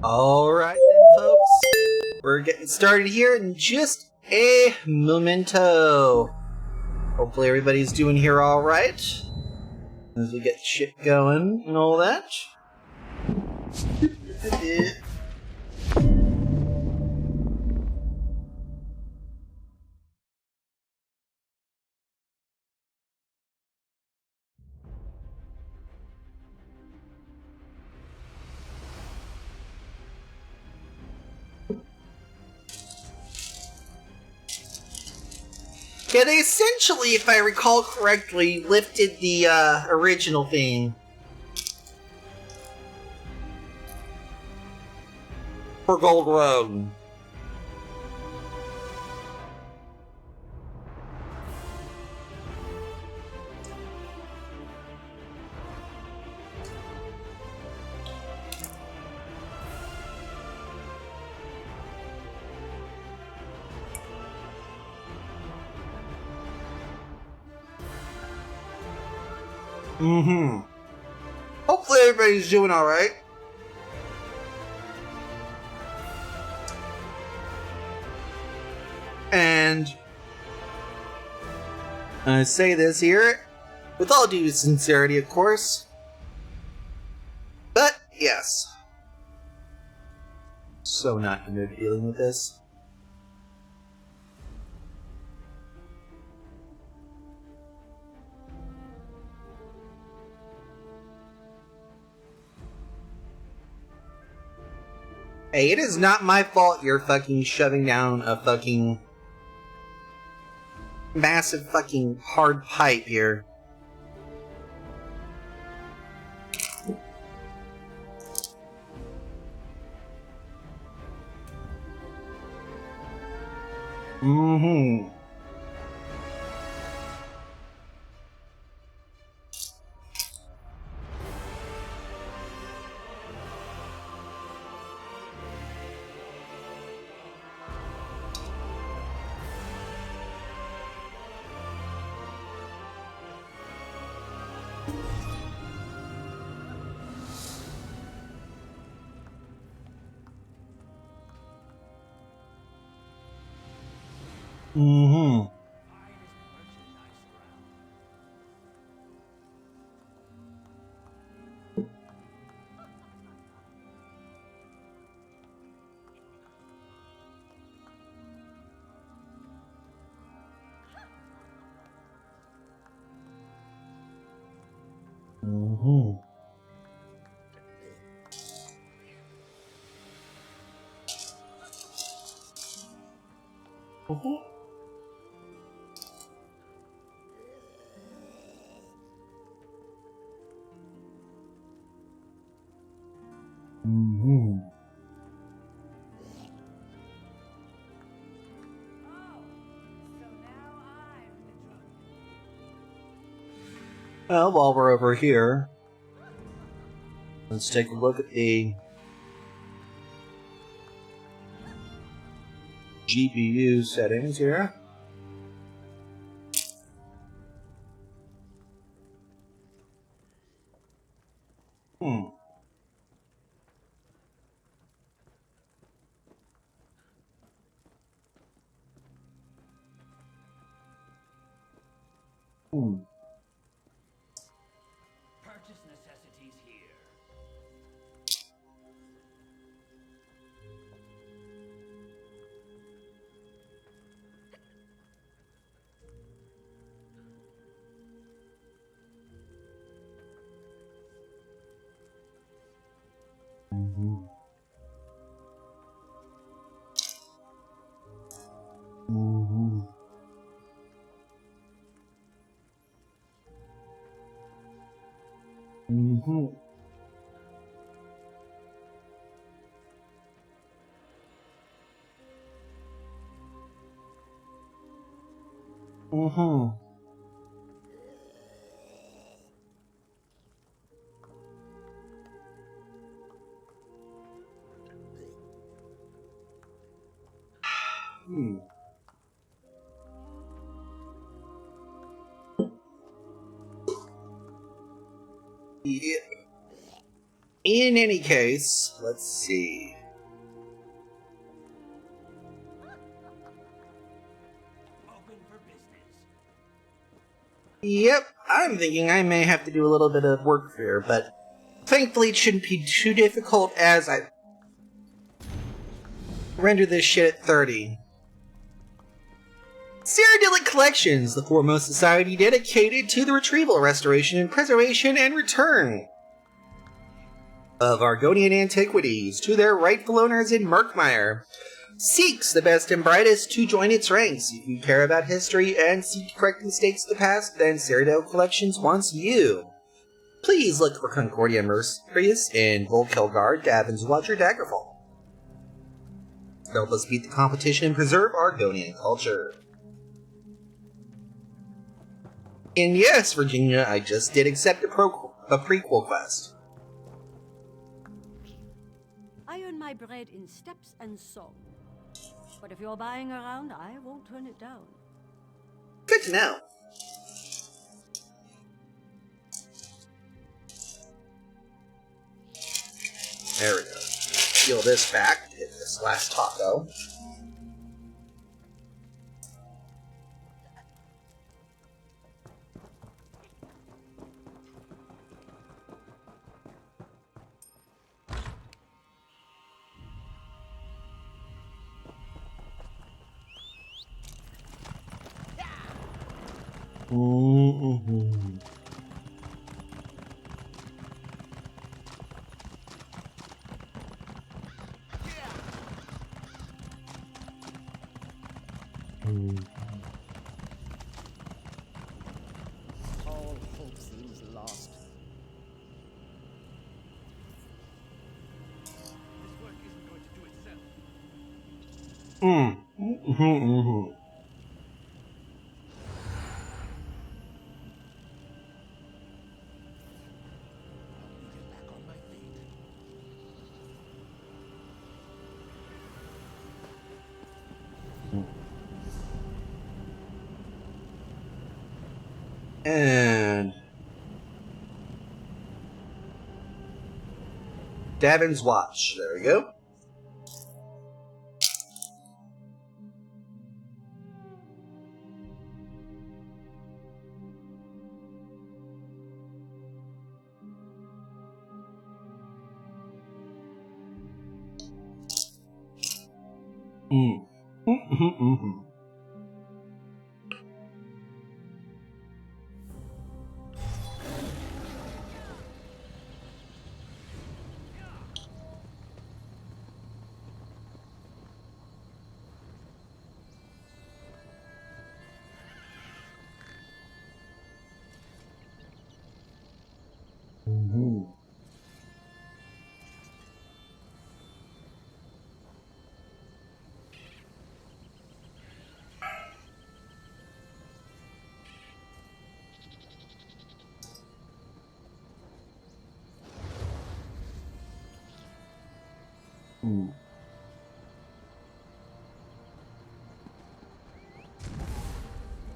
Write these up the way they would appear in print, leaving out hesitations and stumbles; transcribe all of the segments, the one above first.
Alright then, folks. We're getting started here in just a momento. Hopefully everybody's doing here alright. As we get shit going and all that. Yeah, they essentially, if I recall correctly, lifted the original theme for Gold Road. Hopefully everybody's doing alright. And I say this here with all due sincerity, of course. But, yes. So not in the mood dealing with this. Hey, it is not my fault you're fucking shoving down a fucking massive fucking hard pipe here. Well, while we're over here, let's take a look at the GPU settings here. Purchase necessities here. In any case, let's see. Yep, I'm thinking I may have to do a little bit of work here, but thankfully it shouldn't be too difficult as I render this shit at 30. Cyrodiilic Collections, the foremost society dedicated to the retrieval, restoration, preservation, and return of Argonian antiquities to their rightful owners in Murkmire, seeks the best and brightest to join its ranks. If you care about history and seek to correct mistakes of the past, then Cyrodiilic Collections wants you. Please look for Concordia Mercenaries in Volkelgard, Davin's Watch, or Daggerfall. Help us beat the competition and preserve Argonian culture. And yes, Virginia, I just did accept a prequel quest. I earn my bread in steps and song. But if you're buying around, I won't turn it down. Good to know. There we go. Peel this back, hit this last taco. Mm-hmm. All hope seems lost. This work isn't going to do itself. Get back on my feet. And Davin's Watch. There we go.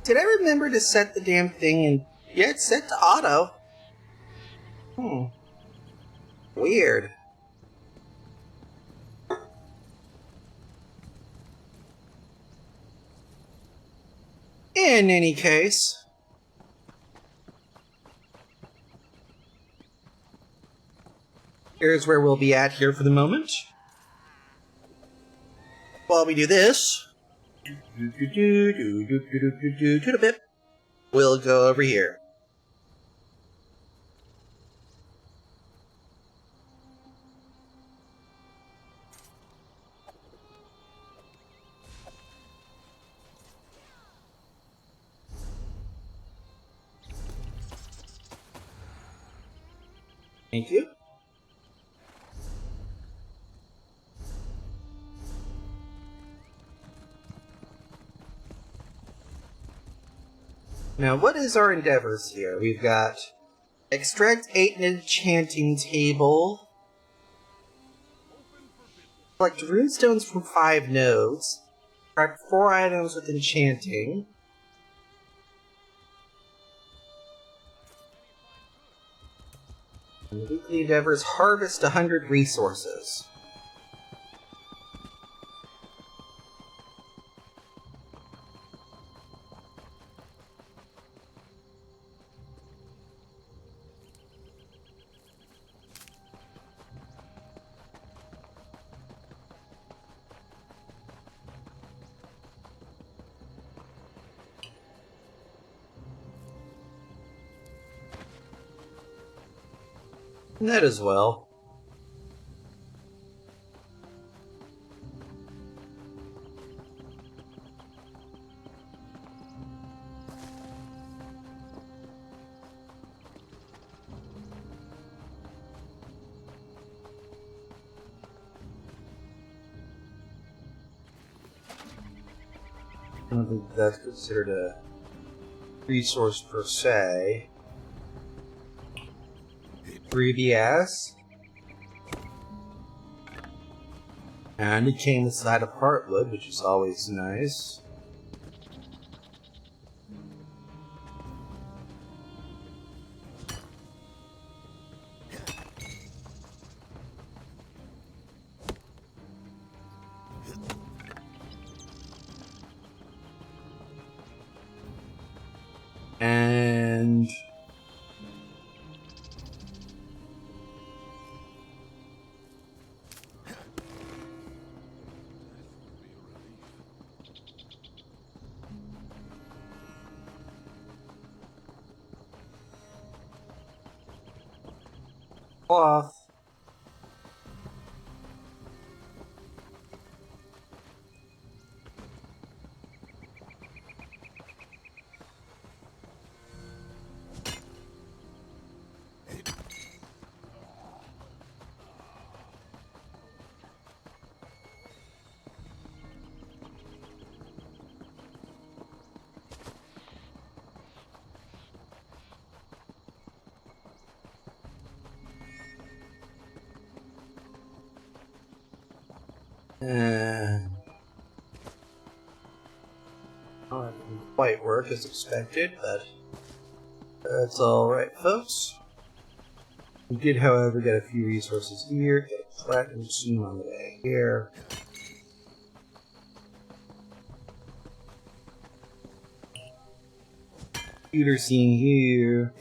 Did I remember to set the damn thing in? Yeah, it's set to auto. Weird. In any case, here's where we'll be at here for the moment. While we do this, we'll go over here. Thank you. Now, what is our endeavors here? We've got extract 8 enchanting table, collect runestones from 5 nodes, craft 4 items with enchanting, and the weekly endeavors harvest 100 resources. That as well. I don't think that's considered a resource per se. 3DS. And it came inside of Heartwood, which is always nice. And cloth. Well, it didn't quite work as expected, but that's alright, folks. We did, however, get a few resources here. Get a platinum machine on the way here. Computer scene here.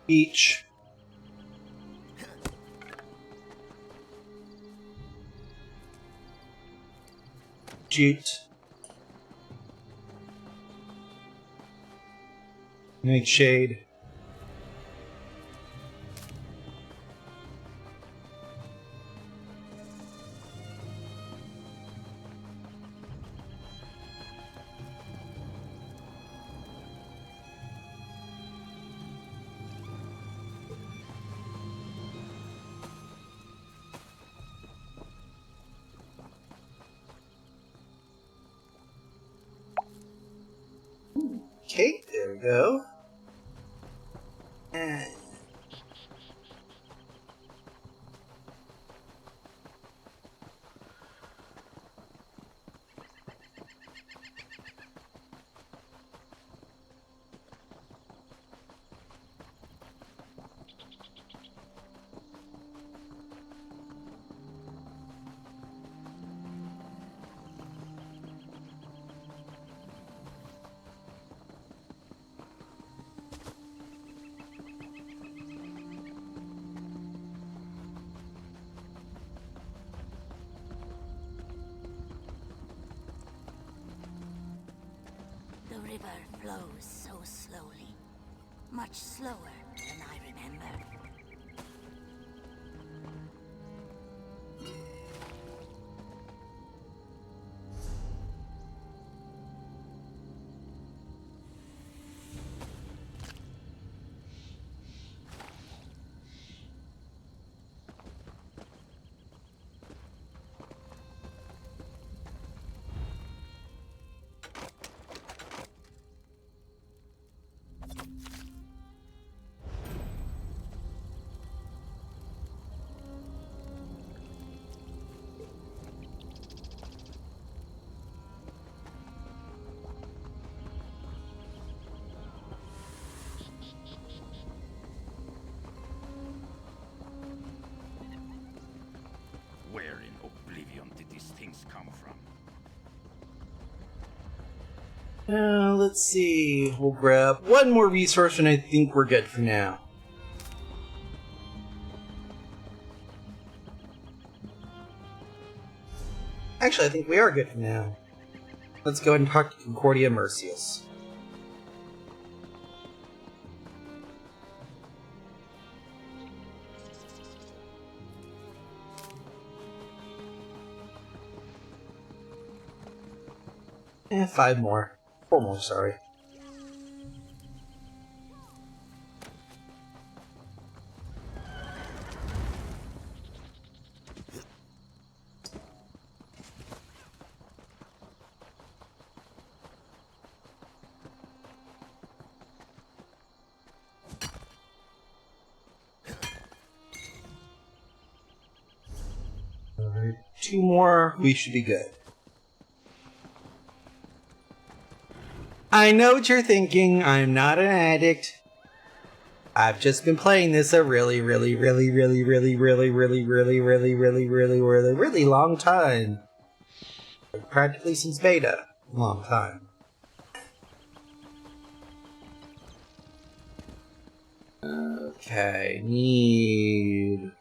Beach. Jute. Nightshade. Okay, there we go. And The river flows so slowly, much slower than I remember. Where in oblivion did these things come from? let's see. We'll grab one more resource and I think we're good for now. Actually, I think we are good for now. Let's go ahead and talk to Concordia Mercius. Five more. Four more, sorry. Alright, two more, we should be good. I know what you're thinking, I'm not an addict. I've just been playing this a really long time. Like practically since beta. Long time. Okay, need...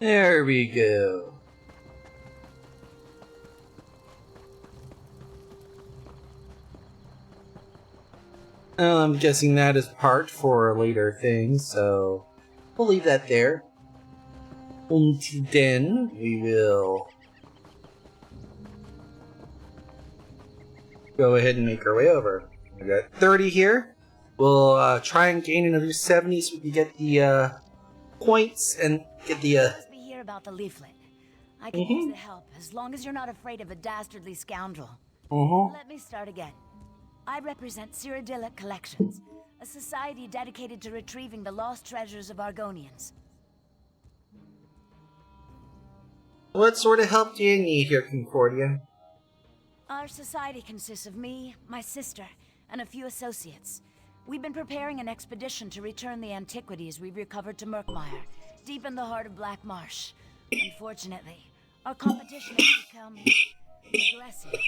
There we go. I'm guessing that is part for a later thing, so we'll leave that there. Until then, we will go ahead and make our way over. We got 30 here. We'll try and gain another 70 so we can get the points and get the Must be here about the leaflet. I can use the help as long as you're not afraid of a dastardly scoundrel. Let me start again. I represent Cyrodiilic Collections, a society dedicated to retrieving the lost treasures of Argonians. What sort of help do you need here, Concordia? Our society consists of me, my sister, and a few associates. We've been preparing an expedition to return the antiquities we've recovered to Murkmire, deep in the heart of Black Marsh. Unfortunately, our competition has become aggressive.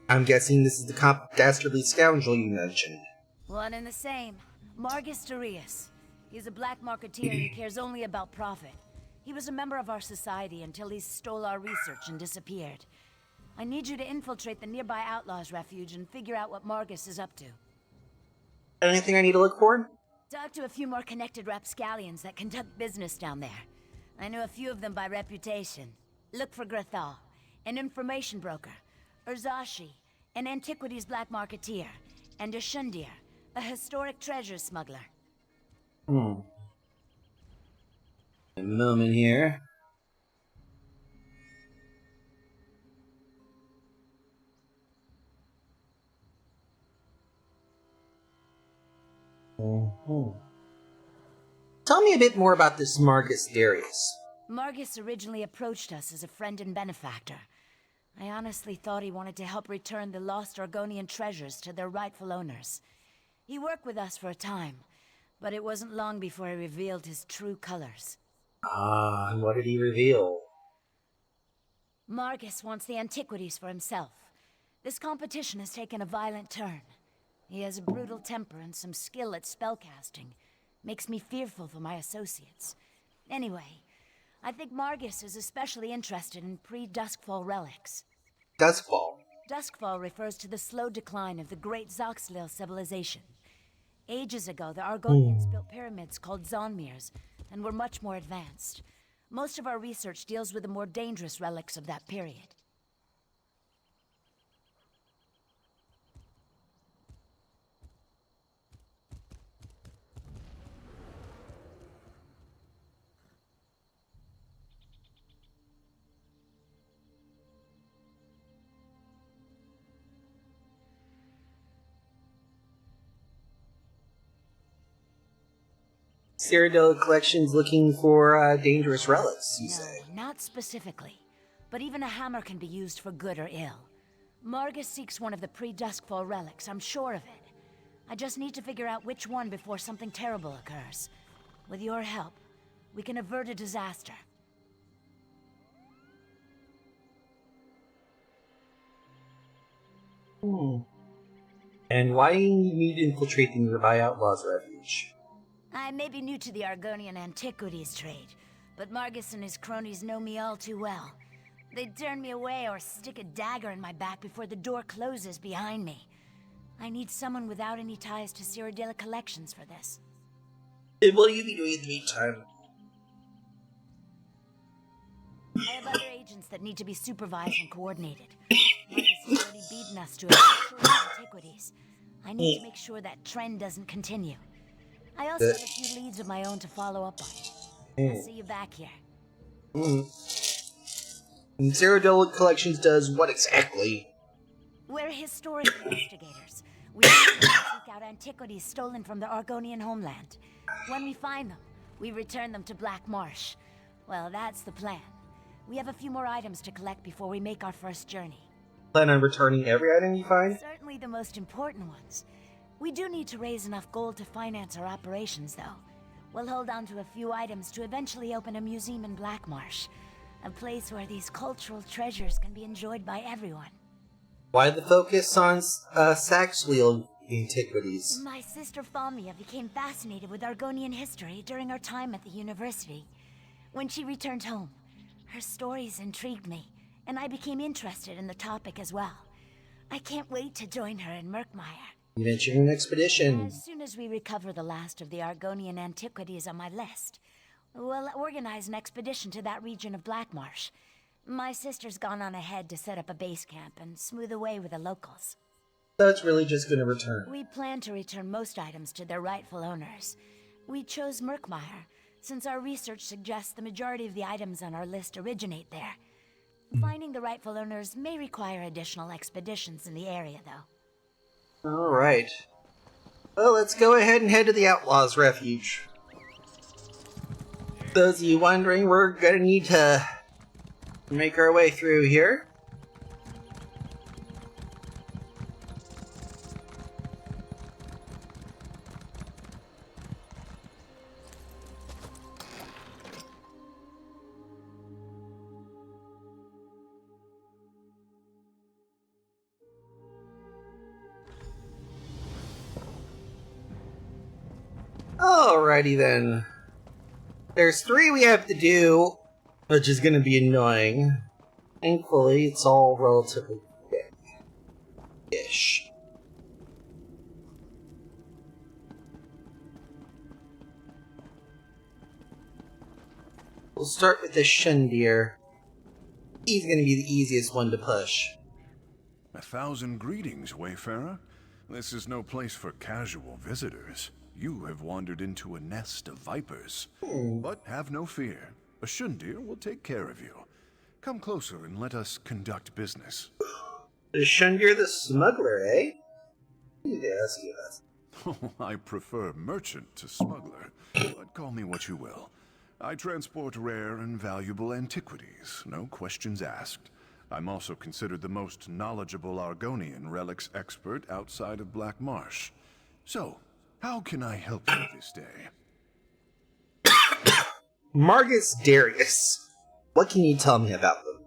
I'm guessing this is the dastardly scoundrel you mentioned. One and the same. Margus Darius. He's a black marketeer who cares only about profit. He was a member of our society until he stole our research and disappeared. I need you to infiltrate the nearby Outlaws' refuge and figure out what Margus is up to. Anything I need to look for? Talk to a few more connected rapscallions that conduct business down there. I know a few of them by reputation. Look for Grathal, an information broker, Urzashi, an antiquities black marketeer, and Ashundir, a historic treasure smuggler. A moment here. Tell me a bit more about this Margus Darius. Margus originally approached us as a friend and benefactor. I honestly thought he wanted to help return the lost Argonian treasures to their rightful owners. He worked with us for a time, but it wasn't long before he revealed his true colors. Ah, and what did he reveal? Margus wants the antiquities for himself. This competition has taken a violent turn. He has a brutal temper and some skill at spellcasting. Makes me fearful for my associates. Anyway, I think Margus is especially interested in pre-Duskfall relics. Duskfall? Duskfall refers to the slow decline of the great Zoxlil civilization. Ages ago, the Argonians built pyramids called Zonmirs, and were much more advanced. Most of our research deals with the more dangerous relics of that period. Cyrodiil Collection's looking for dangerous relics, you say? No, not specifically. But even a hammer can be used for good or ill. Margus seeks one of the pre-Duskfall relics, I'm sure of it. I just need to figure out which one before something terrible occurs. With your help, we can avert a disaster. And why do you need to infiltrate the nearby Outlaws Refuge? I may be new to the Argonian antiquities trade, but Margus and his cronies know me all too well. They'd turn me away or stick a dagger in my back before the door closes behind me. I need someone without any ties to Cyrodiil Collections for this. And what will you be doing in the meantime? I have other agents that need to be supervised and coordinated. Marcus has already beaten us to a short of antiquities. I need to make sure that trend doesn't continue. I also have a few leads of my own to follow up on. I'll see you back here. And Cyrodiil Collections does what exactly? We're historic investigators. We seek out antiquities stolen from the Argonian homeland. When we find them, we return them to Black Marsh. Well, that's the plan. We have a few more items to collect before we make our first journey. Plan on returning every item you find? Certainly the most important ones. We do need to raise enough gold to finance our operations, though. We'll hold on to a few items to eventually open a museum in Black Marsh. A place where these cultural treasures can be enjoyed by everyone. Why the focus on Saxwheel antiquities? My sister Famia became fascinated with Argonian history during our time at the university. When she returned home, her stories intrigued me, and I became interested in the topic as well. I can't wait to join her in Murkmire. You mentioned an expedition. As soon as we recover the last of the Argonian antiquities on my list, we'll organize an expedition to that region of Black Marsh. My sister's gone on ahead to set up a base camp and smooth the way with the locals. So it's really just going to return. We plan to return most items to their rightful owners. We chose Murkmire, since our research suggests the majority of the items on our list originate there. Finding the rightful owners may require additional expeditions in the area, though. Alright. Well, let's go ahead and head to the Outlaws Refuge. Those of you wondering, we're gonna need to make our way through here. Alrighty then. There's 3 we have to do, which is gonna be annoying. Thankfully, it's all relatively quick-ish. We'll start with the Shundir. He's gonna be the easiest one to push. 1,000 greetings, Wayfarer. This is no place for casual visitors. You have wandered into a nest of vipers. But have no fear. A Shundir will take care of you. Come closer and let us conduct business. The Shundir the smuggler, eh? I need to ask you that. Oh, I prefer merchant to smuggler, but call me what you will. I transport rare and valuable antiquities, no questions asked. I'm also considered the most knowledgeable Argonian relics expert outside of Black Marsh. So, how can I help you this day? Margus Darius. What can you tell me about them?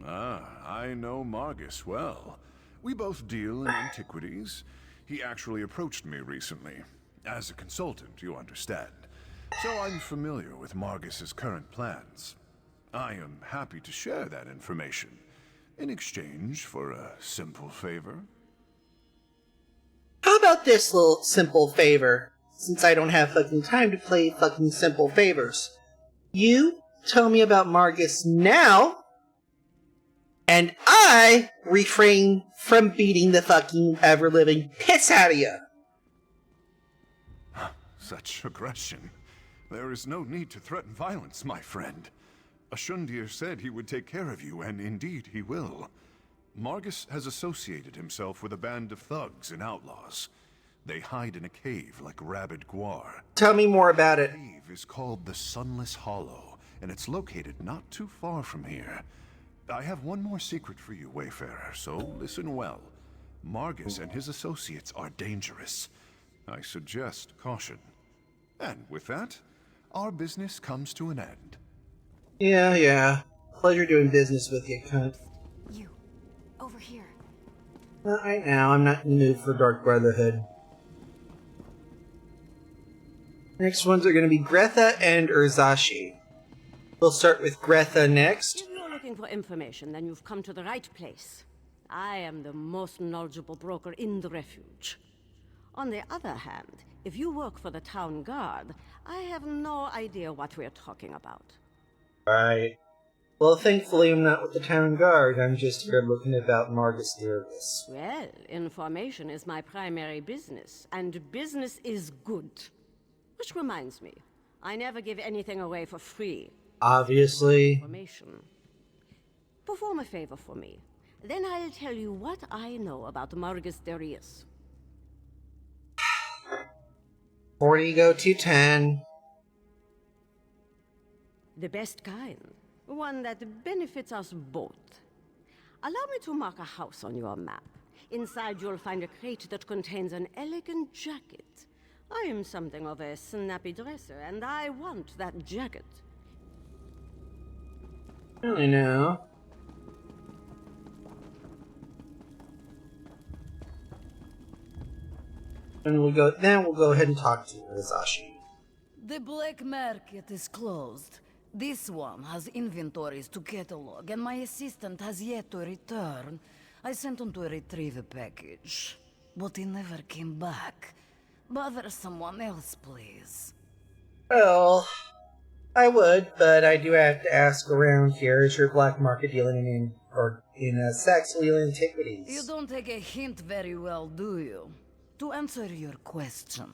Ah, I know Margus well. We both deal in antiquities. He actually approached me recently. As a consultant, you understand. So I'm familiar with Margus's current plans. I am happy to share that information in exchange for a simple favor. How about this little simple favor? Since I don't have fucking time to play fucking simple favors. You tell me about Margus now, and I refrain from beating the fucking ever-living piss out of you. Such aggression. There is no need to threaten violence, my friend. A Shundir said he would take care of you, and indeed he will. Margus has associated himself with a band of thugs and outlaws. They hide in a cave like rabid guar. Tell me more about The it. cave is called the Sunless Hollow, and it's located not too far from here. I have one more secret for you, Wayfarer, so listen well. Margus and his associates are dangerous. I suggest caution. And with that, our business comes to an end. Yeah. Pleasure doing business with you, cunt. You, over here. Not right now. I'm not in the mood for Dark Brotherhood. Next ones are going to be Gretha and Urzashi. We'll start with Gretha next. If you're looking for information, then you've come to the right place. I am the most knowledgeable broker in the refuge. On the other hand, if you work for the town guard, I have no idea what we're talking about. Right. Well, thankfully I'm not with the town guard. I'm just here looking about Margus Nervous. Well, information is my primary business, and business is good. Which reminds me, I never give anything away for free. Obviously. Information. Perform a favor for me. Then I'll tell you what I know about Margus Darius. 40 go to 10. The best kind. One that benefits us both. Allow me to mark a house on your map. Inside you'll find a crate that contains an elegant jacket. I am something of a snappy dresser, and I want that jacket. Really now. And we'll go ahead and talk to Urzashi. The black market is closed. This one has inventories to catalog, and my assistant has yet to return. I sent him to retrieve a package, but he never came back. Bother someone else, please. Well, I would, but I do have to ask around here. Is your black market dealing in Saxon antiquities? You don't take a hint very well, do you? To answer your question,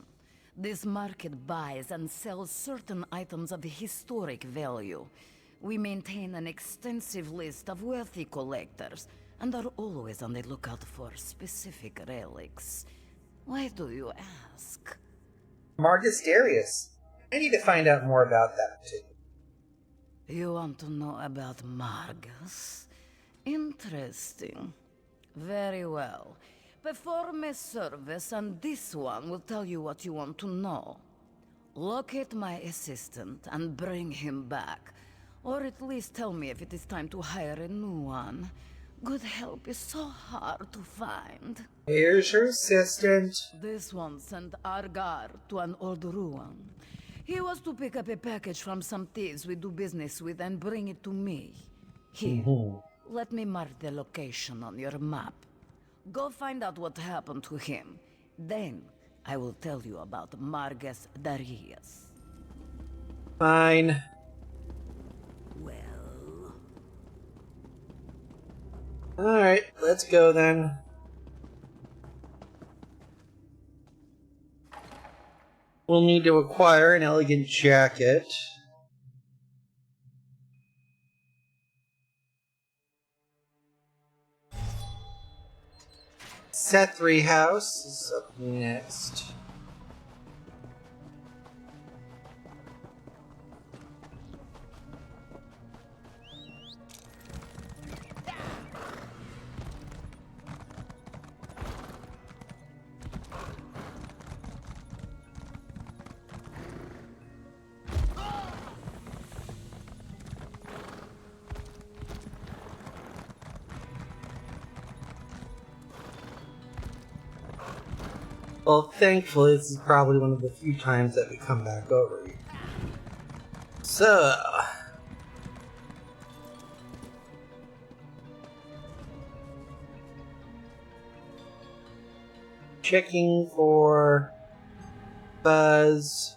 this market buys and sells certain items of historic value. We maintain an extensive list of wealthy collectors, and are always on the lookout for specific relics. Why do you ask? Margus Darius. I need to find out more about that too. You want to know about Margus? Interesting. Very well. Perform a service, and this one will tell you what you want to know. Locate my assistant and bring him back. Or at least tell me if it is time to hire a new one. Good help is so hard to find. Here's your assistant. This one sent Argar to an old ruin. He was to pick up a package from some thieves we do business with and bring it to me. Here, let me mark the location on your map. Go find out what happened to him. Then, I will tell you about Margus Darius. Fine. Well, Alright, let's go then. We'll need to acquire an elegant jacket. Sethri House is up next. Well, thankfully, this is probably one of the few times that we come back over here. So... checking for... Buzz...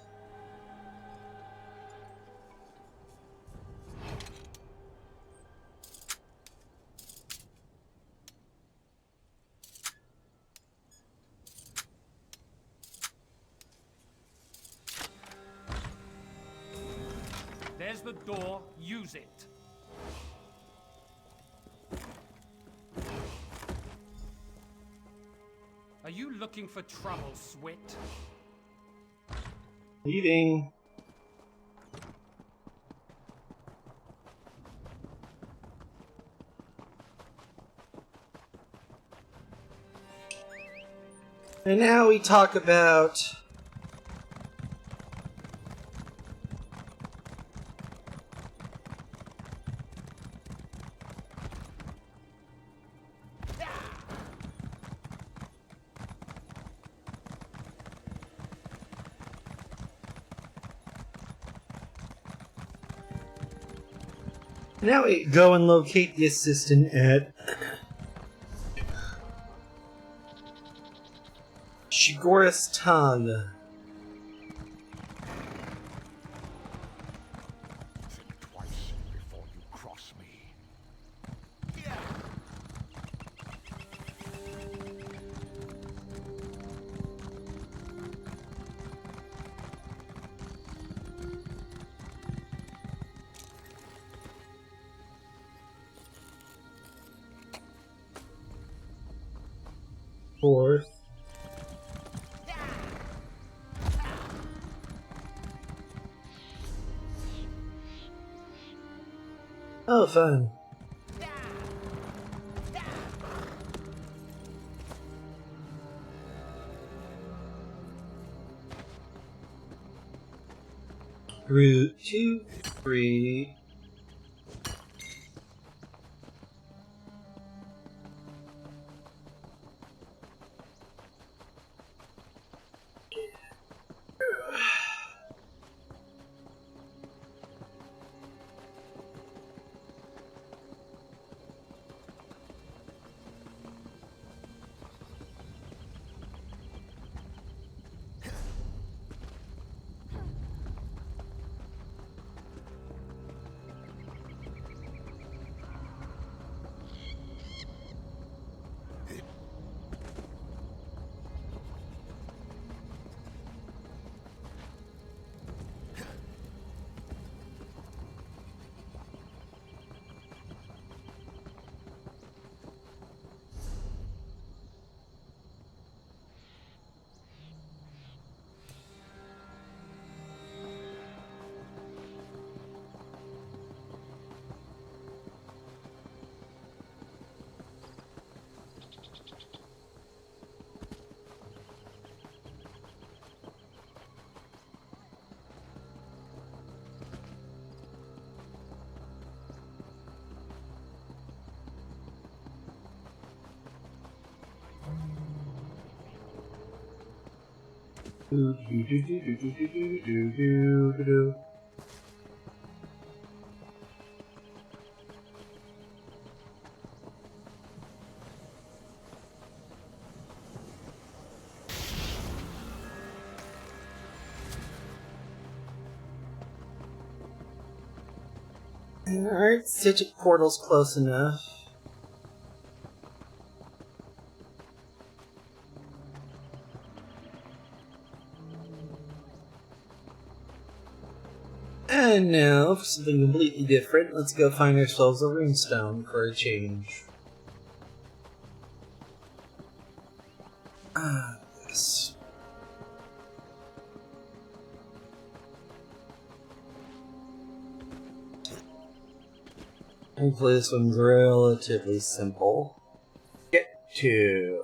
There's the door. Use it. Are you looking for trouble, Swit? Leaving. And now we talk about now we go and locate the assistant at Shigora's tongue. Think twice before you cross me. Fourth. Oh, fun. Route 2, 3. Alright, Sigil portal's close enough. And now, for something completely different, let's go find ourselves a runestone for a change. Ah, yes. Hopefully this one's relatively simple. Get to...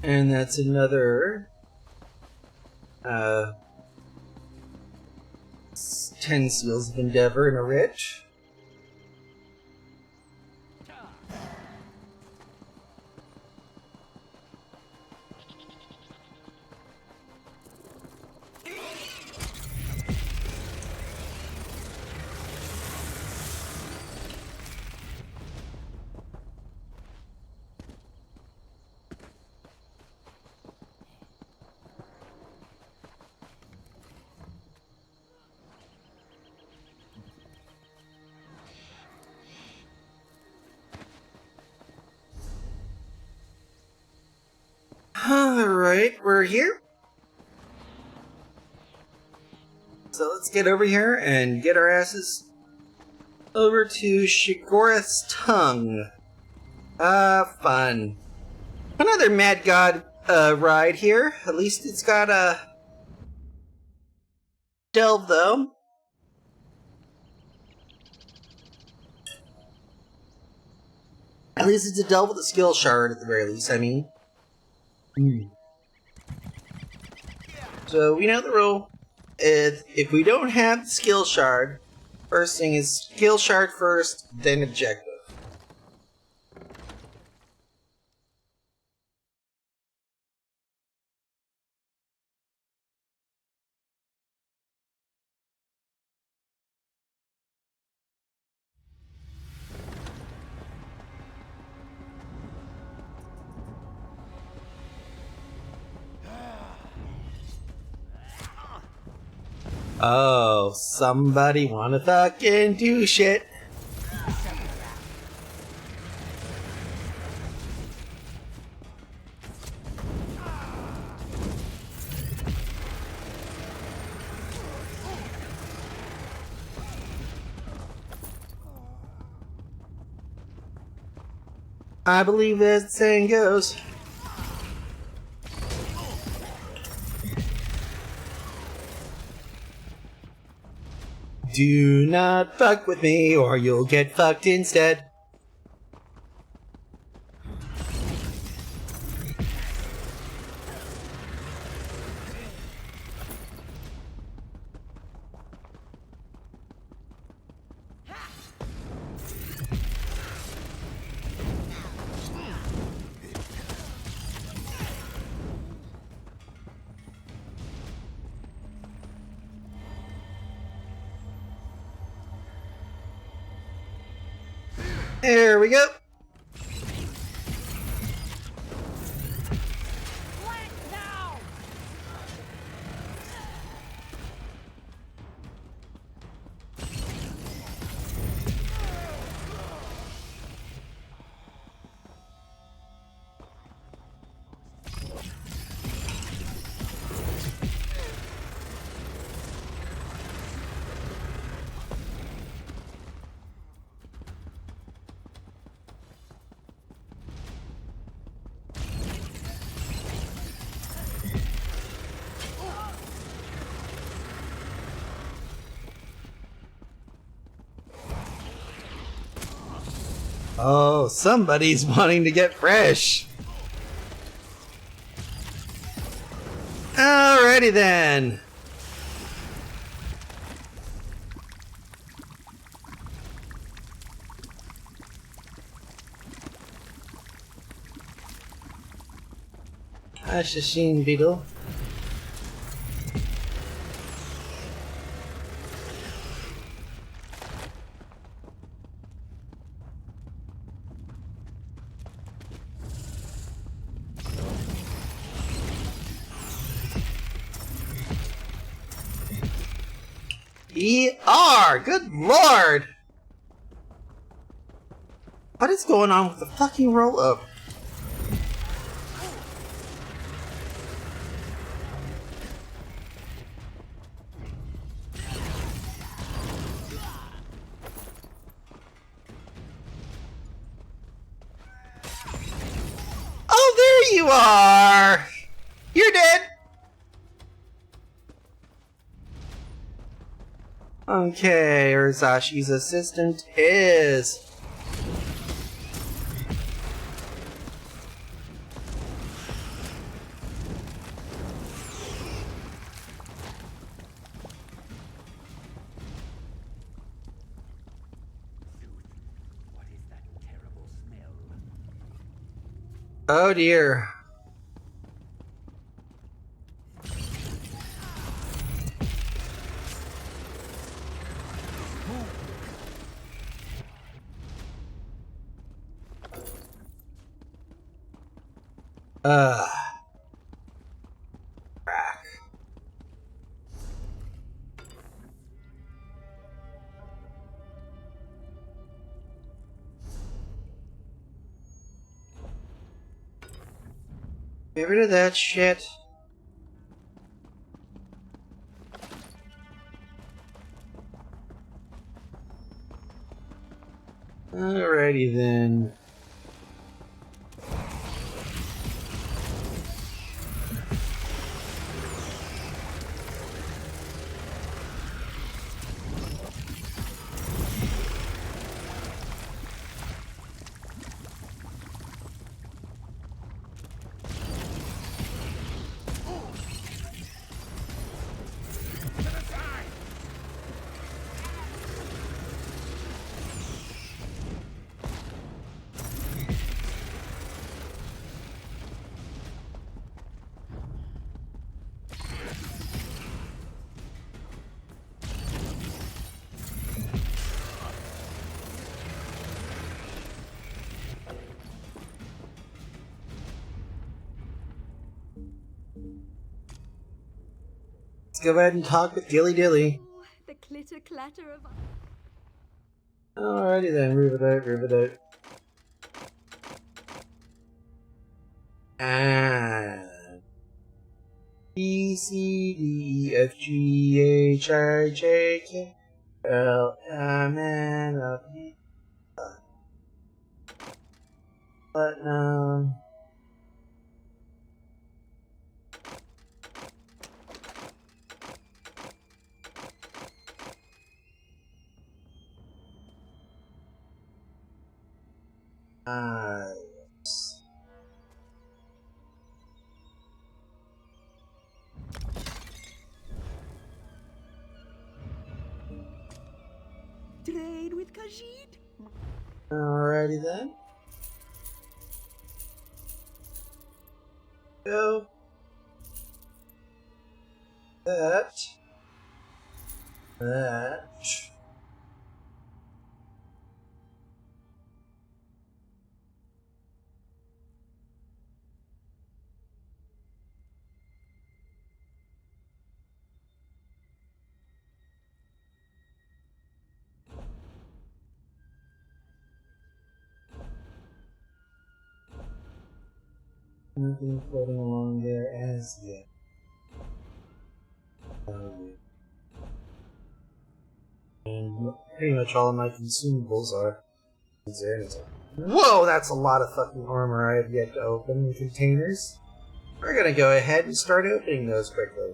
And that's another 10 Seals of Endeavor and a Rich. Alright, we're here. So let's get over here and get our asses over to Shiggorath's Tongue. Fun. Another Mad God ride here. At least it's got a delve, though. At least it's a delve with a skill shard, at the very least, I mean. So, we know the rule. If we don't have the skill shard, first thing is skill shard first, then objective. Oh, somebody wanna fucking do shit. I believe as the saying goes. Do not fuck with me or you'll get fucked instead. There we go. Oh, somebody's wanting to get fresh. Alrighty then. Shashin Beetle. ER! Good lord! What is going on with the fucking roll up? Oh, there you are! You're dead! Okay, Urzashi's assistant is... Oh dear. Crack. Get rid of that shit. Alrighty then. Let's go ahead and talk with Dilly Dilly. The clitter clatter of... Alrighty then, Rivedout. And B, C, D, E, F, G, H, I, J, K, L, M, N, O, P, Platinum. Yes. Trade with Khajiit? Alrighty then. Go. That. Nothing floating along there as yet. And pretty much all of my consumables are there. Whoa, that's a lot of fucking armor I have yet to open in containers. We're gonna go ahead and start opening those quickly.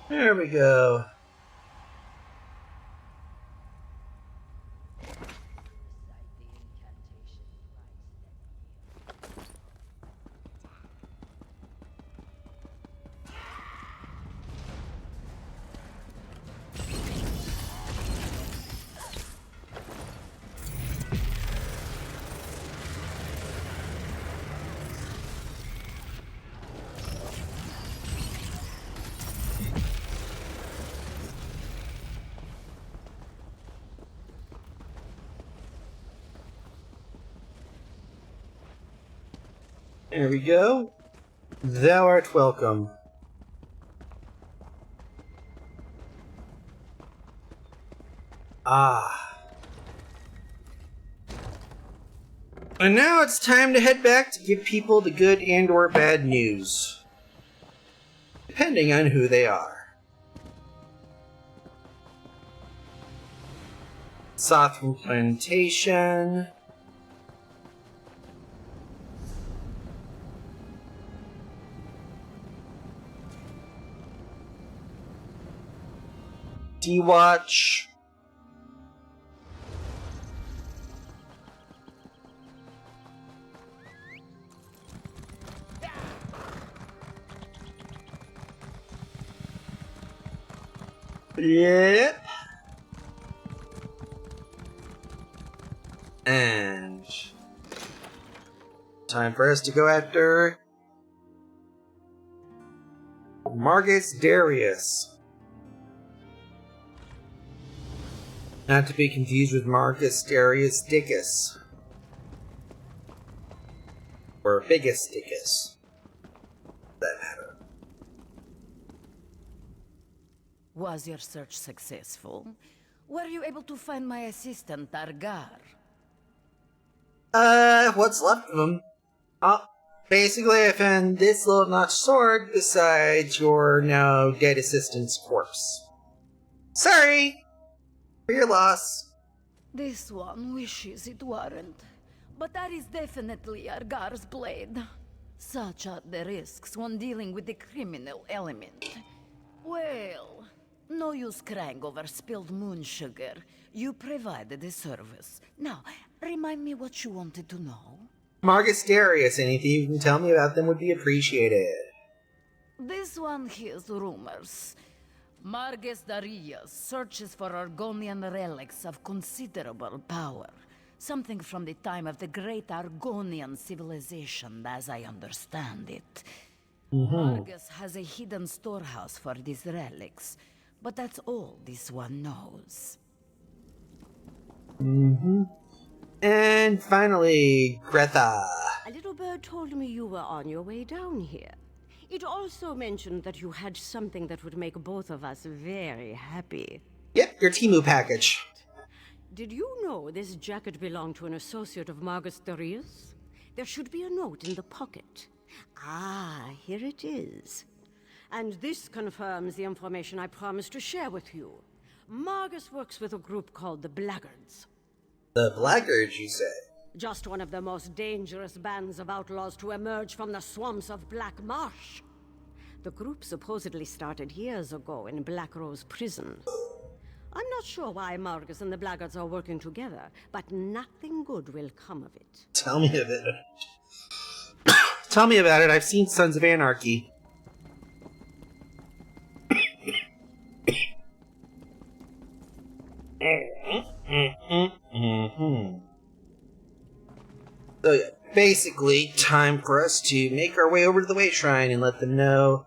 There we go. There we go. Thou art welcome. Ah. And now it's time to head back to give people the good and or bad news. Depending on who they are. Sothram Plantation. D-Watch. Yep. And time for us to go after Margus Darius. Not to be confused with Marcus Darius Dickus. Or Biggest Dickus. For that matter. Was your search successful? Were you able to find my assistant, Argar? What's left of him? Basically I found this little notched sword besides your now dead assistant's corpse. Sorry for your loss. This one wishes it weren't. But that is definitely Argar's blade. Such are the risks when dealing with the criminal element. Well, no use crying over spilled moon sugar. You provided the service. Now, remind me what you wanted to know. Margus Darius, anything you can tell me about them would be appreciated. This one hears rumors. Margus Darius searches for Argonian relics of considerable power. Something from the time of the great Argonian civilization, as I understand it. Margus has a hidden storehouse for these relics, but that's all this one knows. And finally, Greta. A little bird told me you were on your way down here. It also mentioned that you had something that would make both of us very happy. Yep, your Temu package. Did you know this jacket belonged to an associate of Margus Darius? There should be a note in the pocket. Ah, here it is. And this confirms the information I promised to share with you. Margus works with a group called the Blackguards. The Blackguards, you say? Just one of the most dangerous bands of outlaws to emerge from the swamps of Black Marsh. The group supposedly started years ago in Black Rose Prison. I'm not sure why Margus and the Blackguards are working together, but nothing good will come of it. Tell me about it. Tell me about it. I've seen Sons of Anarchy. So yeah, basically, time for us to make our way over to the Way Shrine and let them know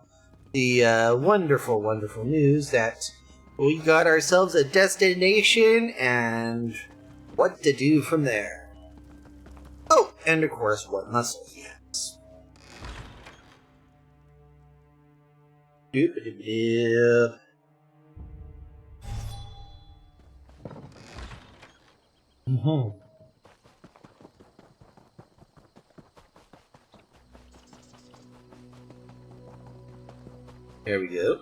the wonderful, wonderful news that we got ourselves a destination and what to do from there. Oh, and of course, what muscle he has. Doop-a-doop-a-doop. There we go.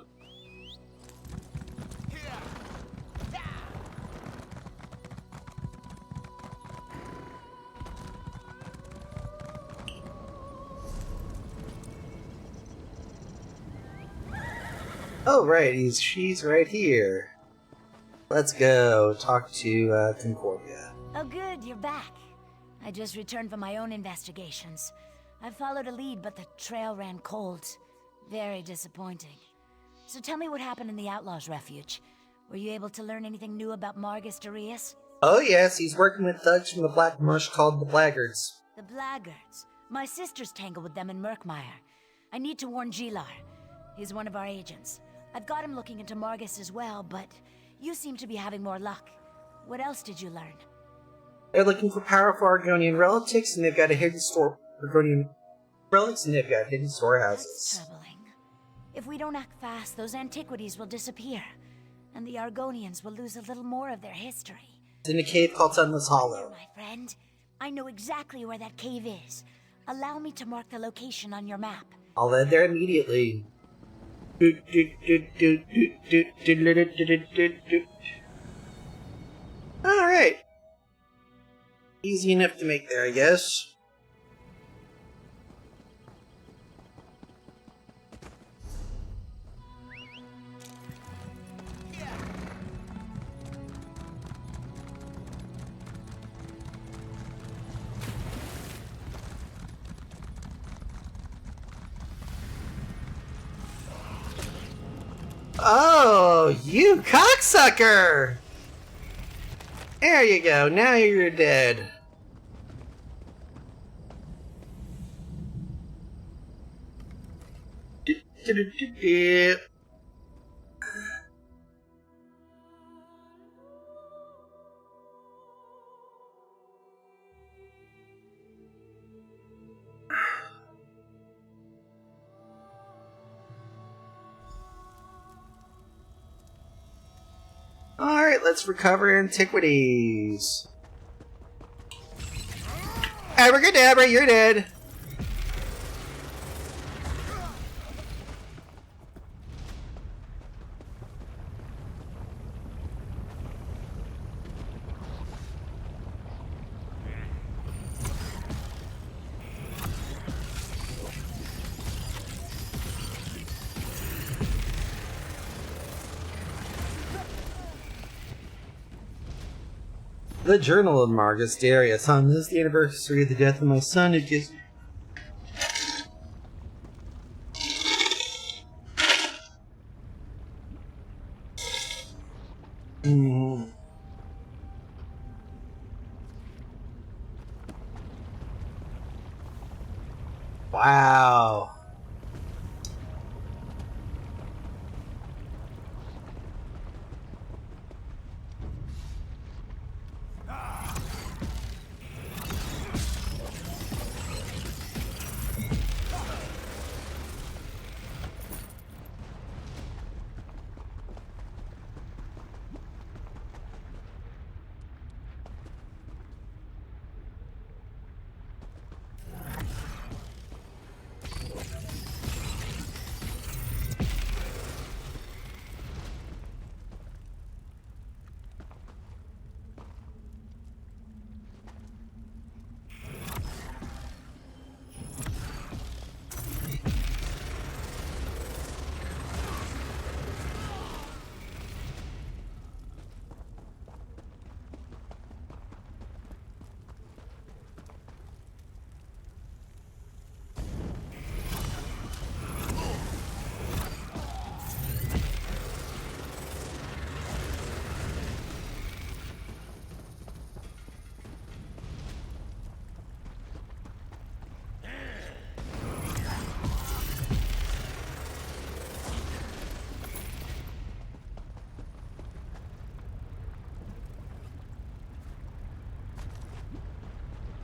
Oh, right, she's right here. Let's go talk to Concordia. Oh good, you're back. I just returned from my own investigations. I followed a lead, but the trail ran cold. Very disappointing. So tell me what happened in the Outlaws' Refuge. Were you able to learn anything new about Margus Darius? Oh yes, he's working with thugs from the Black Marsh called the Blackguards. The Blackguards. My sister's tangled with them in Murkmire. I need to warn Gilar. He's one of our agents. I've got him looking into Margus as well, but you seem to be having more luck. What else did you learn? They're looking for powerful Argonian relics, and they've got a hidden Argonian relics, and they've got hidden storehouses. That's troubling. If we don't act fast, those antiquities will disappear, and the Argonians will lose a little more of their history. It's in a cave called Sunless Hollow. My friend, I know exactly where that cave is. Allow me to mark the location on your map. I'll head there immediately. Alright. Easy enough to make there, I guess. Oh, you cocksucker! There you go, now you're dead. Alright, let's recover antiquities. Abracadabra, you're dead. The Journal of Margus Darius. On this, the anniversary of the death of my son, it gives... Wow.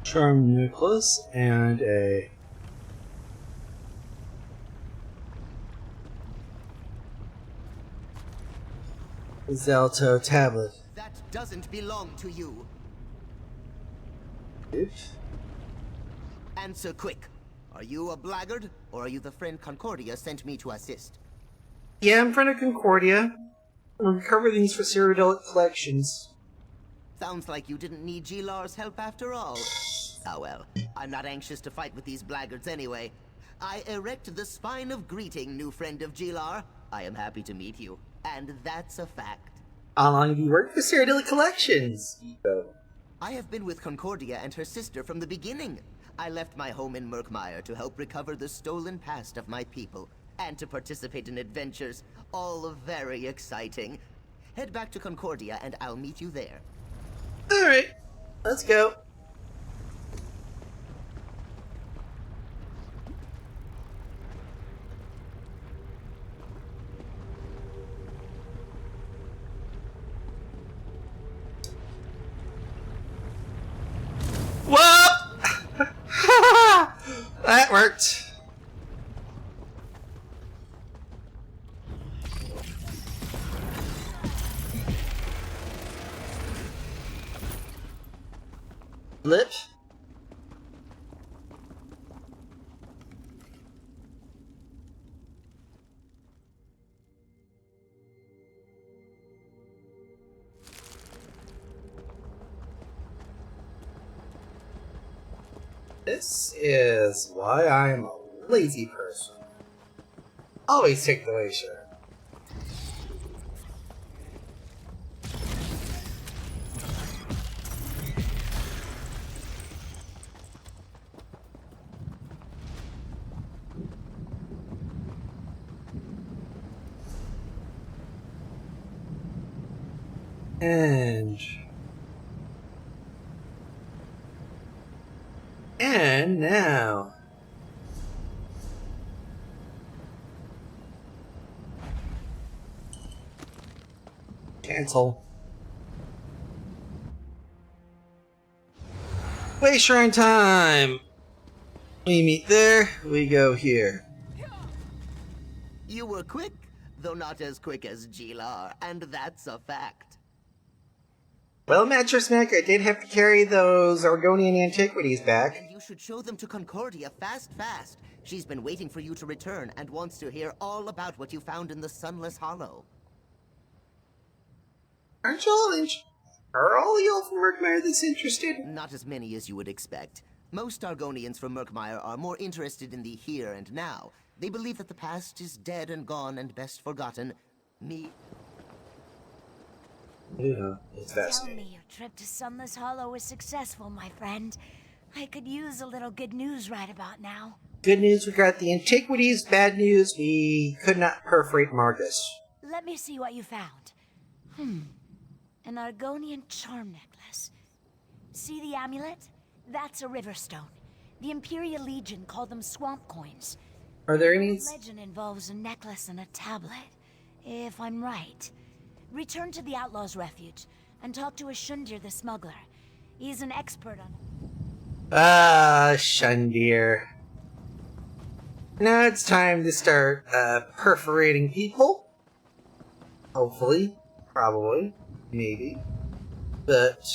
Charm necklace and a Zalto tablet. That doesn't belong to you. Oops. Answer quick. Are you a blackguard, or are you the friend Concordia sent me to assist? Yeah, I'm friend of Concordia. We'll recover things for Cyrodiilic collections. Sounds like you didn't need Gilar's help after all. Ah well, I'm not anxious to fight with these blackguards anyway. I erect the spine of greeting, new friend of Gilar. I am happy to meet you, and that's a fact. How long have you worked for Cyrodiilic collections? I have been with Concordia and her sister from the beginning. I left my home in Murkmire to help recover the stolen past of my people, and to participate in adventures, all very exciting. Head back to Concordia and I'll meet you there. Alright, let's go. Whoa! That worked. Lip. This is why I'm a lazy person. Always take the way sure. And now cancel. Way shrine time. We meet there, we go here. You were quick, though not as quick as Gilar, and that's a fact. Well, Mattress Mac, I did have to carry those Argonian antiquities back. And you should show them to Concordia fast. She's been waiting for you to return and wants to hear all about what you found in the Sunless Hollow. Aren't y'all Are all y'all from Murkmire this interested? Not as many as you would expect. Most Argonians from Murkmire are more interested in the here and now. They believe that the past is dead and gone and best forgotten. Yeah, it's Tell fascinating. me your trip to Sunless Hollow was successful, my friend. I could use a little good news right about now. Good news, we got the antiquities. Bad news, we could not perforate Margus. Let me see what you found. An Argonian charm necklace. See the amulet? That's a river stone. The Imperial Legion called them swamp coins. Are there any... The legend involves a necklace and a tablet, if I'm right. Return to the Outlaw's Refuge and talk to Ashundir the smuggler. He's an expert on... Shundir. Now it's time to start, perforating people. Hopefully. Probably. Maybe. But...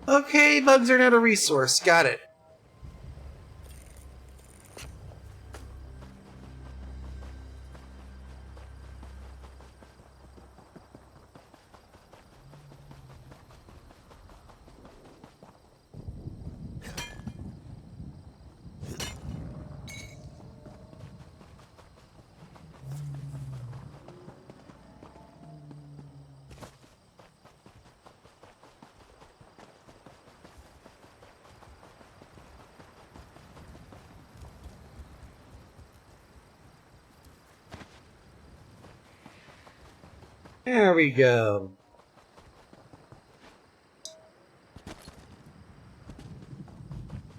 Okay, bugs are not a resource. Got it. There we go.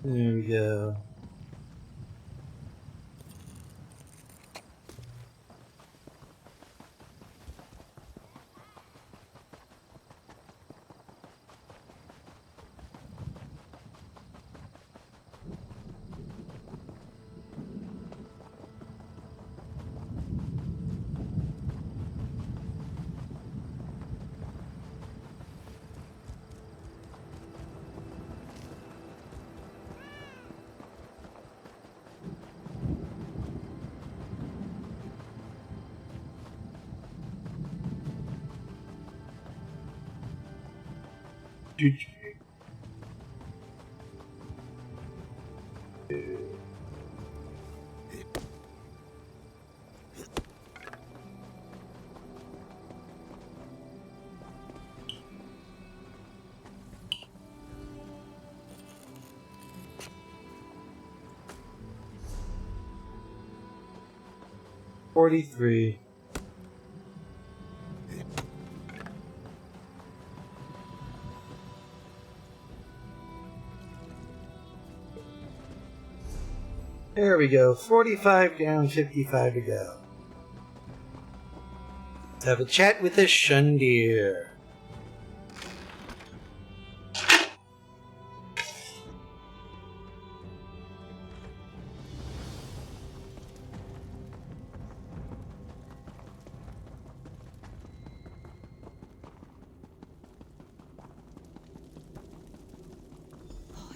There we go. $43. There we go. 45 down, 55 to go. Let's have a chat with the Shundir.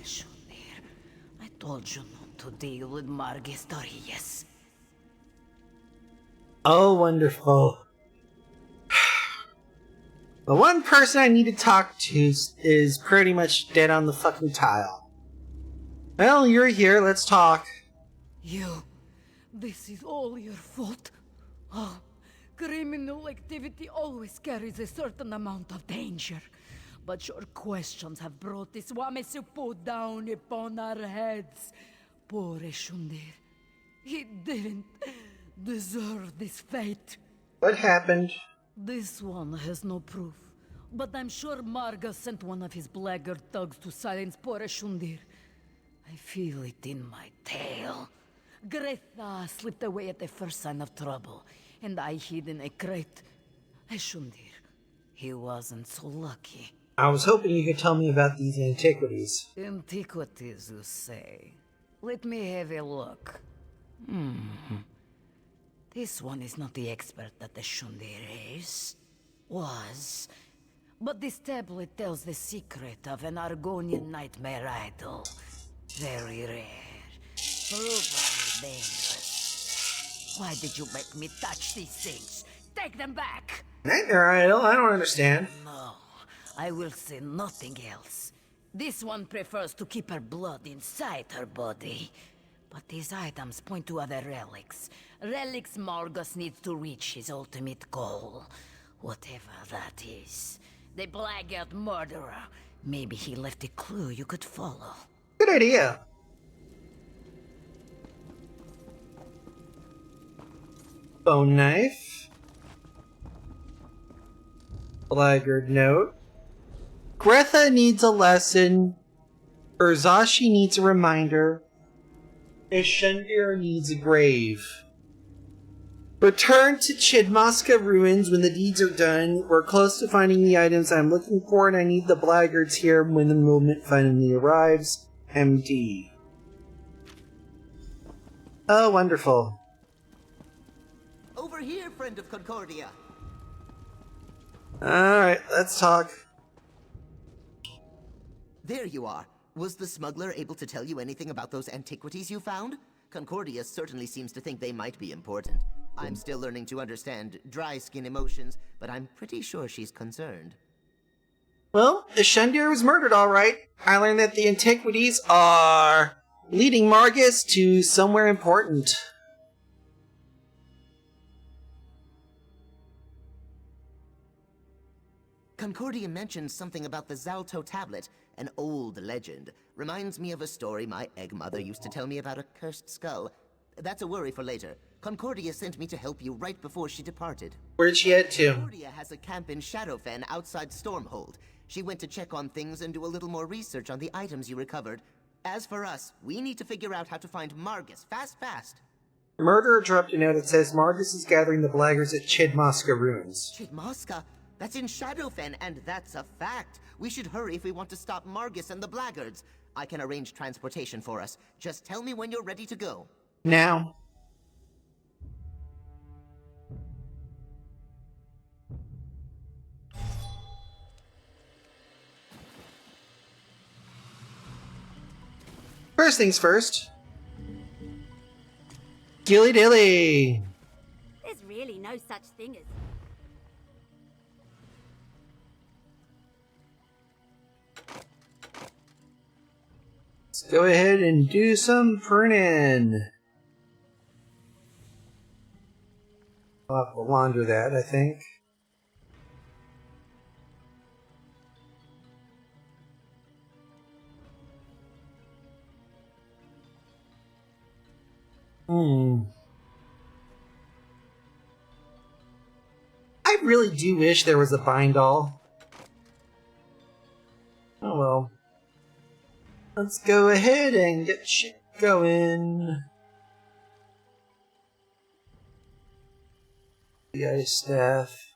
Shunir, I told you not to deal with Margis Darius. Oh, wonderful. The one person I need to talk to is pretty much dead on the fucking tile. Well, you're here, let's talk. You, this is all your fault. Oh, criminal activity always carries a certain amount of danger. But your questions have brought this Wamesupo down upon our heads. Poor Shundir. He didn't deserve this fate. What happened? This one has no proof. But I'm sure Marga sent one of his blackguard thugs to silence poor Shundir. I feel it in my tail. Greta slipped away at the first sign of trouble, and I hid in a crate. Shundir, he wasn't so lucky. I was hoping you could tell me about these antiquities. Antiquities, you say? Let me have a look. This one is not the expert that the Shundir is. Was. But this tablet tells the secret of an Argonian nightmare idol. Very rare. Probably dangerous. Why did you make me touch these things? Take them back! Nightmare idol? I don't understand. No, I will say nothing else. This one prefers to keep her blood inside her body. But these items point to other relics. Relics Margus needs to reach his ultimate goal. Whatever that is. The blackguard murderer. Maybe he left a clue you could follow. Good idea. Bone knife. Blackguard note. Greta needs a lesson. Urzashi needs a reminder. Shundir needs a grave. Return to Chidmaska ruins when the deeds are done. We're close to finding the items I'm looking for, and I need the blackguards here when the moment finally arrives. MD. Oh, wonderful. Over here, friend of Concordia. Alright, let's talk. There you are. Was the smuggler able to tell you anything about those antiquities you found? Concordia certainly seems to think they might be important. I'm still learning to understand dry skin emotions, but I'm pretty sure she's concerned. Well, the Shundir was murdered, alright. I learned that the antiquities are leading Margus to somewhere important. Concordia mentioned something about the Zalto tablet, an old legend. Reminds me of a story my egg mother used to tell me about a cursed skull. That's a worry for later. Concordia sent me to help you right before she departed. Where'd she head to? Concordia has a camp in Shadowfen outside Stormhold. She went to check on things and do a little more research on the items you recovered. As for us, we need to figure out how to find Margus. Fast! The murderer dropped a note that says Margus is gathering the blaggers at Chidmaska ruins. Chidmaska? That's in Shadowfen, and that's a fact. We should hurry if we want to stop Margus and the blackguards. I can arrange transportation for us. Just tell me when you're ready to go. Now. First things first. Gilly dilly. There's really no such thing as... Let's go ahead and do some pruning. I'll have to launder that, I think. I really do wish there was a bindall. Oh well. Let's go ahead and get shit going. The ice staff.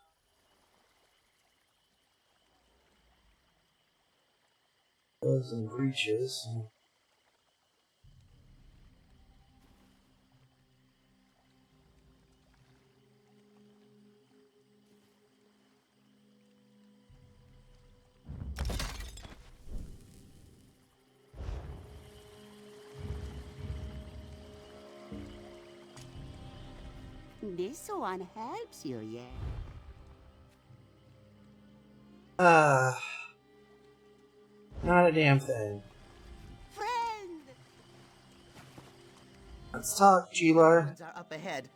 Gloves and breeches. This one helps you, yeah? Not a damn thing. Friend! Let's talk, G-Lar. Are up ahead.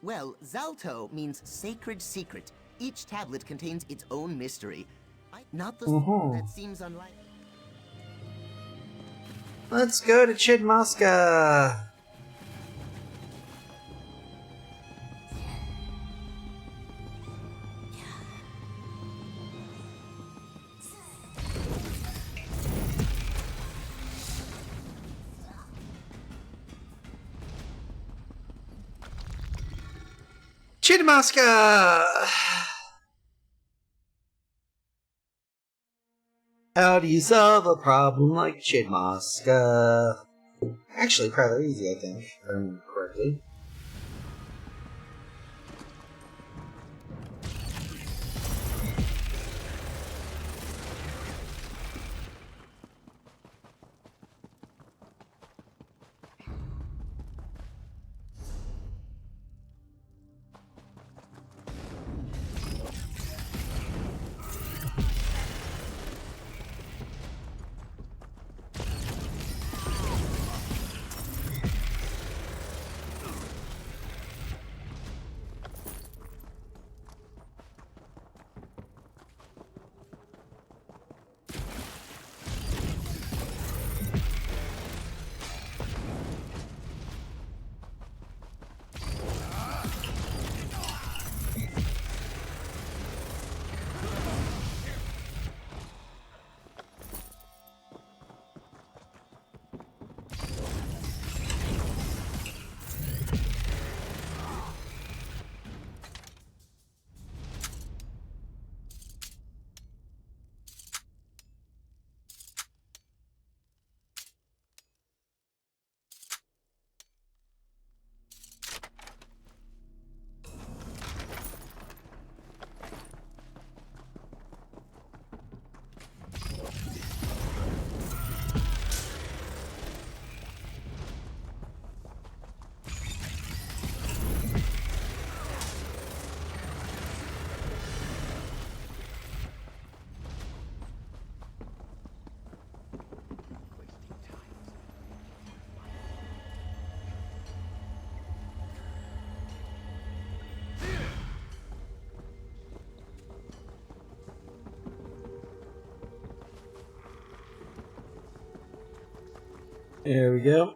Well, Zalto means sacred secret. Each tablet contains its own mystery. Not the that seems unlikely. Let's go to Chidmaska. Chidmaska! How do you solve a problem like Chidmaska? Actually, rather easy, I think, if I remember correctly. There we go.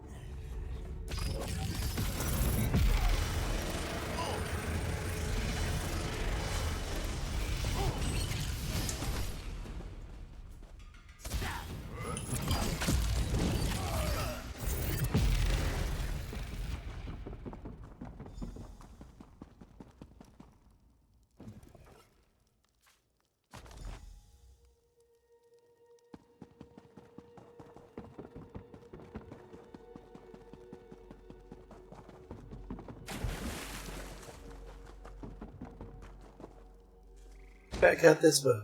Back out this way.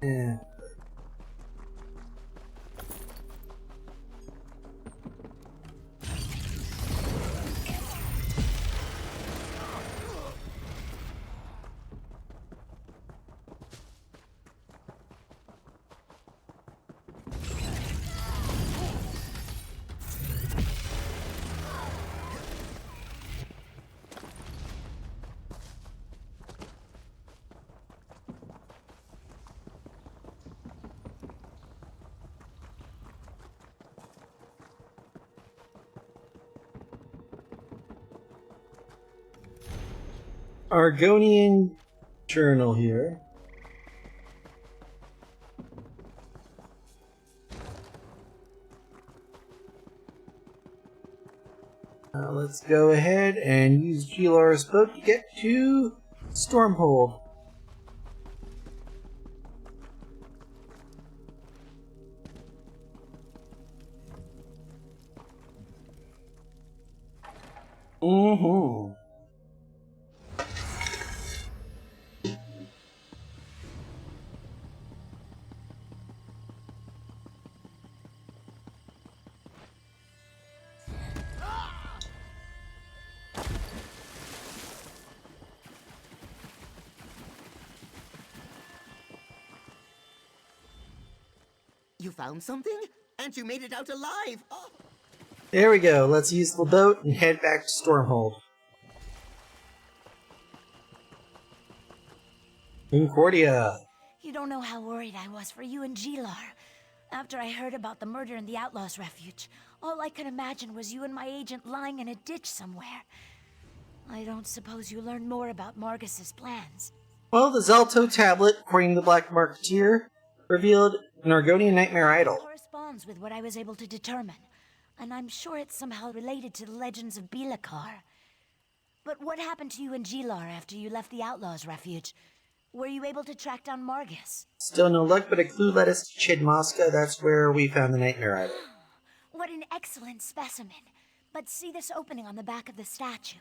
Yeah. Argonian journal here. Let's go ahead and use G-Lar's boat to get to Stormhold. Mm-hmm. You found something? And you made it out alive! Oh. There we go. Let's use the boat and head back to Stormhold. Concordia. You don't know how worried I was for you and Gilar. After I heard about the murder in the Outlaws' Refuge, all I could imagine was you and my agent lying in a ditch somewhere. I don't suppose you learned more about Margus's plans. Well, the Zalto tablet, according to the Black Marketeer, revealed an Argonian nightmare idol. It corresponds with what I was able to determine, and I'm sure it's somehow related to the legends of Bilakar. But what happened to you and Gilar after you left the Outlaws' Refuge? Were you able to track down Margus? Still no luck, but a clue led us to Chidmaska. That's where we found the nightmare idol. What an excellent specimen. But see this opening on the back of the statue?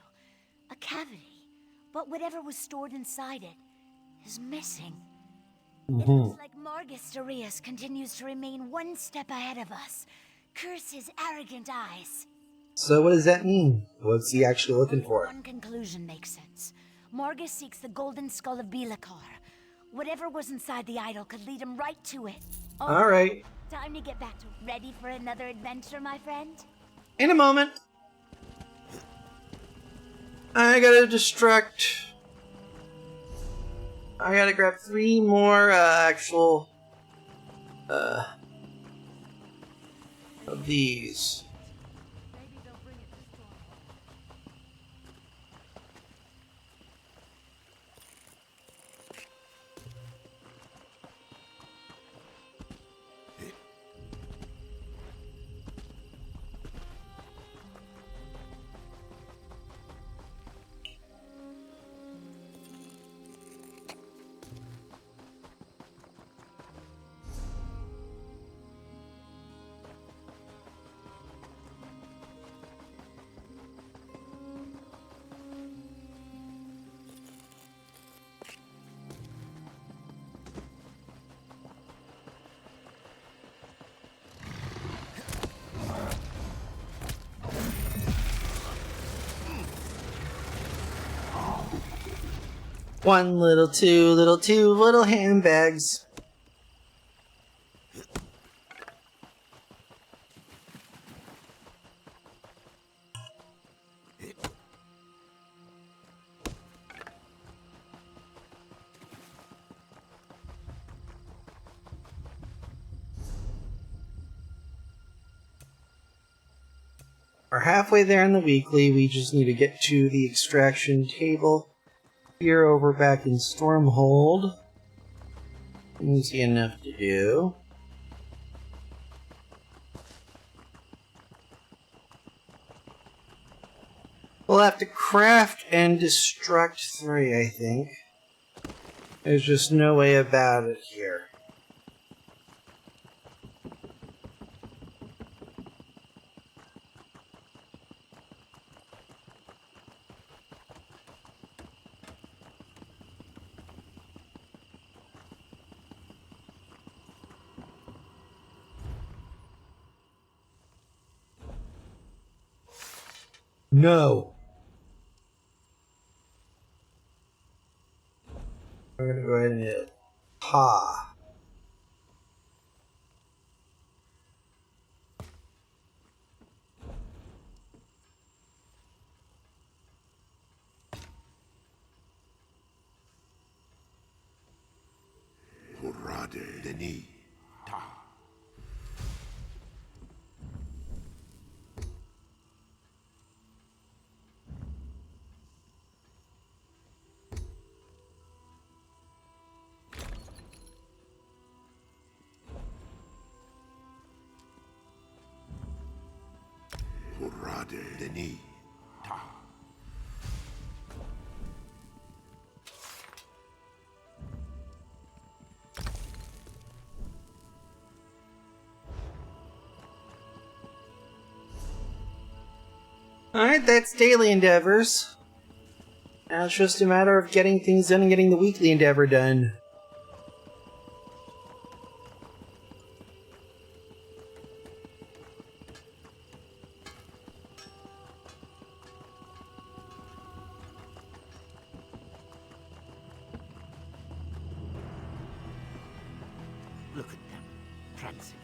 A cavity. But whatever was stored inside it is missing. It looks like Margus Darius continues to remain one step ahead of us. Curse his arrogant eyes. So what does that mean? What's he actually looking for? One conclusion makes sense. Margus seeks the golden skull of Bilakar. Whatever was inside the idol could lead him right to it. Alright. Time to get back to ready for another adventure, my friend? In a moment. I gotta grab 3 more actual of these. One little, two little handbags. We're halfway there in the weekly. We just need to get to the extraction table. Here over back in Stormhold. Easy enough to do. We'll have to craft and destruct 3, I think. There's just no way about it here. No. We're gonna go ahead and hit Ha. Hurrade Denis. Ta. Hurrade Denis. Ta. Alright, that's daily endeavors. Now it's just a matter of getting things done and getting the weekly endeavor done. Look at them, prancing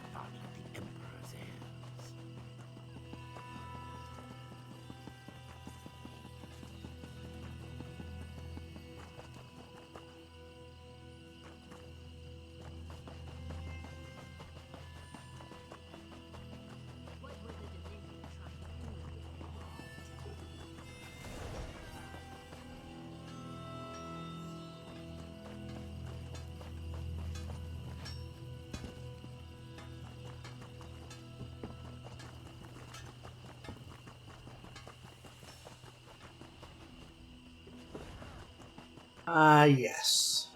Yes.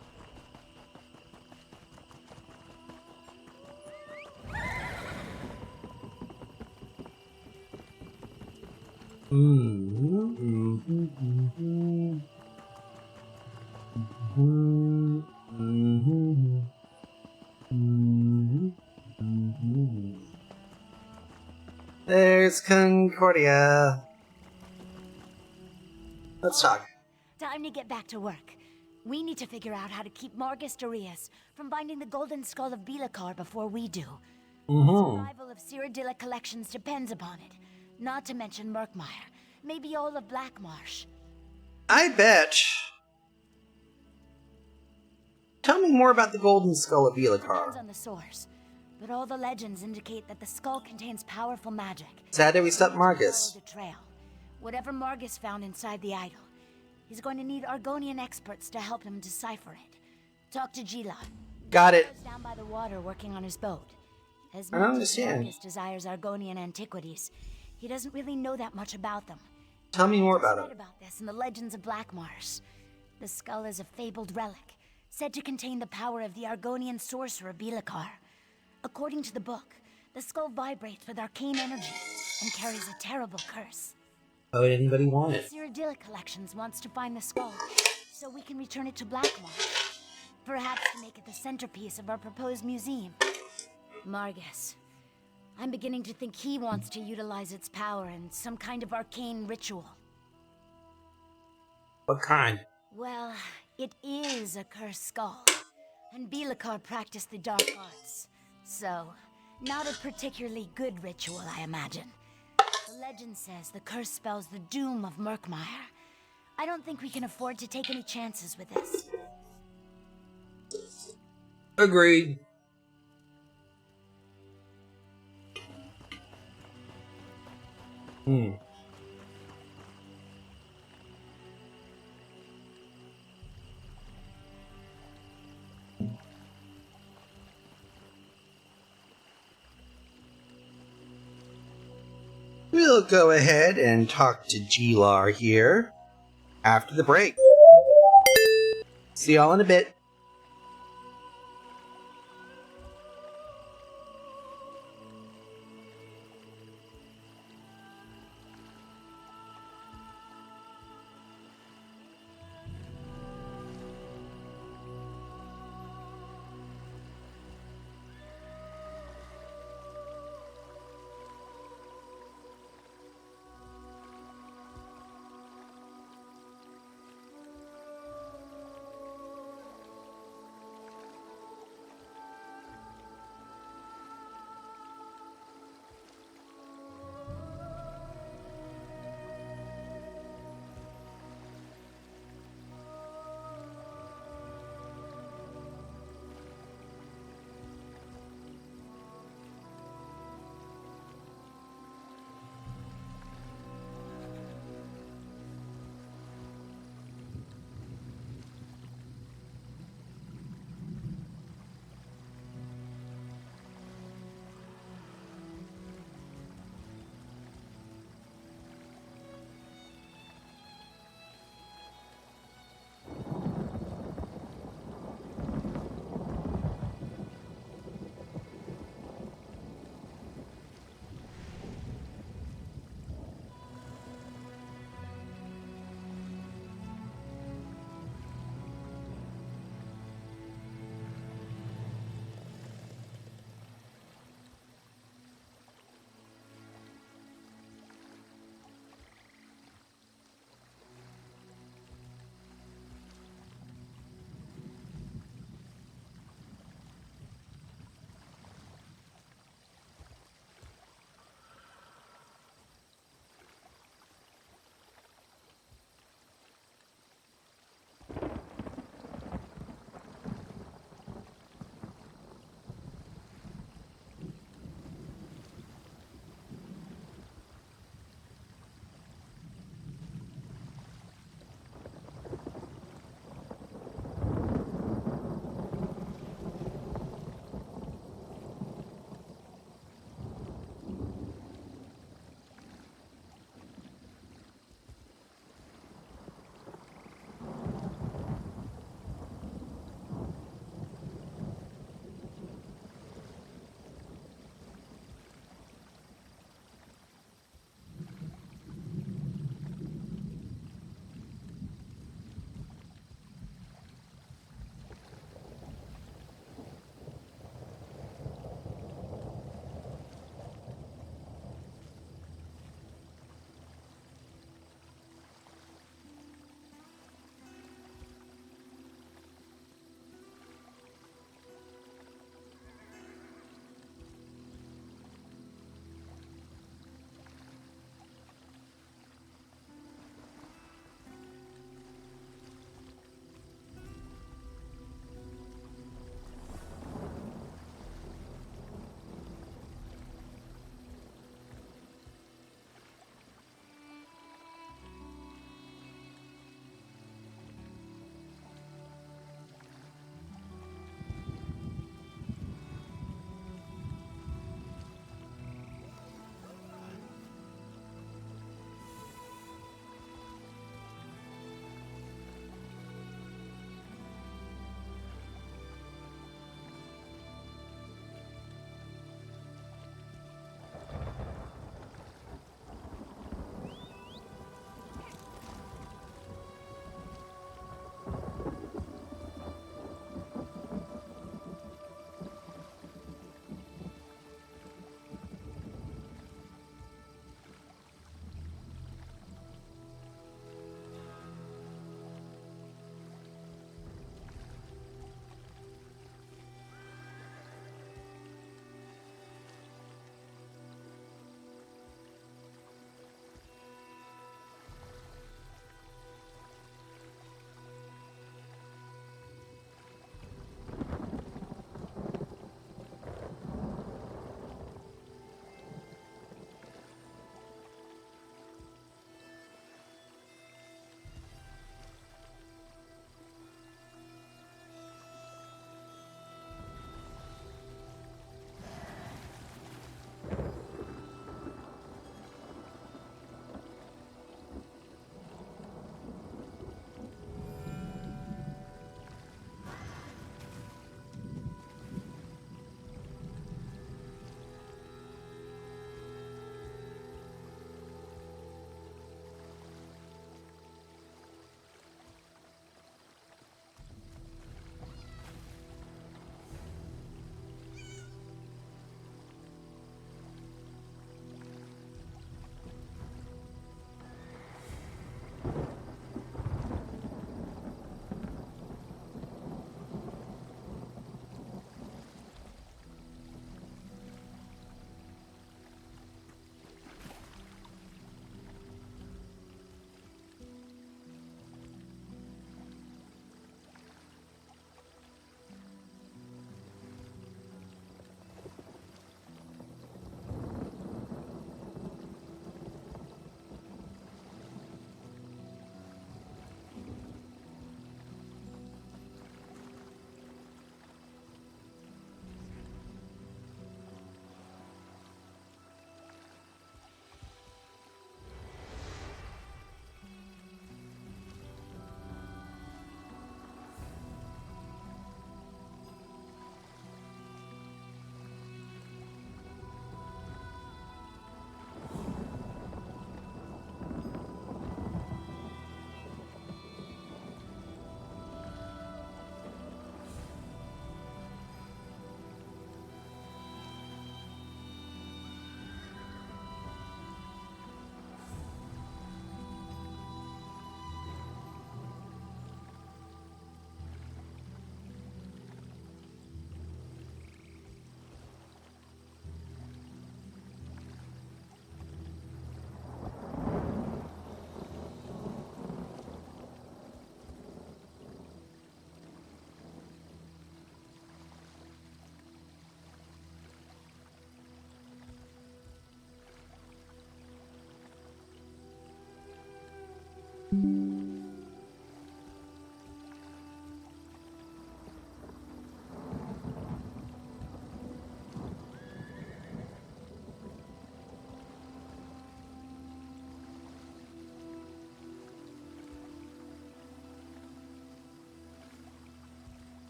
There's Concordia. Let's talk. Time to get back to work. We need to figure out how to keep Margus Darius from finding the golden skull of Belakar before we do. The survival of Cyrodiila collections depends upon it. Not to mention Murkmire. Maybe all of Blackmarsh. I bet. Tell me more about the golden skull of Depends Belakar. on the source. But all the legends indicate that the skull contains powerful magic. So how do we stop Follow Margus? the trail. Whatever Margus found inside the idol, he's going to need Argonian experts to help him decipher it. Talk to Gila. Got it. He's down by the water working on his boat. As I don't much as understand. Margus desires Argonian antiquities, he doesn't really know that much about them. Tell me more I just about read it. about this in the legends of Blackmarsh. The skull is a fabled relic, said to contain the power of the Argonian sorcerer Belakar. According to the book, the skull vibrates with arcane energy and carries a terrible curse. How would anybody want it? Cyrodiila Collections wants to find the skull, so we can return it to Blackmarsh. Perhaps to make it the centerpiece of our proposed museum. Margus. I'm beginning to think he wants to utilize its power in some kind of arcane ritual. What kind? Well, it is a cursed skull, and Belakar practiced the dark arts. So, not a particularly good ritual, I imagine. The legend says the curse spells the doom of Murkmire. I don't think we can afford to take any chances with this. Agreed. We'll go ahead and talk to Gilar here after the break. See y'all in a bit.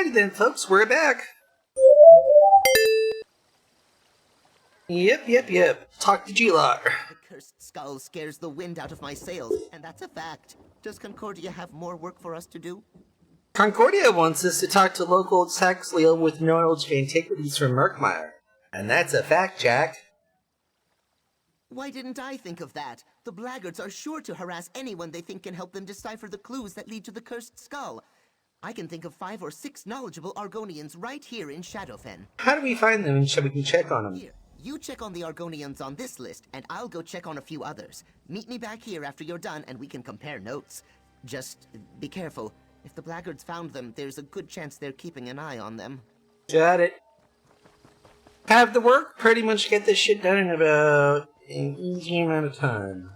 Alrighty then, folks, we're back. Yep. Talk to G-Lar. The cursed skull scares the wind out of my sails, and that's a fact. Does Concordia have more work for us to do? Concordia wants us to talk to local tax Leo with knowledge of antiquities from Murkmire. And that's a fact, Jack. Why didn't I think of that? The blackguards are sure to harass anyone they think can help them decipher the clues that lead to the cursed skull. I can think of 5 or 6 knowledgeable Argonians right here in Shadowfen. How do we find them so we can check on them? Here, you check on the Argonians on this list, and I'll go check on a few others. Meet me back here after you're done, and we can compare notes. Just be careful. If the blackguards found them, there's a good chance they're keeping an eye on them. Got it. Have the work pretty much get this shit done in about an easy amount of time.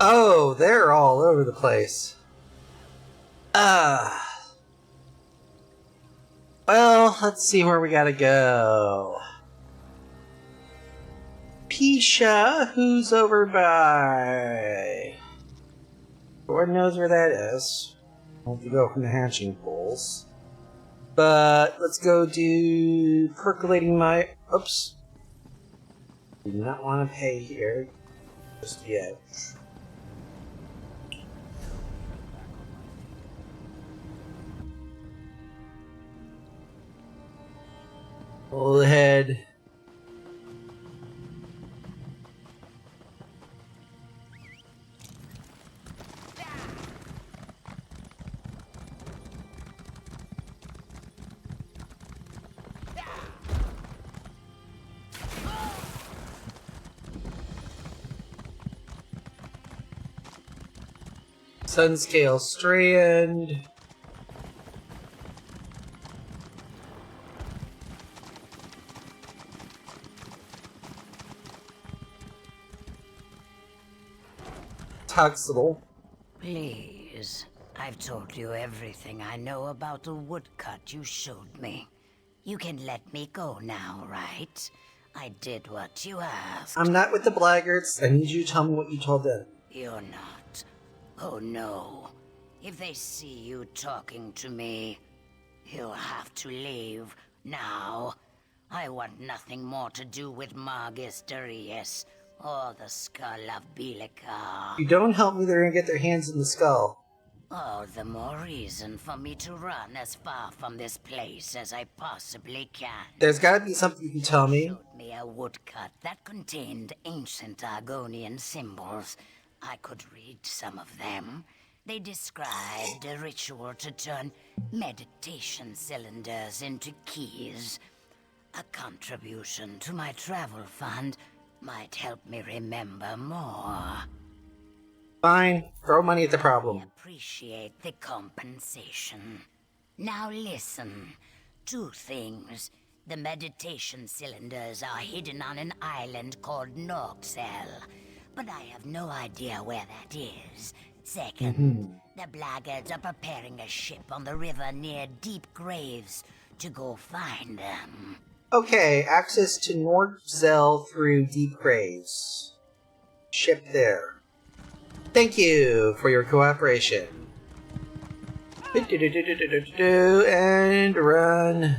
Oh, they're all over the place. Well, let's see where we gotta go. Pisha, who's over by... Lord knows where that is. I'll have to go from the hatching pools. But let's go do percolating my... Oops. Do not want to pay here just yet. Pull ahead. Sunscale Strand. Tuxedo. Please, I've told you everything I know about the woodcut you showed me. You can let me go now, right? I did what you asked. I'm not with the blackguards. I need you to tell me what you told them. You're not. Oh no. If they see you talking to me, you'll have to leave now. I want nothing more to do with Margus Darius or the skull of Bilica. If you don't help me, they're gonna get their hands in the skull. All the more reason for me to run as far from this place as I possibly can. There's gotta be something you can tell me. Showed me a woodcut that contained ancient Argonian symbols. I could read some of them. They described a ritual to turn meditation cylinders into keys. A contribution to my travel fund might help me remember more. Fine. Throw money at the problem. Appreciate the compensation. Now listen. 2 things. The meditation cylinders are hidden on an island called Norxel, but I have no idea where that is. Second, the blackguards are preparing a ship on the river near Deep Graves to go find them. Okay, access to Norxel through Deep Graves. Ship there. Thank you for your cooperation. And run.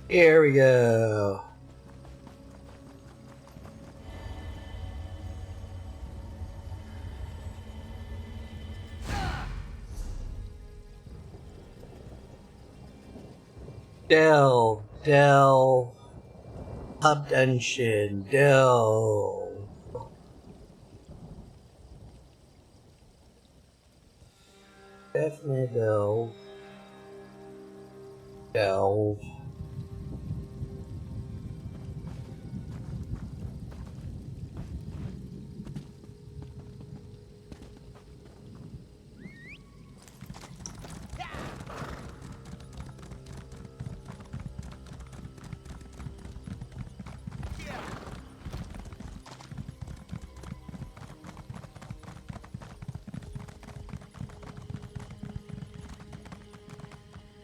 Here we go. Delve. Hub dungeon. Delve. Definitely delve. Delve.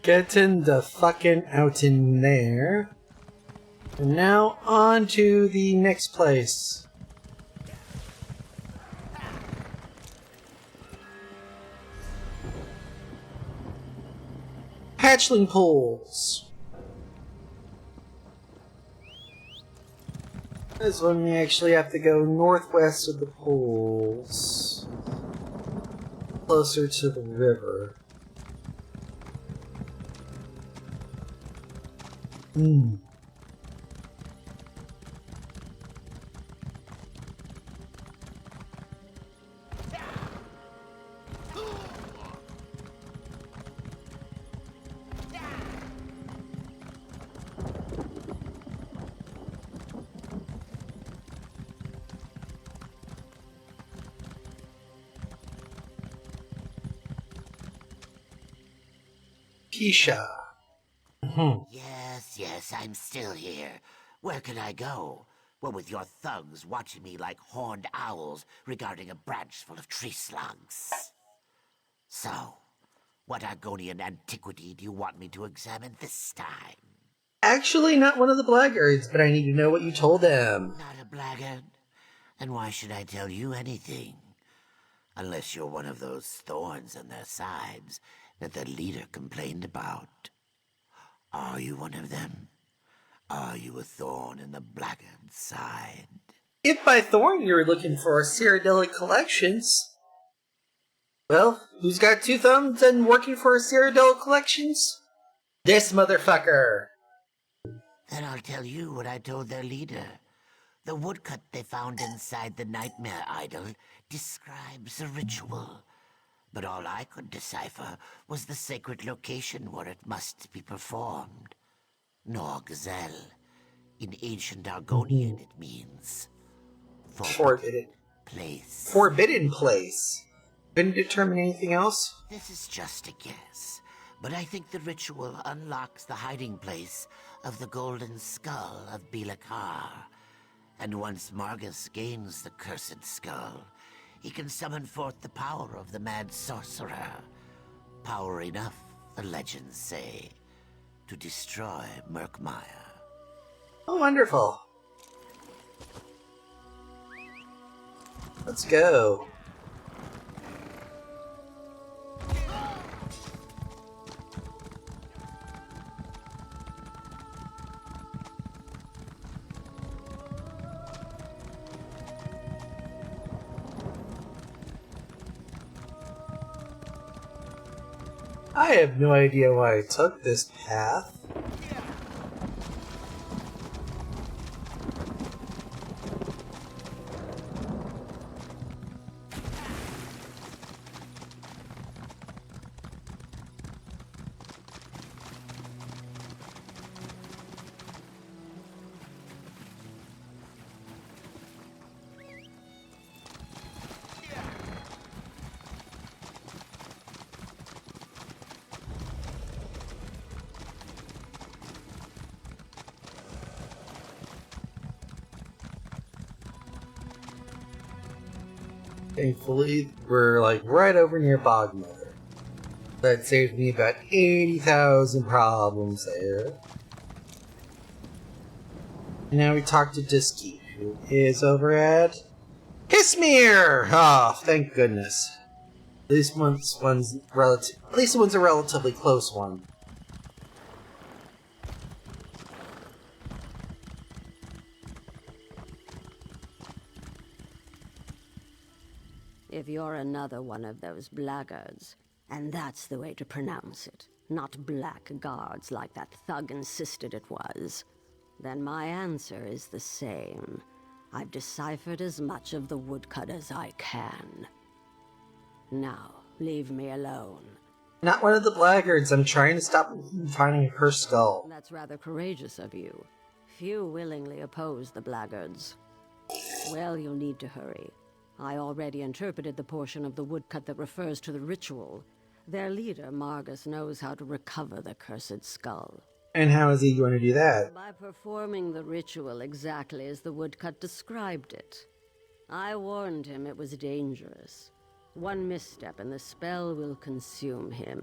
Getting the fucking out in there. And now on to the next place. Hatchling pools. This one we actually have to go northwest of the pools. Closer to the river. Keisha. Yes, I'm still here. Where can I go? Well, with your thugs watching me like horned owls regarding a branch full of tree slugs. So, what Argonian antiquity do you want me to examine this time? Actually, not one of the blackguards, but I need to know what you told them. Not a blackguard? Then why should I tell you anything? Unless you're one of those thorns on their sides that the leader complained about. Are you one of them? Are you a thorn in the blackguard's side? If by thorn you're looking for Cyrodiilic collections, well, who's got two thumbs and working for Cyrodiilic collections? This motherfucker! Then I'll tell you what I told their leader. The woodcut they found inside the nightmare idol describes a ritual. But all I could decipher was the sacred location where it must be performed. Norgzel. In ancient Argonian it means Forbidden place. Forbidden place. Couldn't determine anything else? This is just a guess, but I think the ritual unlocks the hiding place of the golden skull of Bilakar. And once Margus gains the cursed skull, he can summon forth the power of the mad sorcerer. Power enough, the legends say, to destroy Murkmire. Oh, wonderful. Let's go. I have no idea why I took this path. Thankfully, we're like right over near Bogmother. That saved me about 80,000 problems there. And now we talk to Disky, who is over at Hismir! Oh, thank goodness. At least one's a relatively close one. If you're another one of those blackguards, and that's the way to pronounce it, not blackguards like that thug insisted it was, then my answer is the same. I've deciphered as much of the woodcut as I can. Now, leave me alone. Not one of the blackguards. I'm trying to stop him from finding her skull. That's rather courageous of you. Few willingly oppose the blackguards. Well, you'll need to hurry. I already interpreted the portion of the woodcut that refers to the ritual. Their leader, Margus, knows how to recover the cursed skull. And how is he going to do that? By performing the ritual exactly as the woodcut described it. I warned him it was dangerous. One misstep and the spell will consume him.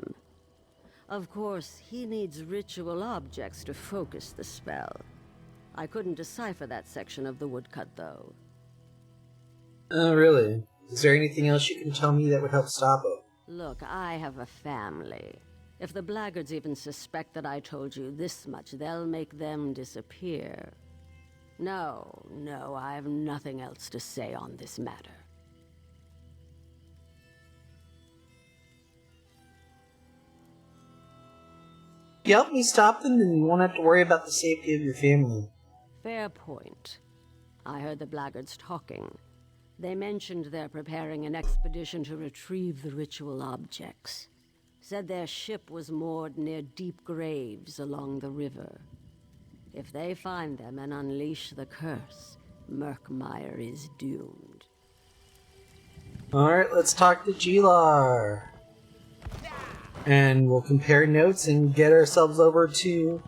Of course, he needs ritual objects to focus the spell. I couldn't decipher that section of the woodcut, though. Oh, really? Is there anything else you can tell me that would help stop him? Look, I have a family. If the blackguards even suspect that I told you this much, they'll make them disappear. No, I have nothing else to say on this matter. If you help me stop them, then you won't have to worry about the safety of your family. Fair point. I heard the blackguards talking. They mentioned they're preparing an expedition to retrieve the ritual objects. Said their ship was moored near deep graves along the river. If they find them and unleash the curse, Murkmire is doomed. Alright, let's talk to Gilar. And we'll compare notes and get ourselves over to...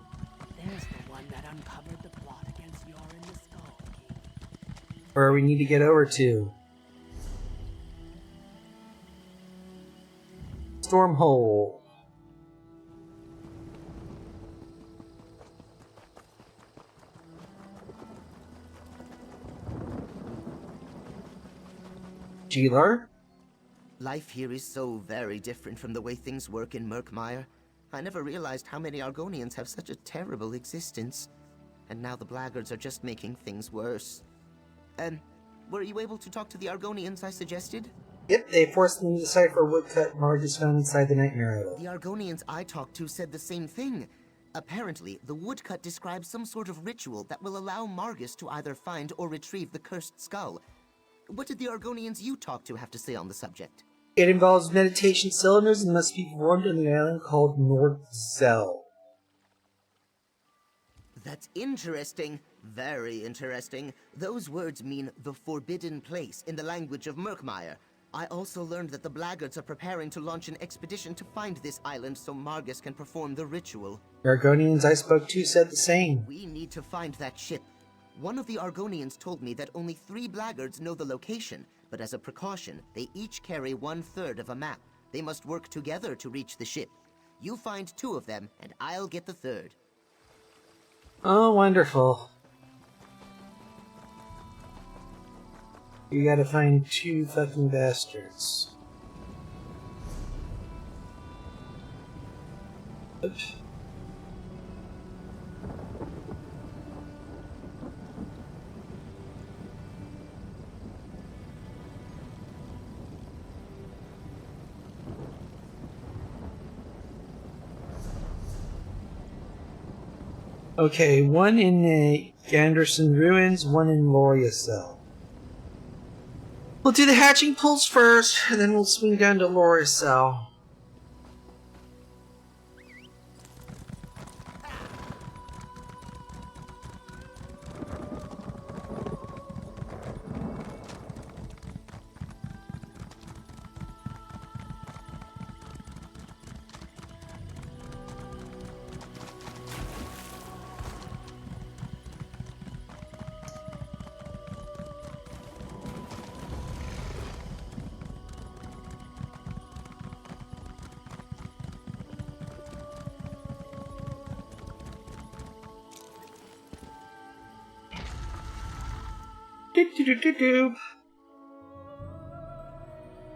There's the one that uncovered the plot against Yorin the Skull King. where we need to get over to. Stormhole. Gilar? Life here is so very different from the way things work in Murkmire. I never realized how many Argonians have such a terrible existence. And now the blackguards are just making things worse. Were you able to talk to the Argonians I suggested? Yep, they forced me to decipher woodcut Margus found inside the Nightmare Idol. The Argonians I talked to said the same thing. Apparently, the woodcut describes some sort of ritual that will allow Margus to either find or retrieve the cursed skull. What did the Argonians you talked to have to say on the subject? It involves meditation cylinders and must be performed on the island called Nordzell. That's interesting. Very interesting. Those words mean the forbidden place in the language of Murkmire. I also learned that the blackguards are preparing to launch an expedition to find this island so Margus can perform the ritual. The Argonians I spoke to said the same. We need to find that ship. One of the Argonians told me that only 3 blackguards know the location, but as a precaution, they each carry 1/3 of a map. They must work together to reach the ship. You find 2 of them, and I'll get the 3rd. Oh, wonderful. You gotta find 2 fucking bastards. Oops. Okay, one in the Ganderson Ruins, one in Loriacell. We'll do the hatching pulls first, and then we'll swing down to Loriacell.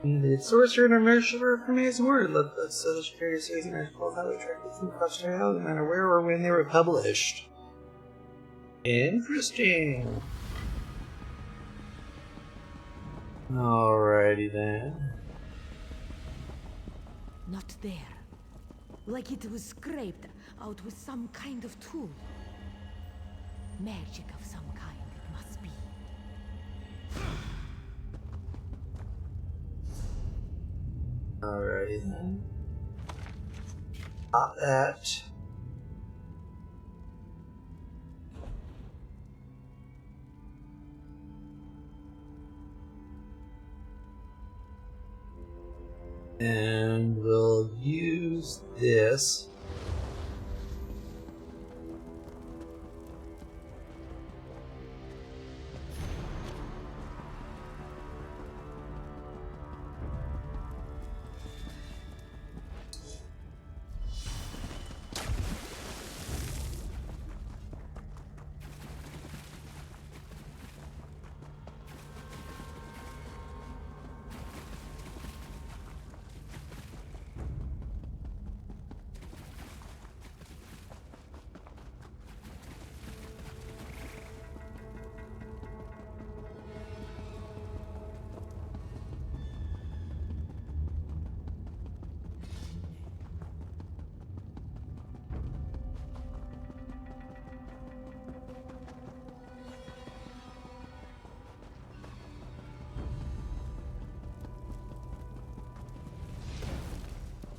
The sorcerer and a mercer from his word. Let the security season as well how we track it from across the island, no matter where or when they were published. Interesting. Alrighty then. Not there. like it was scraped out with some kind of tool. Magic of some kind, it must be. Alrighty then. Pop that. And we'll use this.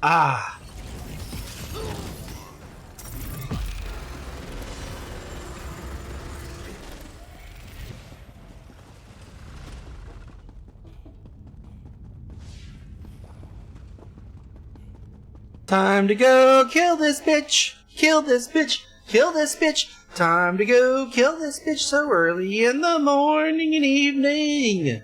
Ah! Time to go kill this bitch! Kill this bitch! Kill this bitch! Time to go kill this bitch so early in the morning and evening!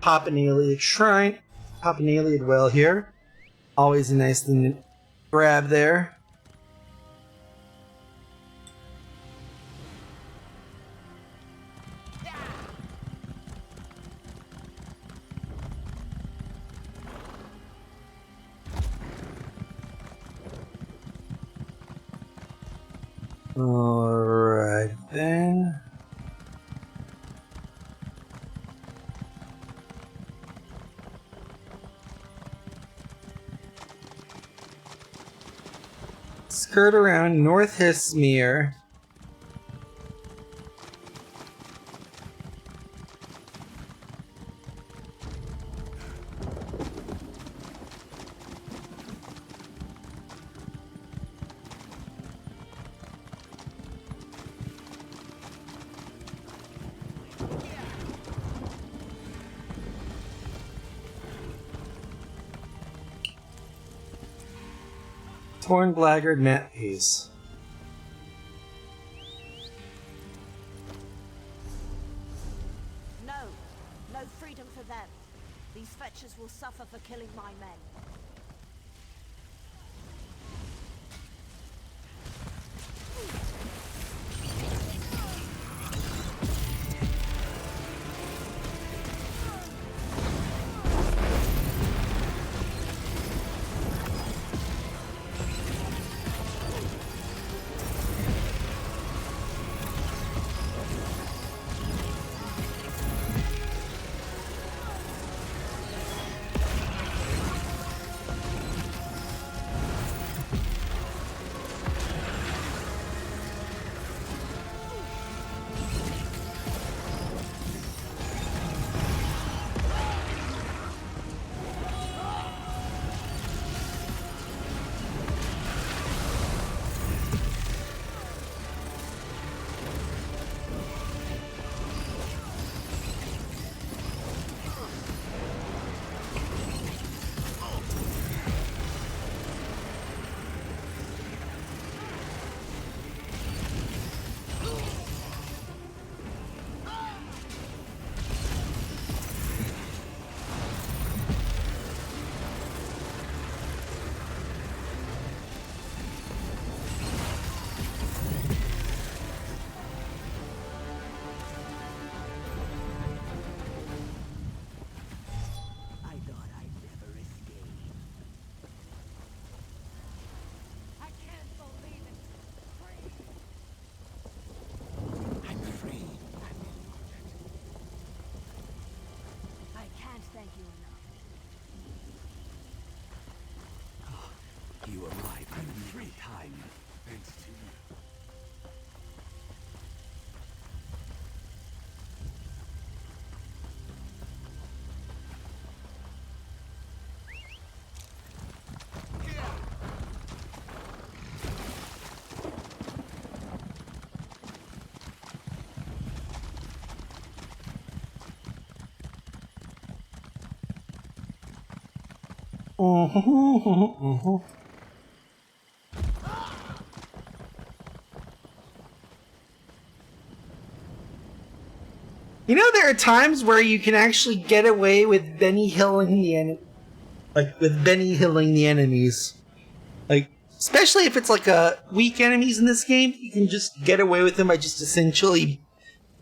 Pop an Iliad shrine. Pop an Iliad well here. Always a nice thing to grab there. Alright then. Skirt around North Hismere. Torn Blackguard Mat Piece. No. No freedom for them. These fetchers will suffer for killing my men. can't thank you enough. You arrived in 3 times. Thanks to you. You know, there are times where you can actually get away with Benny Hilling the enemies. Like, especially if it's like weak enemies in this game, you can just get away with them by just essentially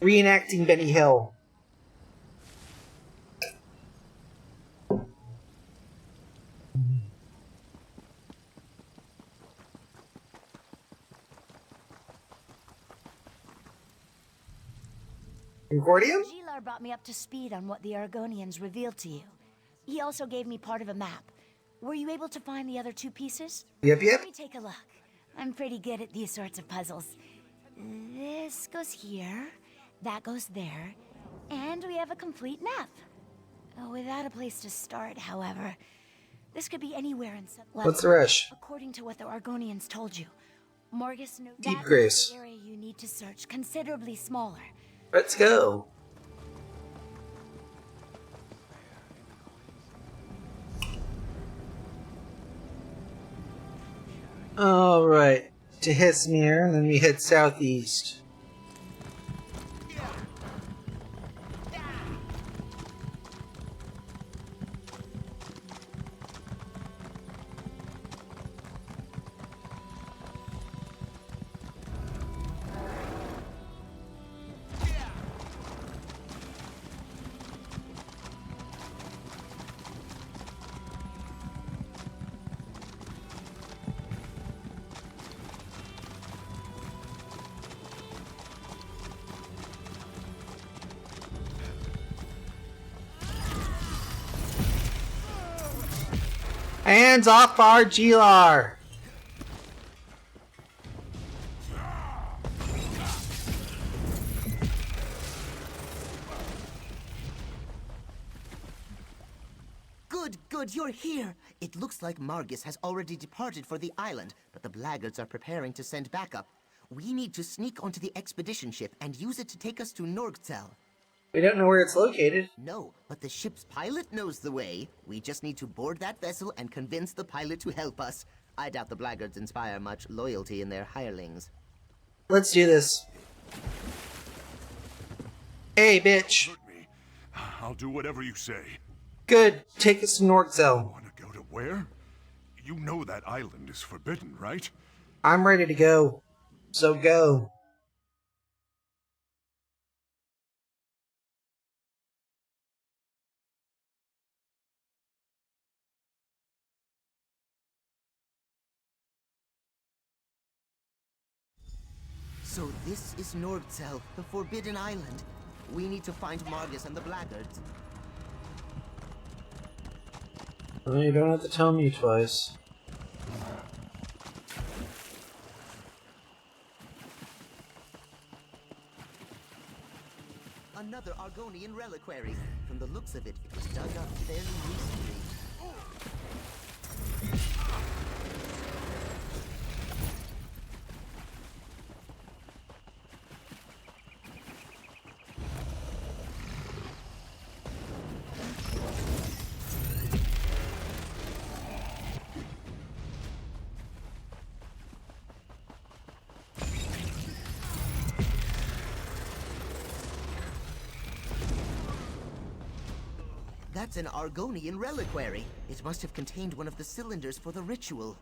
reenacting Benny Hill. Concordia? Gilar brought me up to speed on what the Argonians revealed to you. He also gave me part of a map. Were you able to find the other 2 pieces? Yep. Let me take a look. I'm pretty good at these sorts of puzzles. This goes here, that goes there, and we have a complete map. Without a place to start, however, this could be anywhere in some... What's the rush? According to what the Argonians told you, Morgus knows Deep that Grace. the area you need to search considerably smaller. Let's go. Alright, to Hesmere, and then we head southeast. Hands off our Gilar! Good, you're here! It looks like Margus has already departed for the island, but the Blackguards are preparing to send backup. We need to sneak onto the expedition ship and use it to take us to Norgzel. We don't know where it's located. No, but the ship's pilot knows the way. We just need to board that vessel and convince the pilot to help us. I doubt the Blackguards inspire much loyalty in their hirelings. Let's do this. Hey, bitch. Hurt me. I'll do whatever you say. Good. Take us to Norgzel. Want to go to where? You know that island is forbidden, right? I'm ready to go. So go. So this is Norgzel, the Forbidden Island. We need to find Margus and the Blackguards. Well, you don't have to tell me twice. Another Argonian reliquary. From the looks of it, it was dug up fairly recently. That's an Argonian reliquary. It must have contained one of the cylinders for the ritual.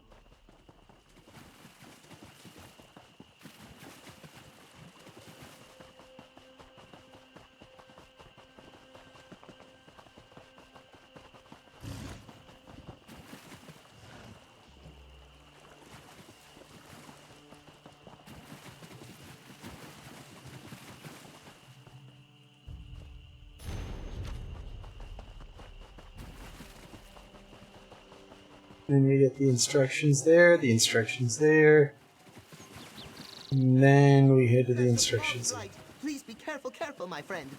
Then we get the instructions there, the instructions there. And then we head to the instructions. Right. Please be careful, my friend.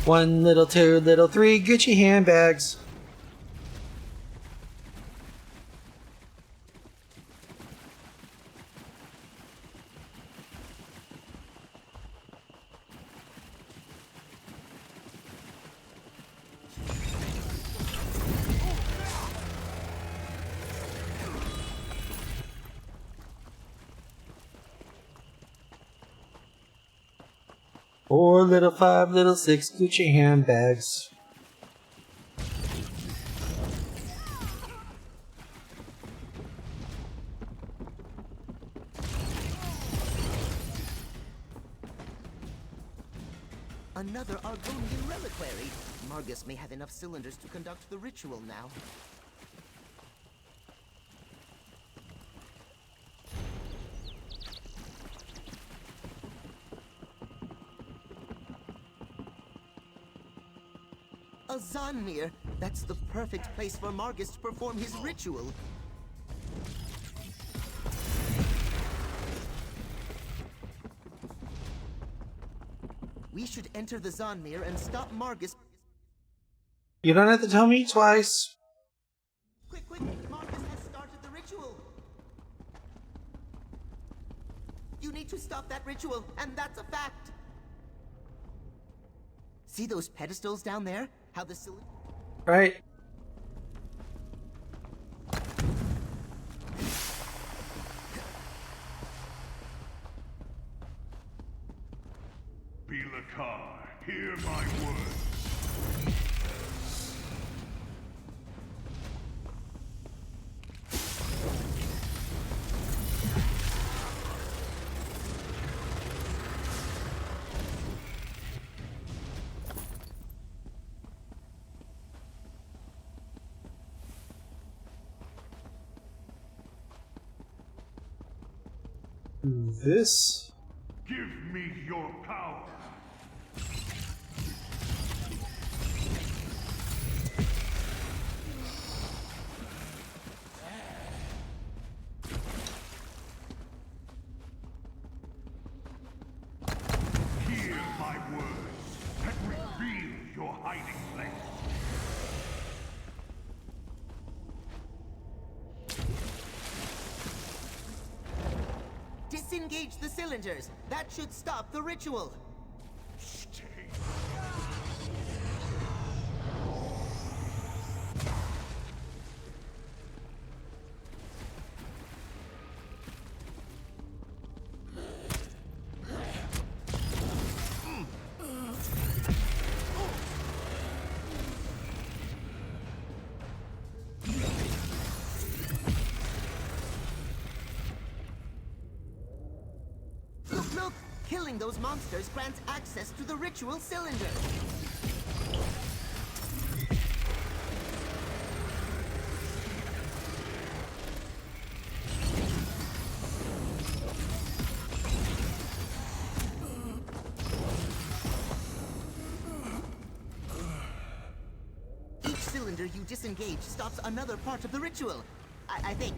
One little, two little, three Gucci handbags. Four little, five little, six Gucci handbags. Another Argonian reliquary. Margus may have enough cylinders to conduct the ritual now. A Zanmir! That's the perfect place for Margus to perform his ritual. We should enter the Zanmir and stop Margus. You don't have to tell me twice. Quick, quick! Margus has started the ritual! You need to stop that ritual, and that's a fact! See those pedestals down there? How the cylinder... Right. Bilakar, hear my words. This. Give me your power. Hear my words and reveal your hiding place. Disengage the cylinders! That should stop the ritual! Stay. Look, look! Killing those monsters grants access to the ritual cylinder! Each cylinder you disengage stops another part of the ritual. I think.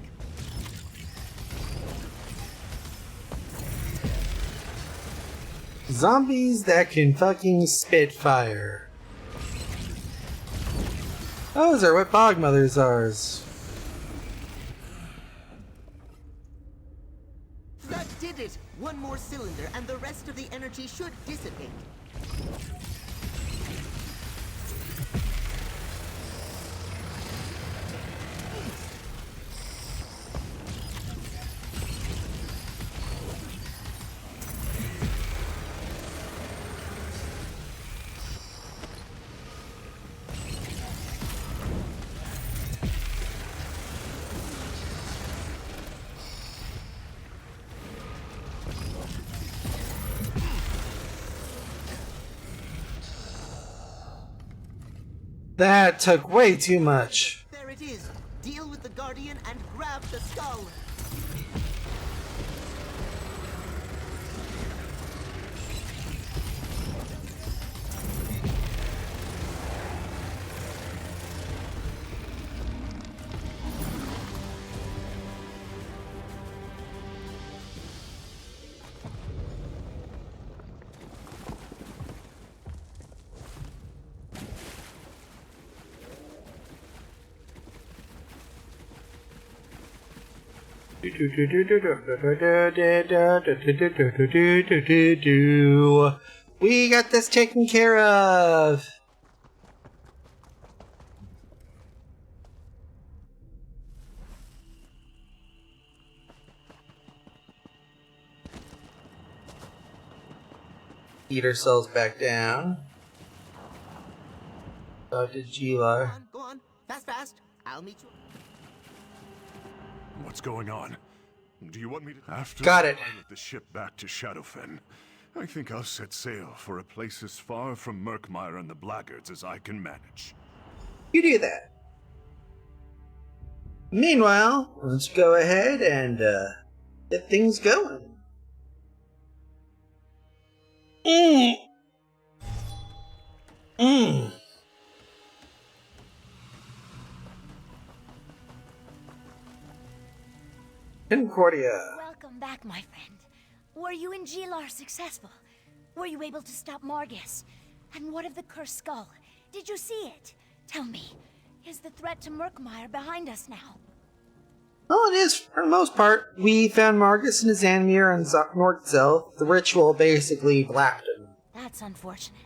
Zombies that can fucking spit fire. Those are what bog mothers are. That did it! One more cylinder and the rest of the energy should dissipate. That took way too much. There it is. Deal with the Guardian and grab the skull. We got this taken care of. Eat ourselves back down. Dr. Gila. Go on. Fast. I'll meet you. What's going on? Do you want me to... After Got it. I pilot the ship back to Shadowfen, I think I'll set sail for a place as far from Murkmire and the Blackguards as I can manage. You do that. Meanwhile, let's go ahead and get things going. Concordia. Welcome back, my friend. Were you and Gilar successful? Were you able to stop Margus? And what of the cursed skull? Did you see it? Tell me, is the threat to Murkmire behind us now? Well, it is, for the most part. We found Margus and Zanmir and Nordzel. The ritual basically blacked him. That's unfortunate.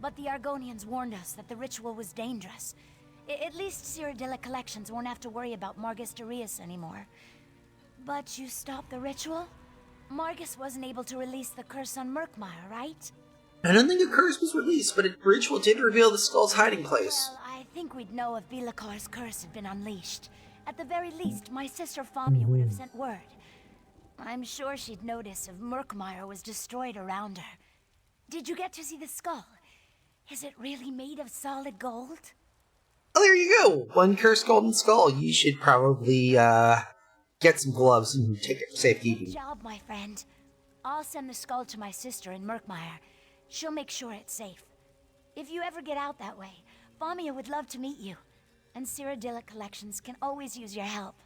But the Argonians warned us that the ritual was dangerous. At least Cyrodiilic collections won't have to worry about Margus Darius anymore. But you stopped the ritual? Margus wasn't able to release the curse on Murkmire, right? I don't think a curse was released, but the ritual did reveal the skull's hiding place. Well, I think we'd know if Bilakar's curse had been unleashed. At the very least, my sister Famia would have sent word. I'm sure she'd notice if Murkmire was destroyed around her. Did you get to see the skull? Is it really made of solid gold? Oh, there you go! One cursed golden skull. You should probably, get some gloves and take it for safekeeping. Good job, my friend. I'll send the skull to my sister in Murkmire. She'll make sure it's safe. If you ever get out that way, Famia would love to meet you. And Cyrodiilic collections can always use your help.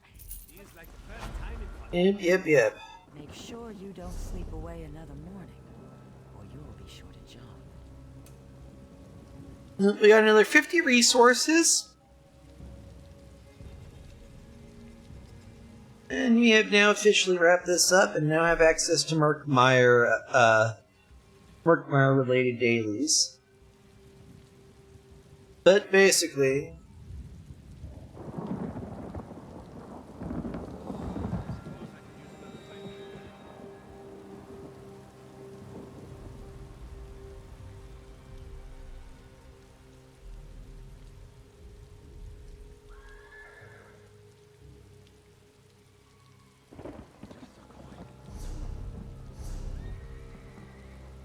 Yep. Make sure you don't sleep away another morning, or you'll be short a job. We got another 50 resources. And we have now officially wrapped this up and now have access to Murkmire related dailies. But basically,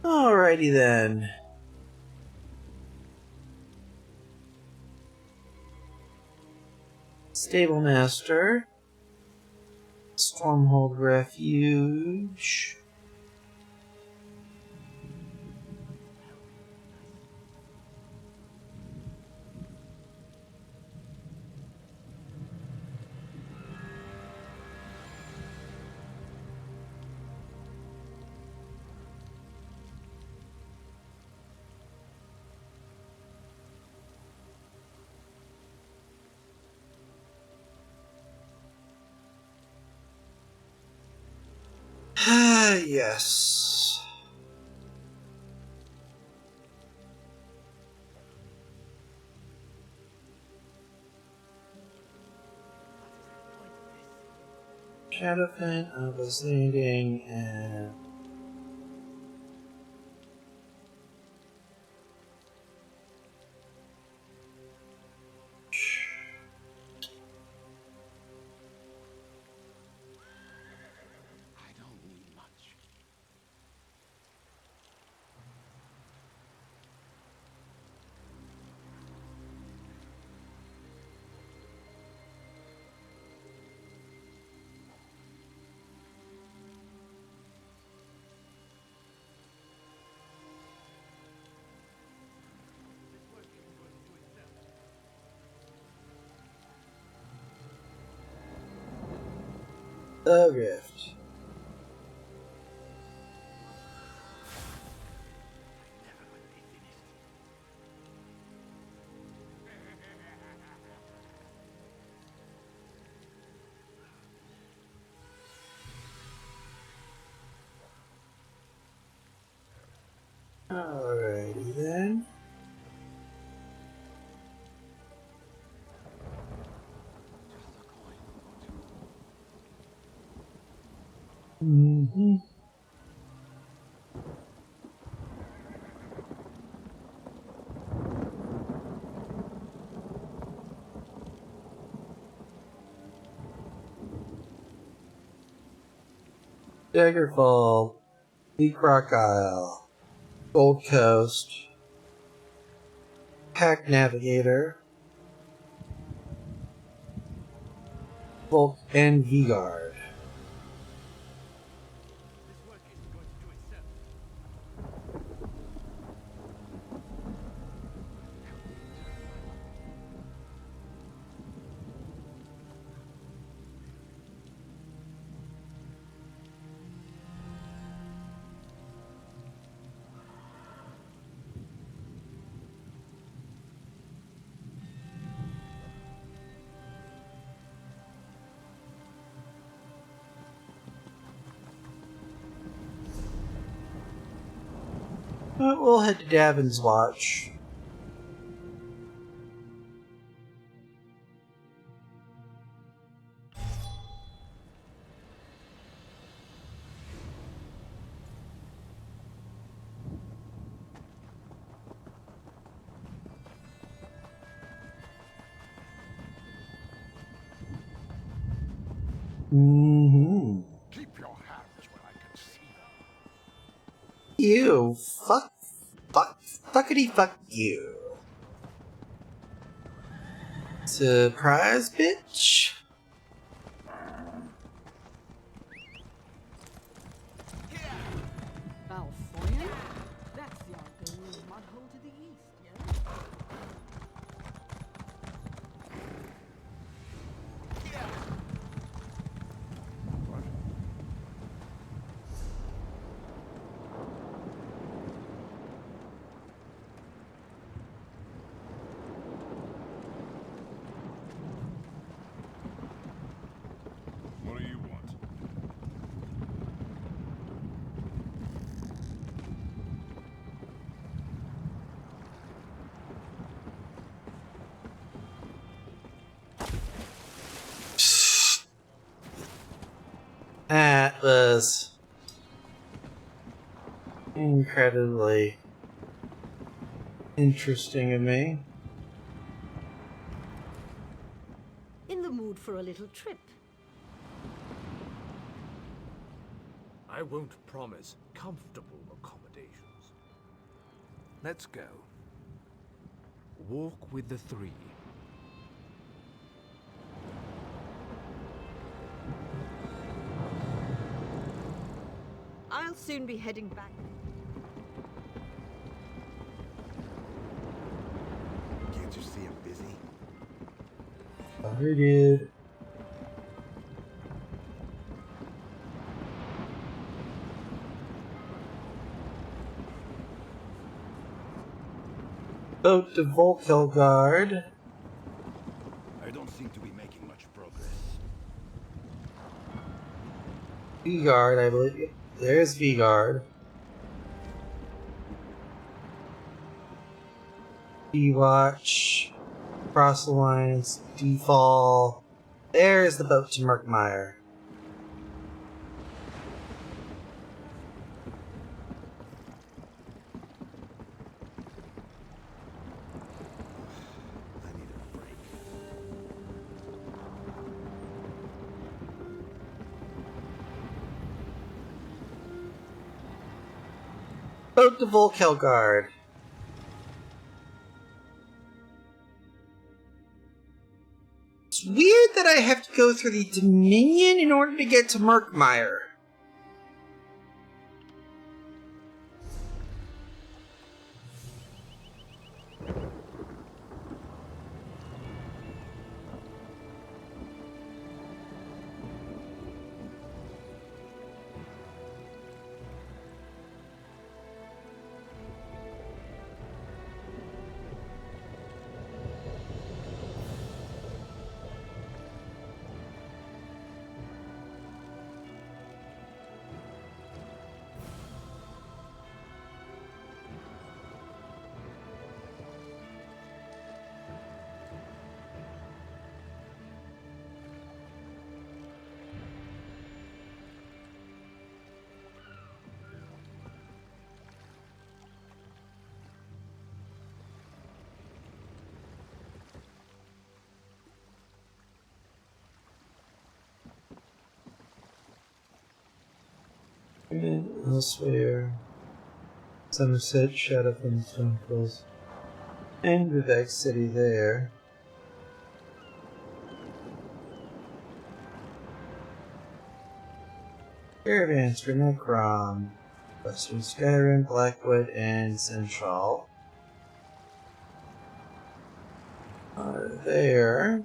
alrighty then. Stable Master. Stormhold Refuge. Yes. Shadowfen, I was leading, and The Rift. Alrighty then. Mm-hmm. Daggerfall, the Crocodile, Gold Coast, Pack Navigator, Volk, and V-Guard. We'll head to Davin's Watch. Mm-hmm. Keep your hands where I can see them. You fuckity fuck you. Surprise, bitch. Balfoyan? That's the Argonian mudhole to the east, yeah? What do you want? That was incredibly interesting of me. In the mood for a little trip. I won't promise comfortable accommodations. Let's go. Walk with the three. I'll soon be heading back. Can't you see I'm busy? Sorry, dude. Boat to Volkelgard. I don't seem to be making much progress. V-Guard, I believe. There's V-Guard. D-Watch. Cross Alliance. Defall. There's the boat to Murkmire. I need a break. Boat to Volkelgard. It's weird that I have to go through the Dominion in order to get to Murkmire. And elsewhere. Somerset, Shadow from the Stonefields. And Vivek City there. Caravans for Necrom. Western Skyrim, Blackwood, and Central are there.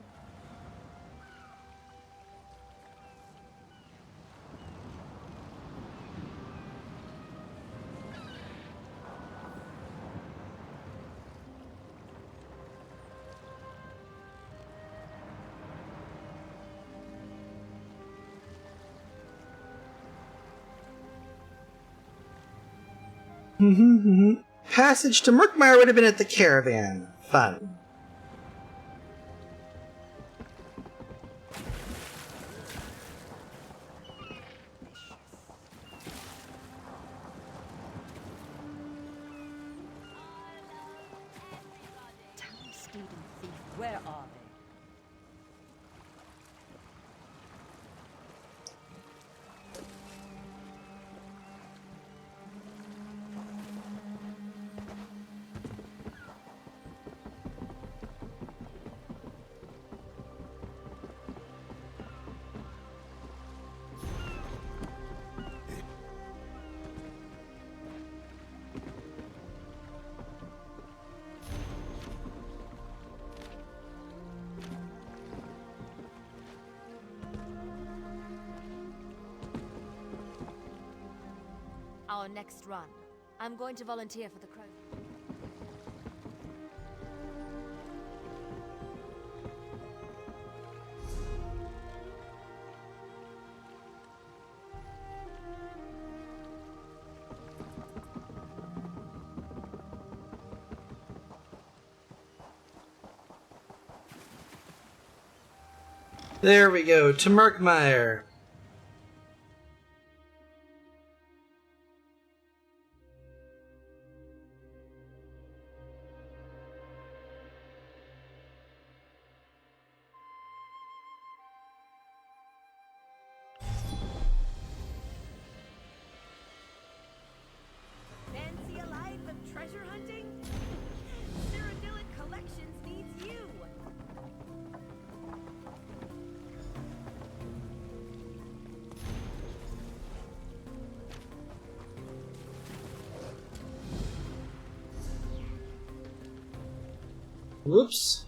Passage to Murkmire would have been at the caravan. Fun. Where are they? Our next run. I'm going to volunteer for the Crow. There we go, to Murkmire. Fancy a life of treasure hunting? Cyrodiilic Collections needs you! Whoops.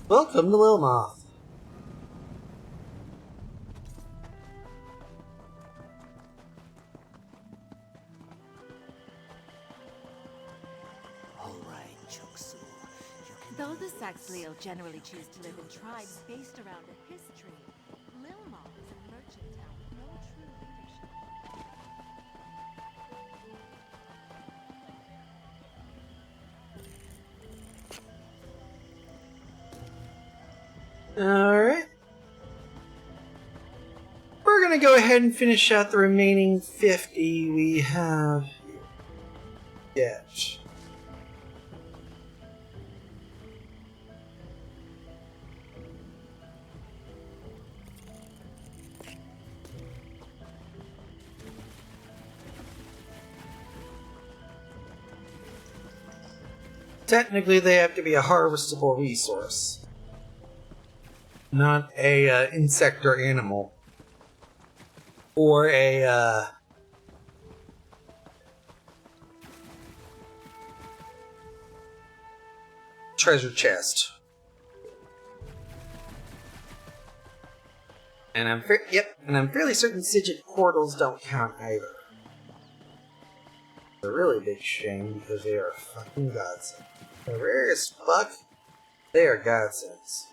Welcome to Lilmoth. Though the Saxhleel generally choose to live in tribes based around a history, Lilmoth is a merchant town with no true leadership. Alright. We're gonna go ahead and finish out the remaining 50 we have yet. Technically, they have to be a harvestable resource, not a insect or animal, or a treasure chest. And I'm fairly certain Sigil portals don't count either. It's a really big shame because they are fucking godsends. They're rare as fuck. They are godsends.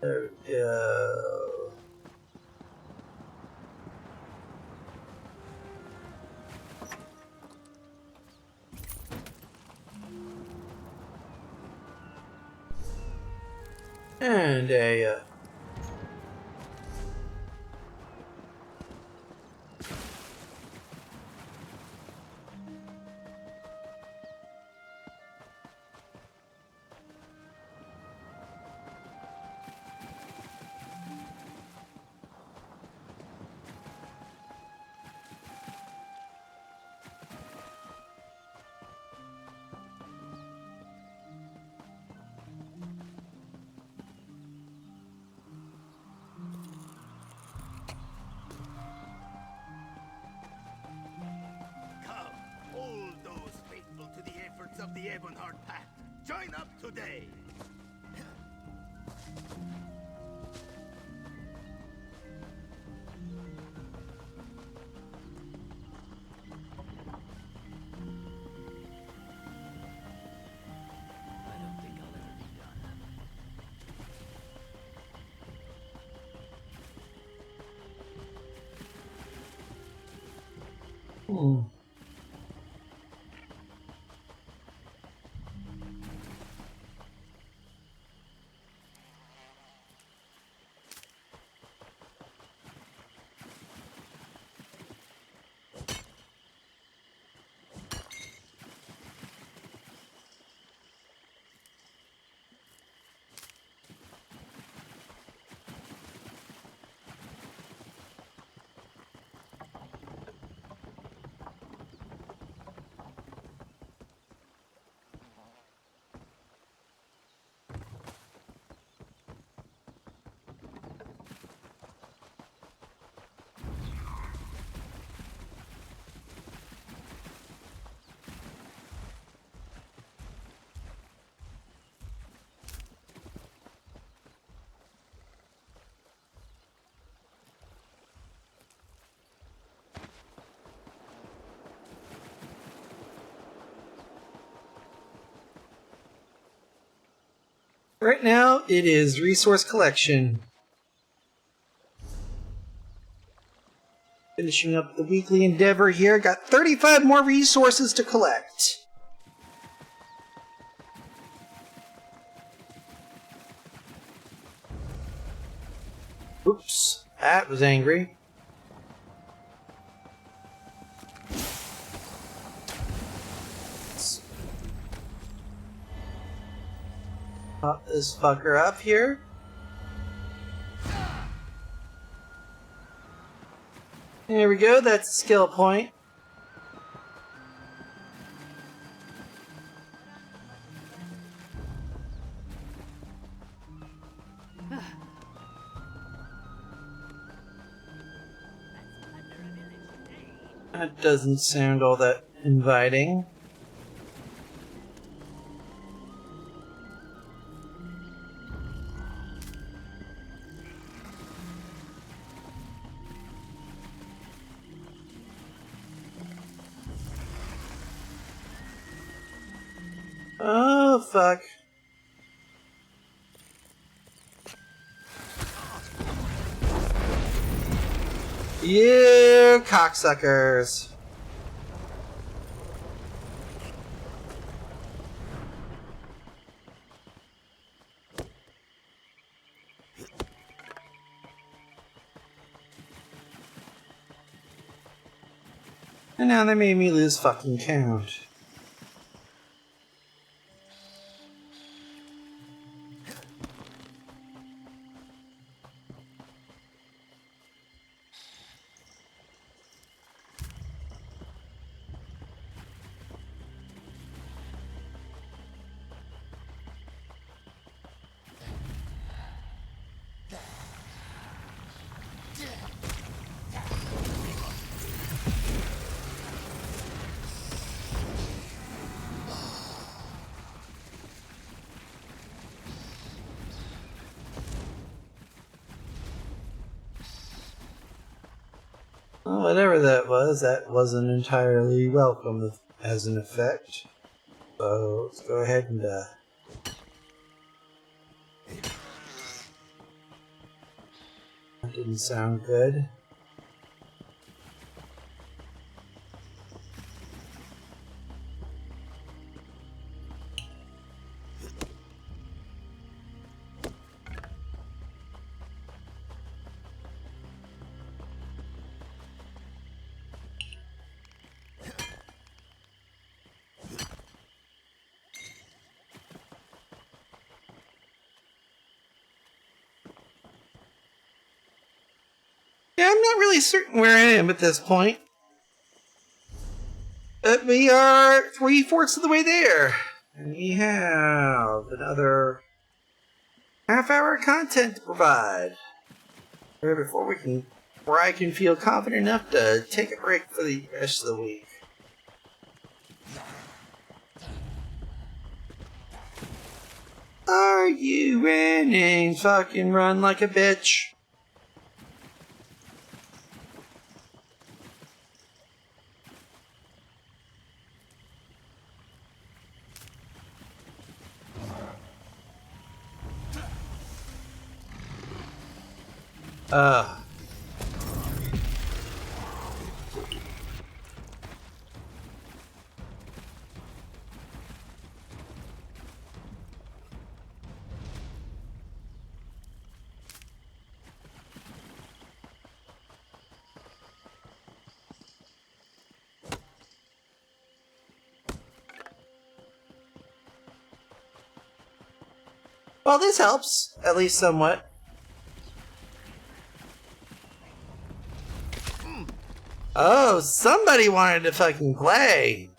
There we go. And a Come, all those faithful to the efforts of the Ebonheart Pact, join up today! I don't think I'll ever be done. right now, it is resource collection. Finishing up the weekly endeavor here. Got 35 more resources to collect. Oops, that was angry. Pop this fucker up here. There we go, that's a skill point. That doesn't sound all that inviting. Oh, fuck. You cocksuckers. And now they made me lose fucking count. Well, whatever that wasn't entirely welcome as an effect. So let's go ahead and That didn't sound good. Yeah, I'm not really certain where I am at this point. But we are 3/4 of the way there. And we have another half-hour content to provide. Before I can feel confident enough to take a break for the rest of the week. Are you winning? Fucking run like a bitch. Well, this helps, at least somewhat. Oh, somebody wanted to fucking play.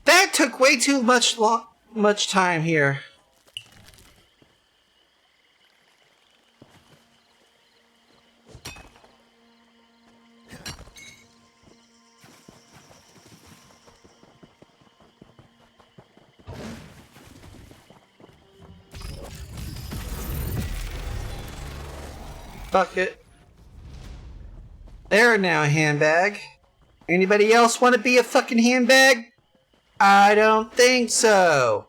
That took way too much time here. Fuck it. There now, handbag. Anybody else want to be a fucking handbag? I don't think so.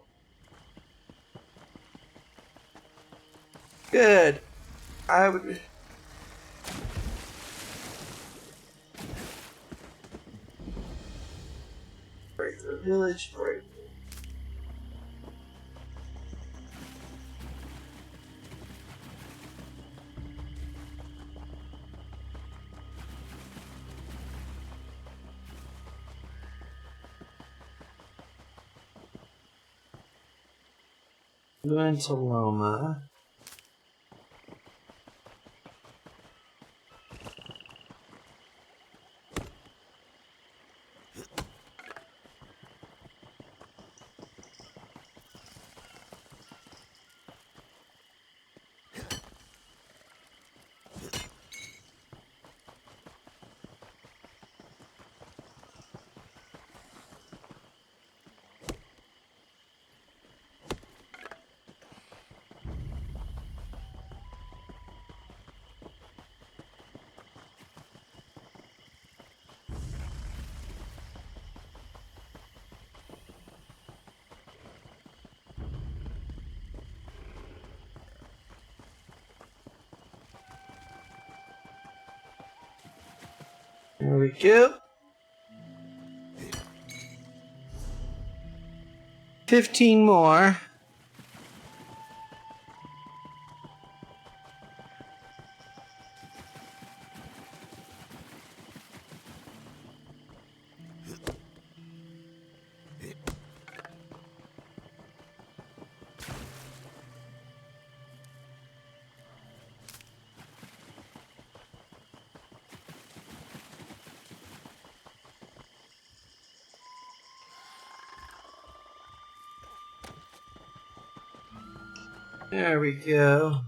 Good. I would... Break the village, break. Loma. There we go. 15 more. There we go.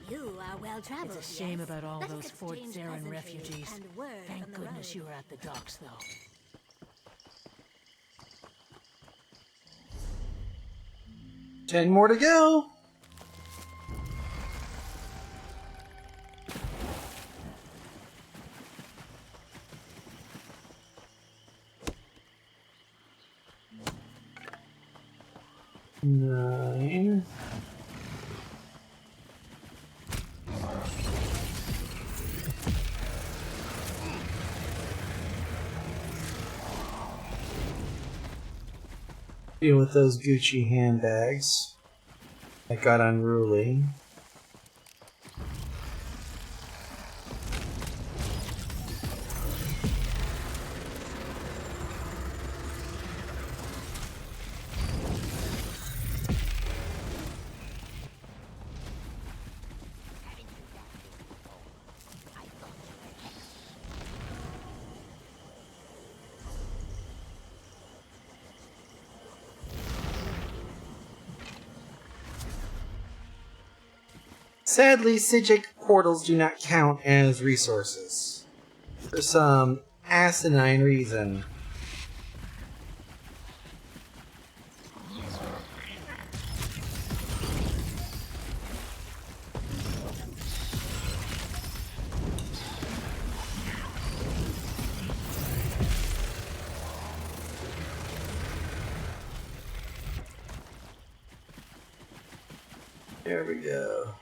You are well traveled. It's a shame yes? about all Let us those Fort exchange Zarin pleasantries refugees. and word Thank from the goodness road. you were at the docks, though. 10 more to go. Nine. Deal with those Gucci handbags. That got unruly. Sadly, Sijic portals do not count as resources. For some asinine reason. There we go.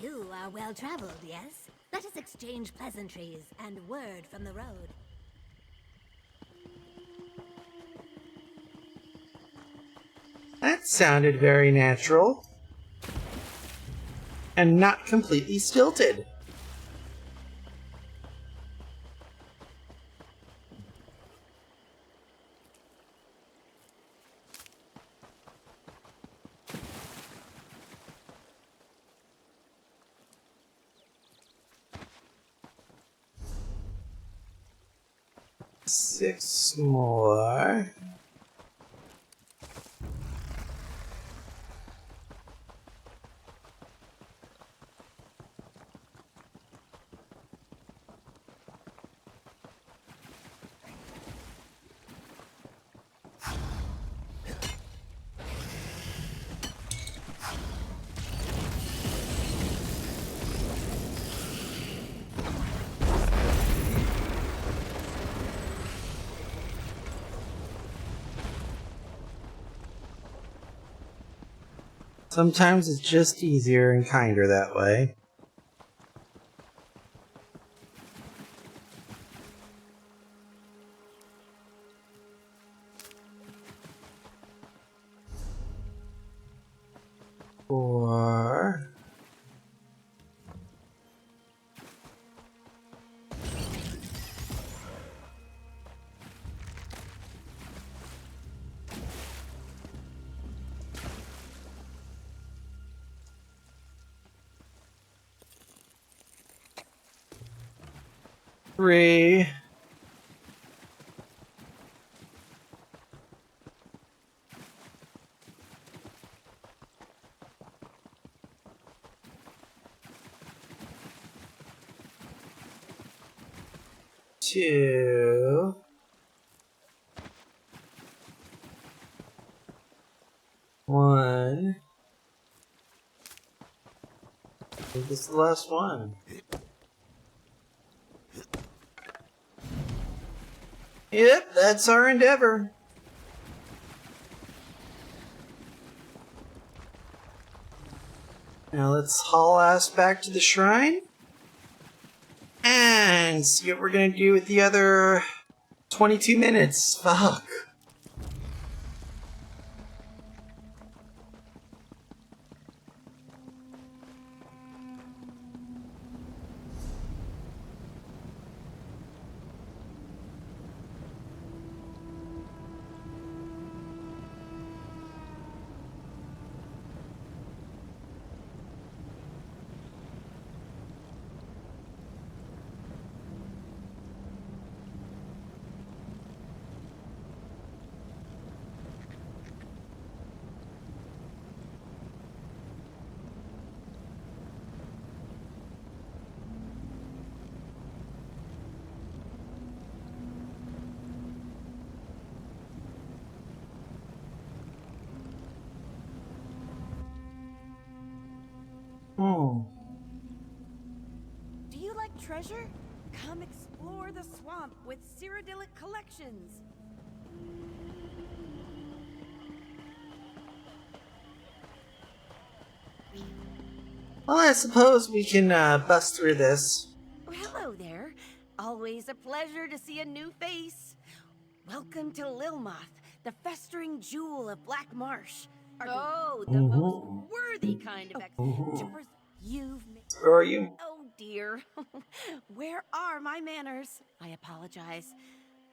You are well traveled, yes? Let us exchange pleasantries and word from the road. That sounded very natural. And not completely stilted. Six more. Sometimes it's just easier and kinder that way. Four. Three. Two. One. I think this is the last one. Yep, that's our endeavor. Now let's haul ass back to the shrine. And see what we're gonna do with the other 22 minutes. Fuck. Hmm. Do you like treasure? Come explore the swamp with Cyrodiilic Collections. Well, I suppose we can bust through this. Oh, hello there. Always a pleasure to see a new face. Welcome to Lilmoth, the festering jewel of Black Marsh. The most worthy kind of you've made. Who are you? Oh dear. Where are my manners? I apologize.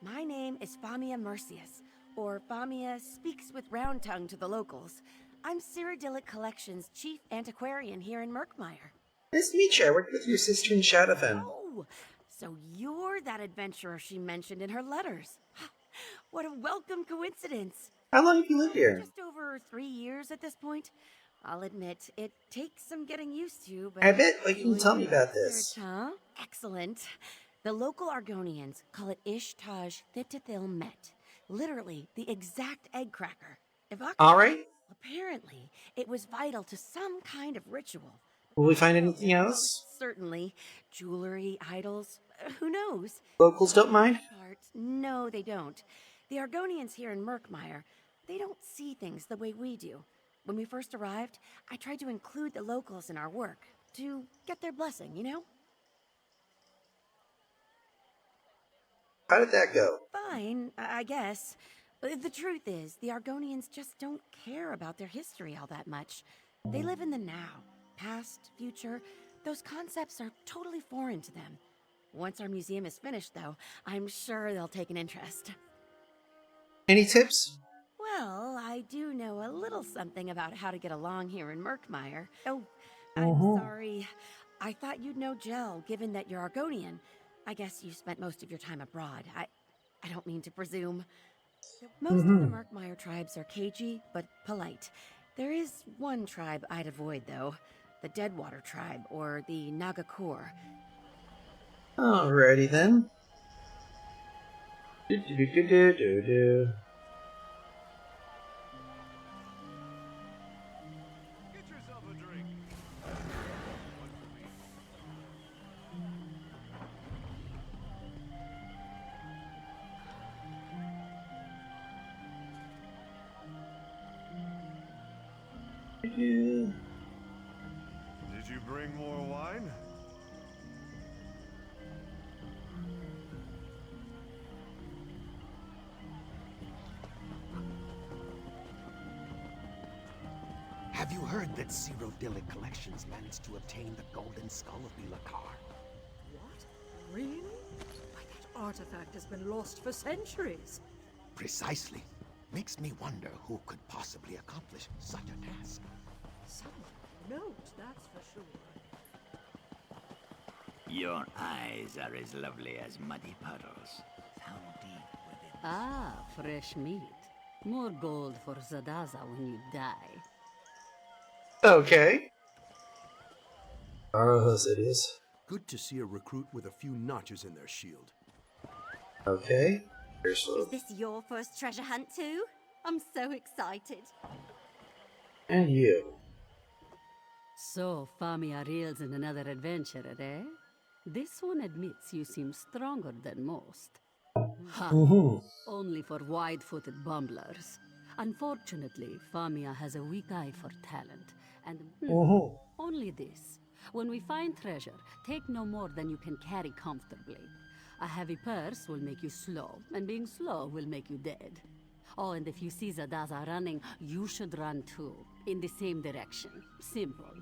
My name is Famia Mercius, or Famia Speaks with Round Tongue to the locals. I'm Cyrodiilic Collections' chief antiquarian here in Murkmire. Nice to meet you. I worked with your sister in Shadowfen. Oh, so you're that adventurer she mentioned in her letters. What a welcome coincidence. How long have you lived here? Just over 3 years at this point. I'll admit, it takes some getting used to, but... I bet. What can you tell me about this? Huh? Excellent. The local Argonians call it Ishtaj Thitithil Met. Literally, the exact egg cracker. Alright. Apparently, it was vital to some kind of ritual. Will we find anything else? Certainly. Jewelry, idols, who knows? Locals don't mind? No, they don't. The Argonians here in Murkmire, they don't see things the way we do. When we first arrived, I tried to include the locals in our work, to get their blessing, you know? How did that go? Fine, I guess. The truth is, the Argonians just don't care about their history all that much. They live in the now. Past, future, those concepts are totally foreign to them. Once our museum is finished, though, I'm sure they'll take an interest. Any tips? Well, I do know a little something about how to get along here in Murkmire. Oh, I'm sorry. I thought you'd know Jell, given that you're Argonian. I guess you spent most of your time abroad. I don't mean to presume. Most of the Murkmire tribes are cagey, but polite. There is one tribe I'd avoid, though. The Deadwater tribe, or the Nagakur. Alrighty then. Do-do-do-do-do-do. Get yourself a drink. Do-do. Did you bring more wine? Have you heard that Cyrodiilic Collections managed to obtain the golden skull of Bilakar? What? Really? Why, that artifact has been lost for centuries. Precisely. Makes me wonder who could possibly accomplish such a task. Someone knows, that's for sure. Your eyes are as lovely as muddy puddles. How deep within... Ah, fresh meat. More gold for Zadaza when you die. Okay. Oh, it is. Good to see a recruit with a few notches in their shield. Okay. Is this your first treasure hunt too? I'm so excited. And you. So, Famia reels in another adventure, eh? This one admits you seem stronger than most. Ha! Only for wide-footed bumblers. Unfortunately, Famia has a weak eye for talent, and only this. When we find treasure, take no more than you can carry comfortably. A heavy purse will make you slow, and being slow will make you dead. Oh, and if you see Zadaza running, you should run too, in the same direction. Simple.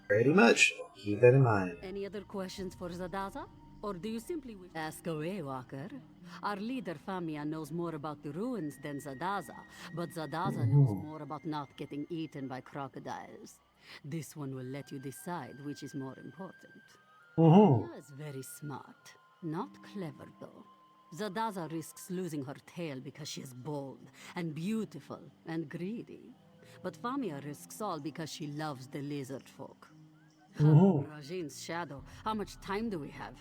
Pretty much. Keep that in mind. Any other questions for Zadaza? Or do you simply wish... Ask away, Walker. Our leader, Famia, knows more about the ruins than Zadaza, but Zadaza knows more about not getting eaten by crocodiles. This one will let you decide which is more important. Famia is very smart. Not clever, though. Zadaza risks losing her tail because she is bold, and beautiful, and greedy. But Famia risks all because she loves the lizard folk. Rajin's shadow, how much time do we have?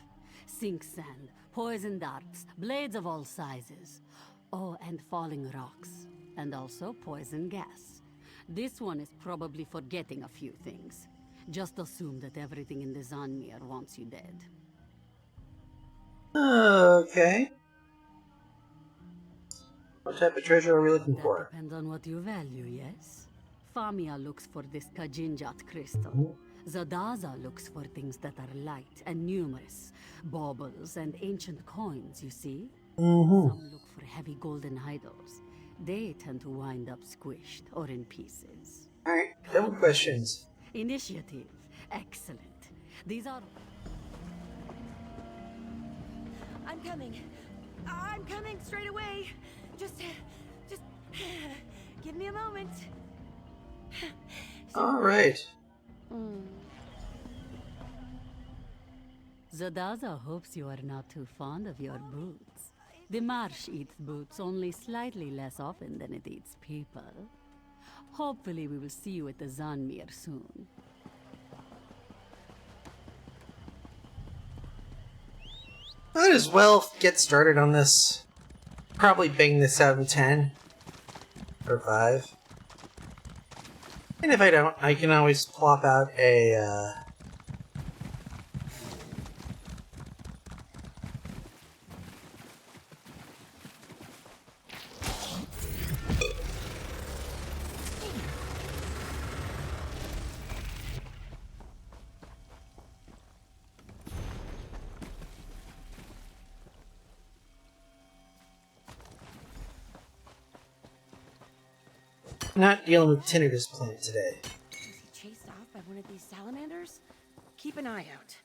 Sink sand, poison darts, blades of all sizes. Oh, and falling rocks. And also poison gas. This one is probably forgetting a few things. Just assume that everything in the Zanmir wants you dead. Okay. What type of treasure are we looking for? Depends on what you value, yes? Famia looks for this Kajinjat crystal. Zadaza looks for things that are light and numerous. Baubles and ancient coins, you see? Some look for heavy golden idols. They tend to wind up squished or in pieces. Alright, no questions. Initiative. Excellent. These are... I'm coming. I'm coming straight away. Just give me a moment. Alright. Zadaza hopes you are not too fond of your boots. The marsh eats boots only slightly less often than it eats people. Hopefully we will see you at the Zanmir soon. Might as well get started on this. Probably bang this out in 10. Or 5. And if I don't, I can always plop out a, not dealing with tinnitus plant today. Was he chased off by one of these salamanders? Keep an eye out.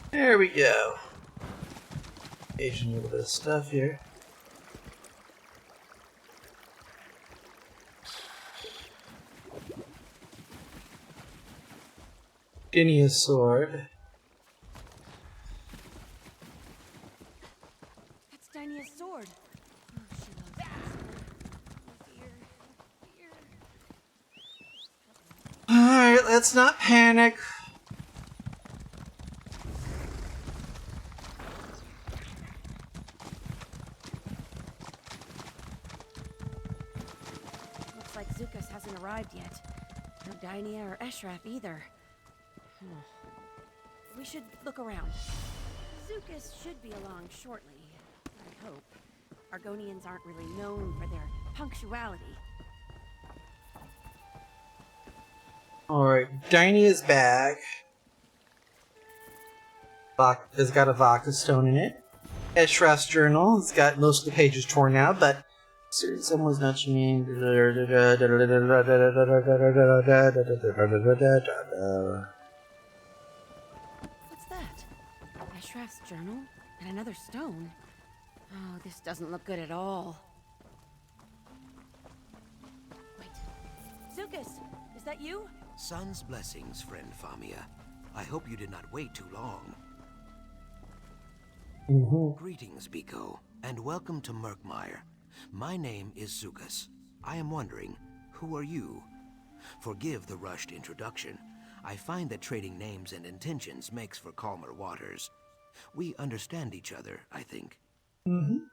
There we go. Aging a little bit of stuff here. Guinea's sword. That's Dynia's sword. Oh, she loves that sword. Oh, dear. Alright, let's not panic. Looks like Zukas hasn't arrived yet. No Dynia or Eshraf either. We should look around. Zukas should be along shortly, I hope. Argonians aren't really known for their punctuality. Alright, Dynia's back. Has got a Vodka stone in it. Eshraf's journal has got most of the pages torn out, but someone's nudging me. What's that? Eshraf's journal? And another stone? Oh, this doesn't look good at all. Wait. Zukas! Is that you? Sun's blessings, friend Famia. I hope you did not wait too long. Greetings, Biko, and welcome to Murkmire. My name is Zukas. I am wondering, who are you? Forgive the rushed introduction. I find that trading names and intentions makes for calmer waters. We understand each other, I think.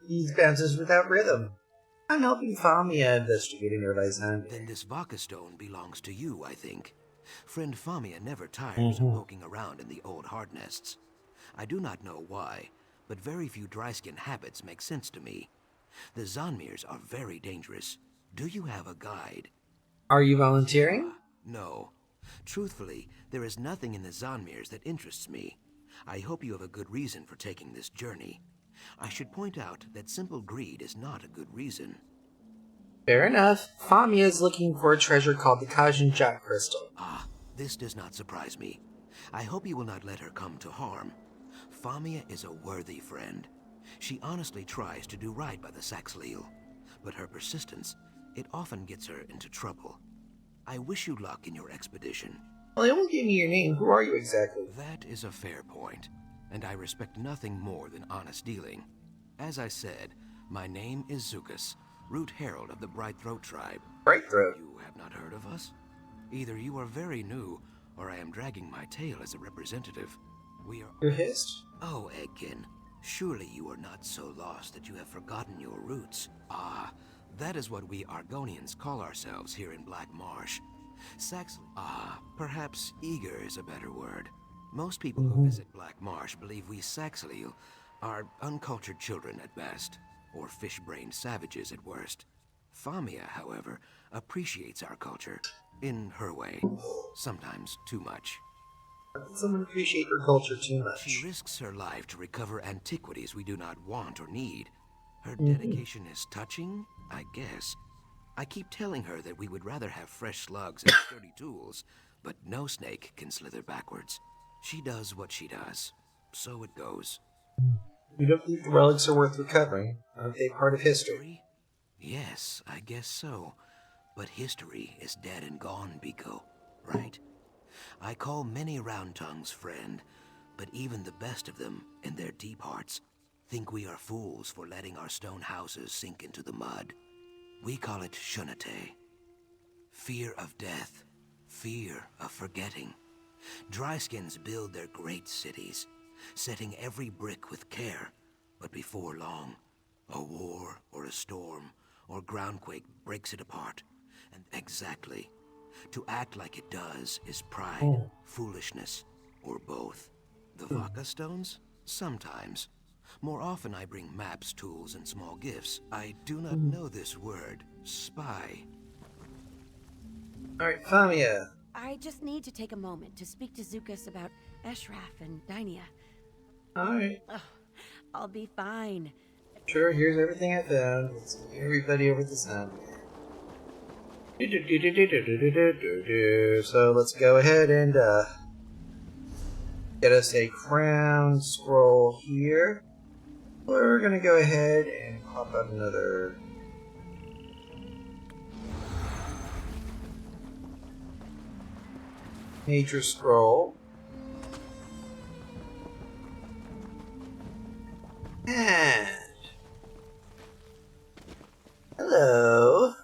These bounces without rhythm. I'm helping Famia investigating her Lysander. Then this Vodka stone belongs to you, I think. Friend Famia never tires of poking around in the old hard nests. I do not know why, but very few dry-skin habits make sense to me. The Zanmirs are very dangerous. Do you have a guide? Are you volunteering? No. Truthfully, there is nothing in the Zanmirs that interests me. I hope you have a good reason for taking this journey. I should point out that simple greed is not a good reason. Fair enough. Famia is looking for a treasure called the Kajinjat crystal. Ah, this does not surprise me. I hope you will not let her come to harm. Famia is a worthy friend. She honestly tries to do right by the Saxhleel, but her persistence, it often gets her into trouble. I wish you luck in your expedition. Well, they won't give me your name. Who are you exactly? That is a fair point, and I respect nothing more than honest dealing. As I said, my name is Zukas, Root Herald of the Brightthroat tribe. Brightthroat? You have not heard of us? Either you are very new, or I am dragging my tail as a representative. We are... Your hist? Oh, Eggkin, surely you are not so lost that you have forgotten your roots. Ah, that is what we Argonians call ourselves here in Black Marsh. Perhaps eager is a better word. Most people who visit Black Marsh believe we Saxhleel are uncultured children at best, or fish-brained savages at worst. Famia, however, appreciates our culture, in her way. Sometimes too much. Someone appreciate your culture too much. She risks her life to recover antiquities we do not want or need. Her dedication is touching, I guess. I keep telling her that we would rather have fresh slugs and sturdy tools, but no snake can slither backwards. She does what she does. So it goes. You don't think the relics are worth recovering? Aren't they part of history? Yes, I guess so. But history is dead and gone, Biko, right? I call many round tongues friend, but even the best of them, in their deep hearts, think we are fools for letting our stone houses sink into the mud. We call it Shunate. Fear of death, fear of forgetting. Dryskins build their great cities, setting every brick with care, but before long, a war or a storm or groundquake breaks it apart. And exactly, to act like it does is pride, foolishness, or both. The Vaka stones? Sometimes. More often I bring maps, tools, and small gifts. I do not know this word, spy. Alright, Famia. I just need to take a moment to speak to Zukas about Eshraf and Dynia. Alright. Oh, I'll be fine. Sure, here's everything I found. Let's get everybody over the sun. So let's go ahead and get us a crown scroll here. We're gonna go ahead and pop out another major scroll. And hello.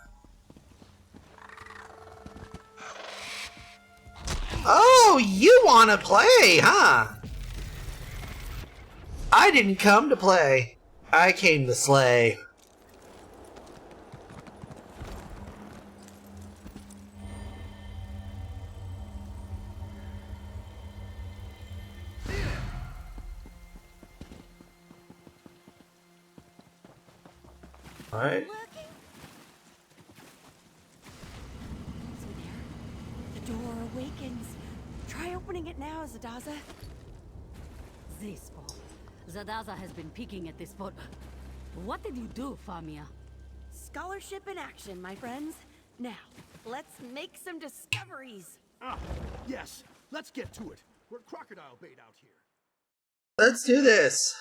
Oh, you wanna play, huh? I didn't come to play. I came to slay. Alright. The door awakens. Try opening it now, Zadaza. This fall. Zadaza has been peeking at this photo. What did you do, Famia? Scholarship in action, my friends. Now, let's make some discoveries. Yes, let's get to it. We're crocodile bait out here. Let's do this.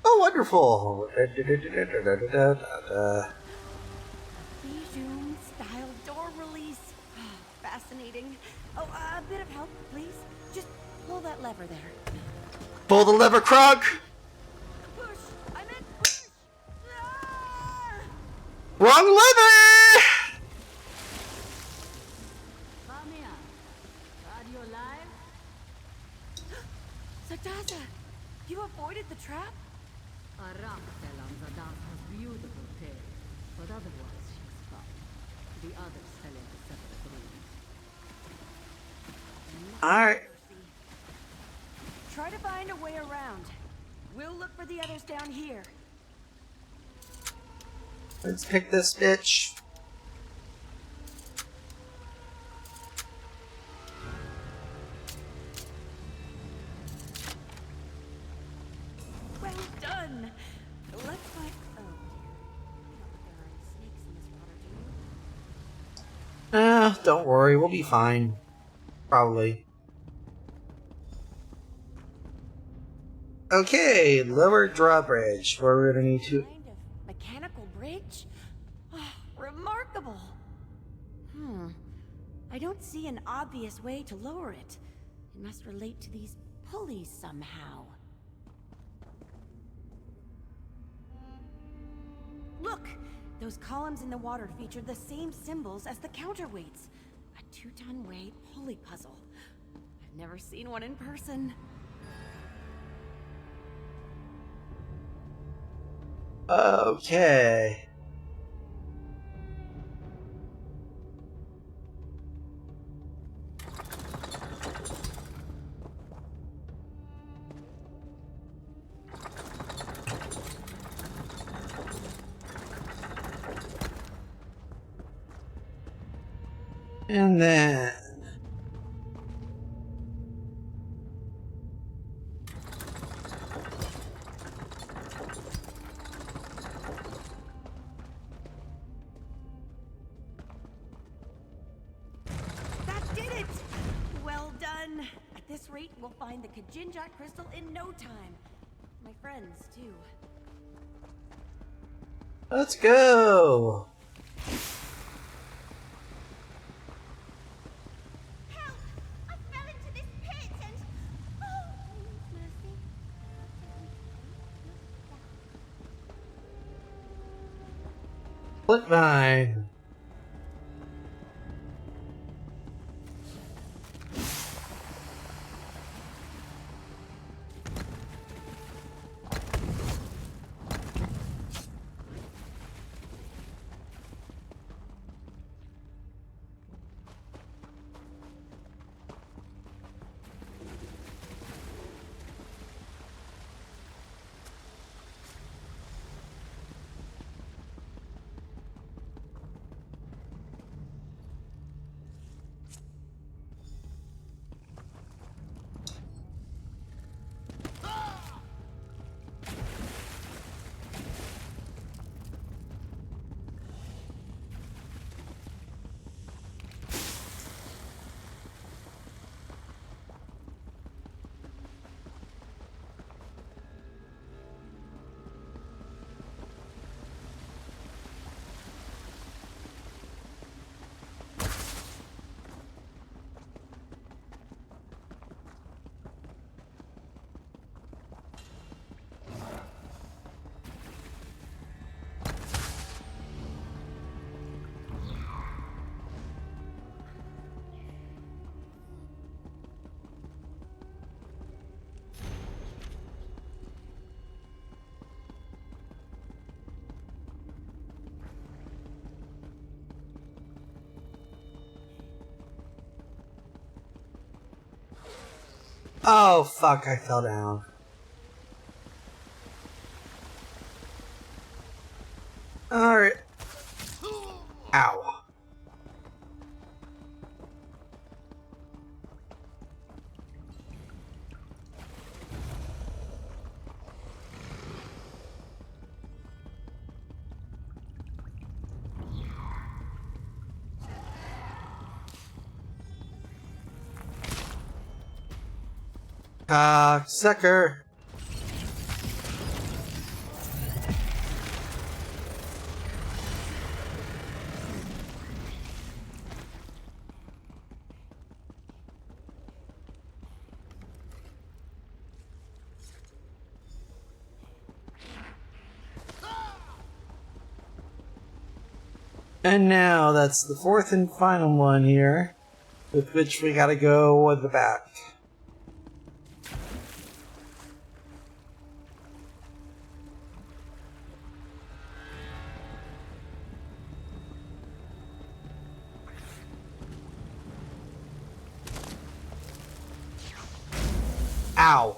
Oh, wonderful. Bijou style door release. Fascinating. Oh, a bit of help, please. Just pull that lever there. Pull the lever, Krog. Push! I meant push! Ah! Wrong lever! Famia, are you alive? Zadaza, you avoided the trap? Aram fell on Zadaza's beautiful tail, but otherwise she's fine. The others fell into separate rooms. Alright. Try to find a way around. We'll look for the others down here. Let's pick this bitch. Well done! Let's find... Oh dear. You know, there are snakes in No, don't worry, we'll be fine. Probably. Okay, lower drawbridge, where we're gonna need to... Kind of mechanical bridge? Oh, remarkable! I don't see an obvious way to lower it. It must relate to these pulleys somehow. Look! Those columns in the water feature the same symbols as the counterweights. A 2-ton weight pulley puzzle. I've never seen one in person. Okay. And then... That did it! Well done! At this rate, we'll find the Kajinjak crystal in no time. My friends, too. Let's go! Help! I fell into this pit and... Oh, mercy. Flip mine. Oh, fuck, I fell down. Alright. Ow. Sucker. And now that's the fourth and final one here, with which we gotta go at the back. Ow.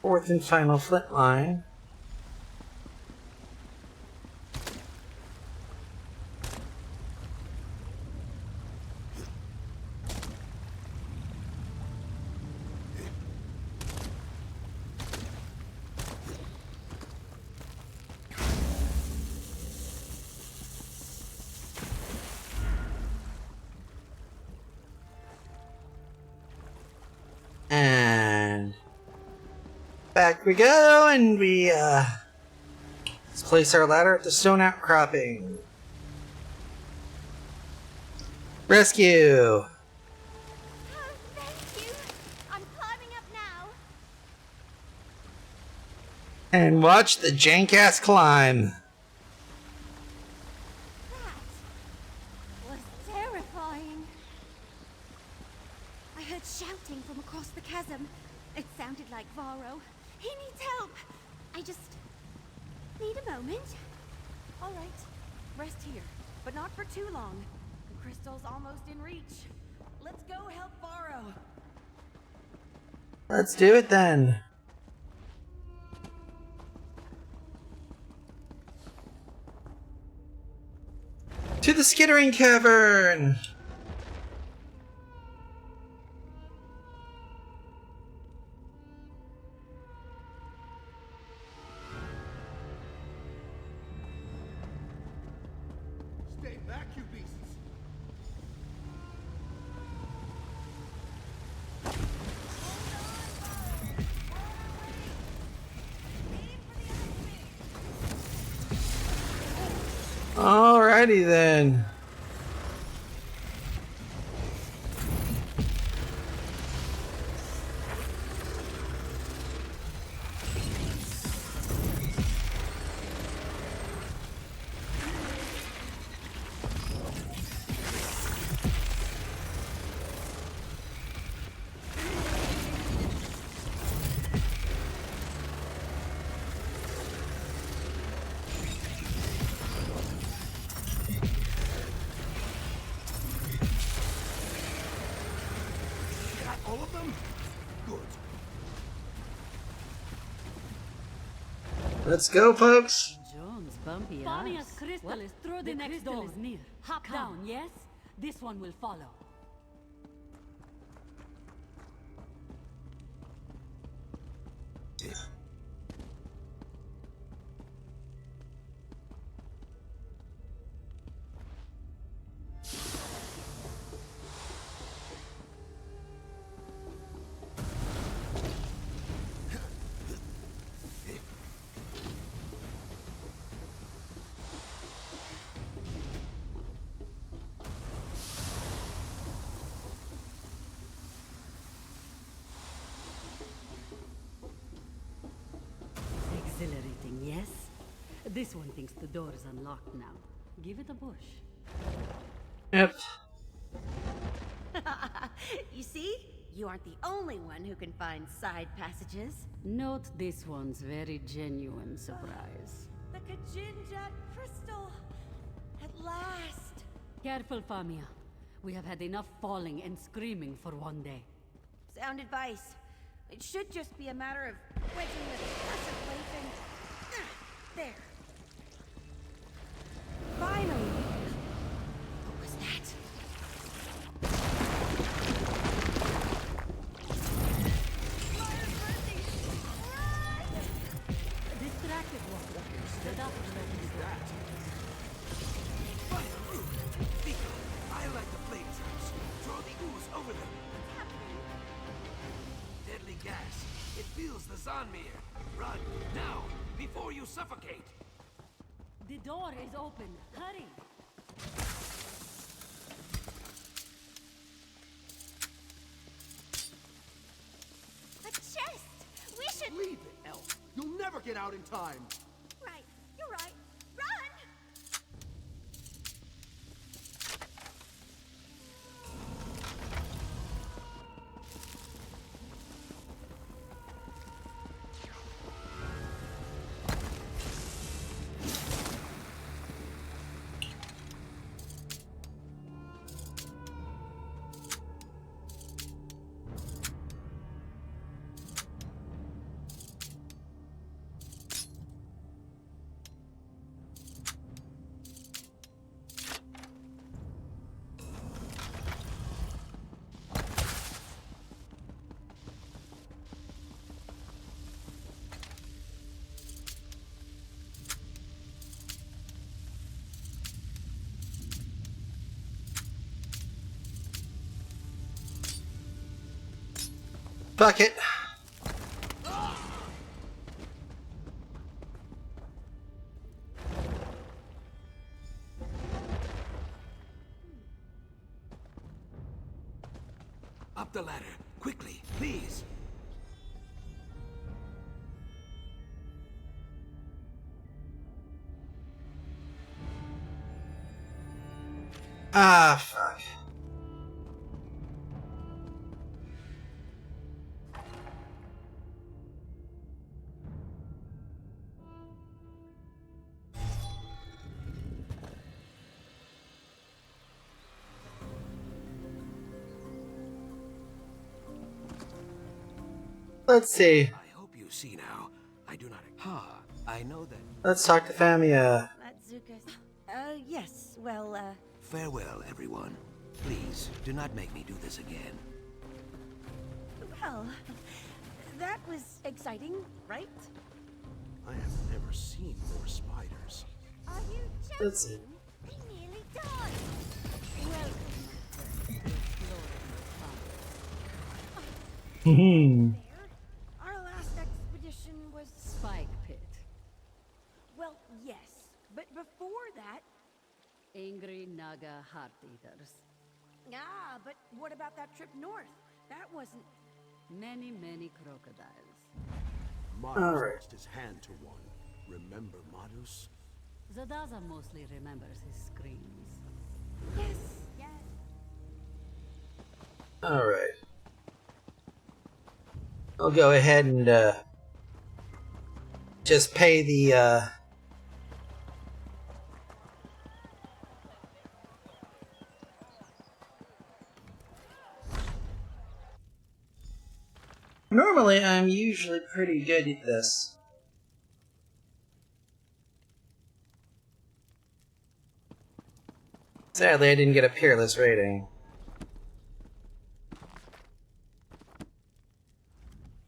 Fourth and final flint line. Back we go, and we, let's place our ladder at the stone outcropping. Rescue! Oh, thank you. I'm climbing up now. And watch the jank-ass climb. That was terrifying. I heard shouting from across the chasm. It sounded like Varro. He needs help. I just need a moment. All right, rest here, but not for too long. The crystal's almost in reach. Let's go help Varro. Let's do it then. To the skittering cavern! Stay back, you beasts! Alrighty then. Got all of them? Good. Let's go, folks. Jones, bumpy Famia's ass. crystal What? is through the next crystal door. is near. Hop down, yes? This one will follow. Exhilarating, yes? This one thinks the door is unlocked now. Give it a push. Yep. You see? You aren't the only one who can find side passages. Note this one's very genuine surprise. The Kajinjat crystal! At last! Careful, Famia. We have had enough falling and screaming for one day. Sound advice. It should just be a matter of wedging this cursed plate and... there. Finally! What was that? Distracted one. The doctor noticed that. I like the flame traps. Throw the ooze over them. Deadly gas. It fills the Zanmir. Run, now, before you suffocate. The door is open. Hurry! A chest! We should... Leave it, Elf. You'll never get out in time. Right, you're right. Run! Fuck it. Up the ladder, quickly, please. Ah, fuck. Let's see. I hope you see now. I do not. I know that. Let's talk to Famia. That's Zuka's. Yes, well, Farewell, everyone. Please, do not make me do this again. well, that was exciting, right? I have never seen more spiders. Are you Let's see. joking? They nearly died. Hmm. Our last expedition was... Spike Pit. Well, yes, but before that... Angry Naga Heart Eaters. Ah, but what about that trip north? That wasn't... Many, many crocodiles. Madus Alright. lost his hand to one. Remember Madus? Zadaza mostly remembers his screams. Yes, yes. Alright. I'll go ahead and, just pay the, Normally, I'm usually pretty good at this. Sadly, I didn't get a peerless rating.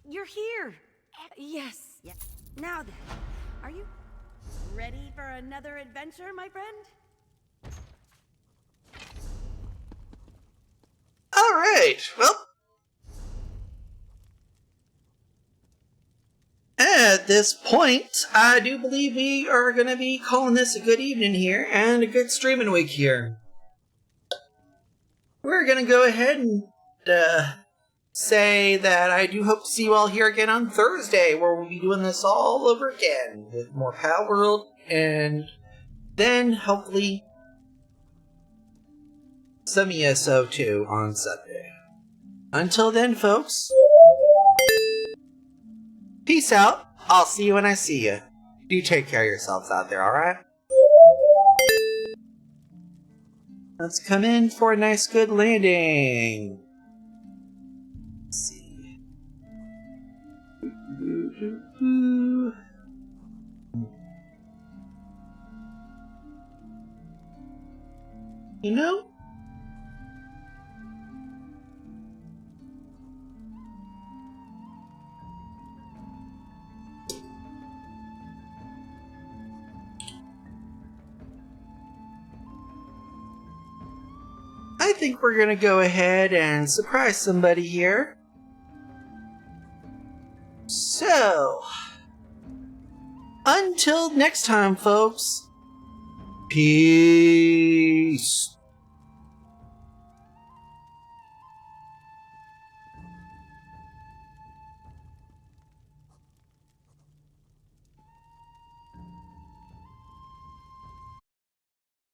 You're here! Yes, yes. Now then, are you ready for another adventure, my friend? Alright, well. At this point, I do believe we are going to be calling this a good evening here and a good streaming week here. We're going to go ahead and say that I do hope to see you all here again on Thursday, where we'll be doing this all over again with more Pal World, and then hopefully some ESO too on Sunday. Until then, folks, peace out. I'll see you when I see you. Do take care of yourselves out there, alright? Let's come in for a nice good landing. Let's see. You know? I think we're gonna go ahead and surprise somebody here. So, until next time, folks, peace.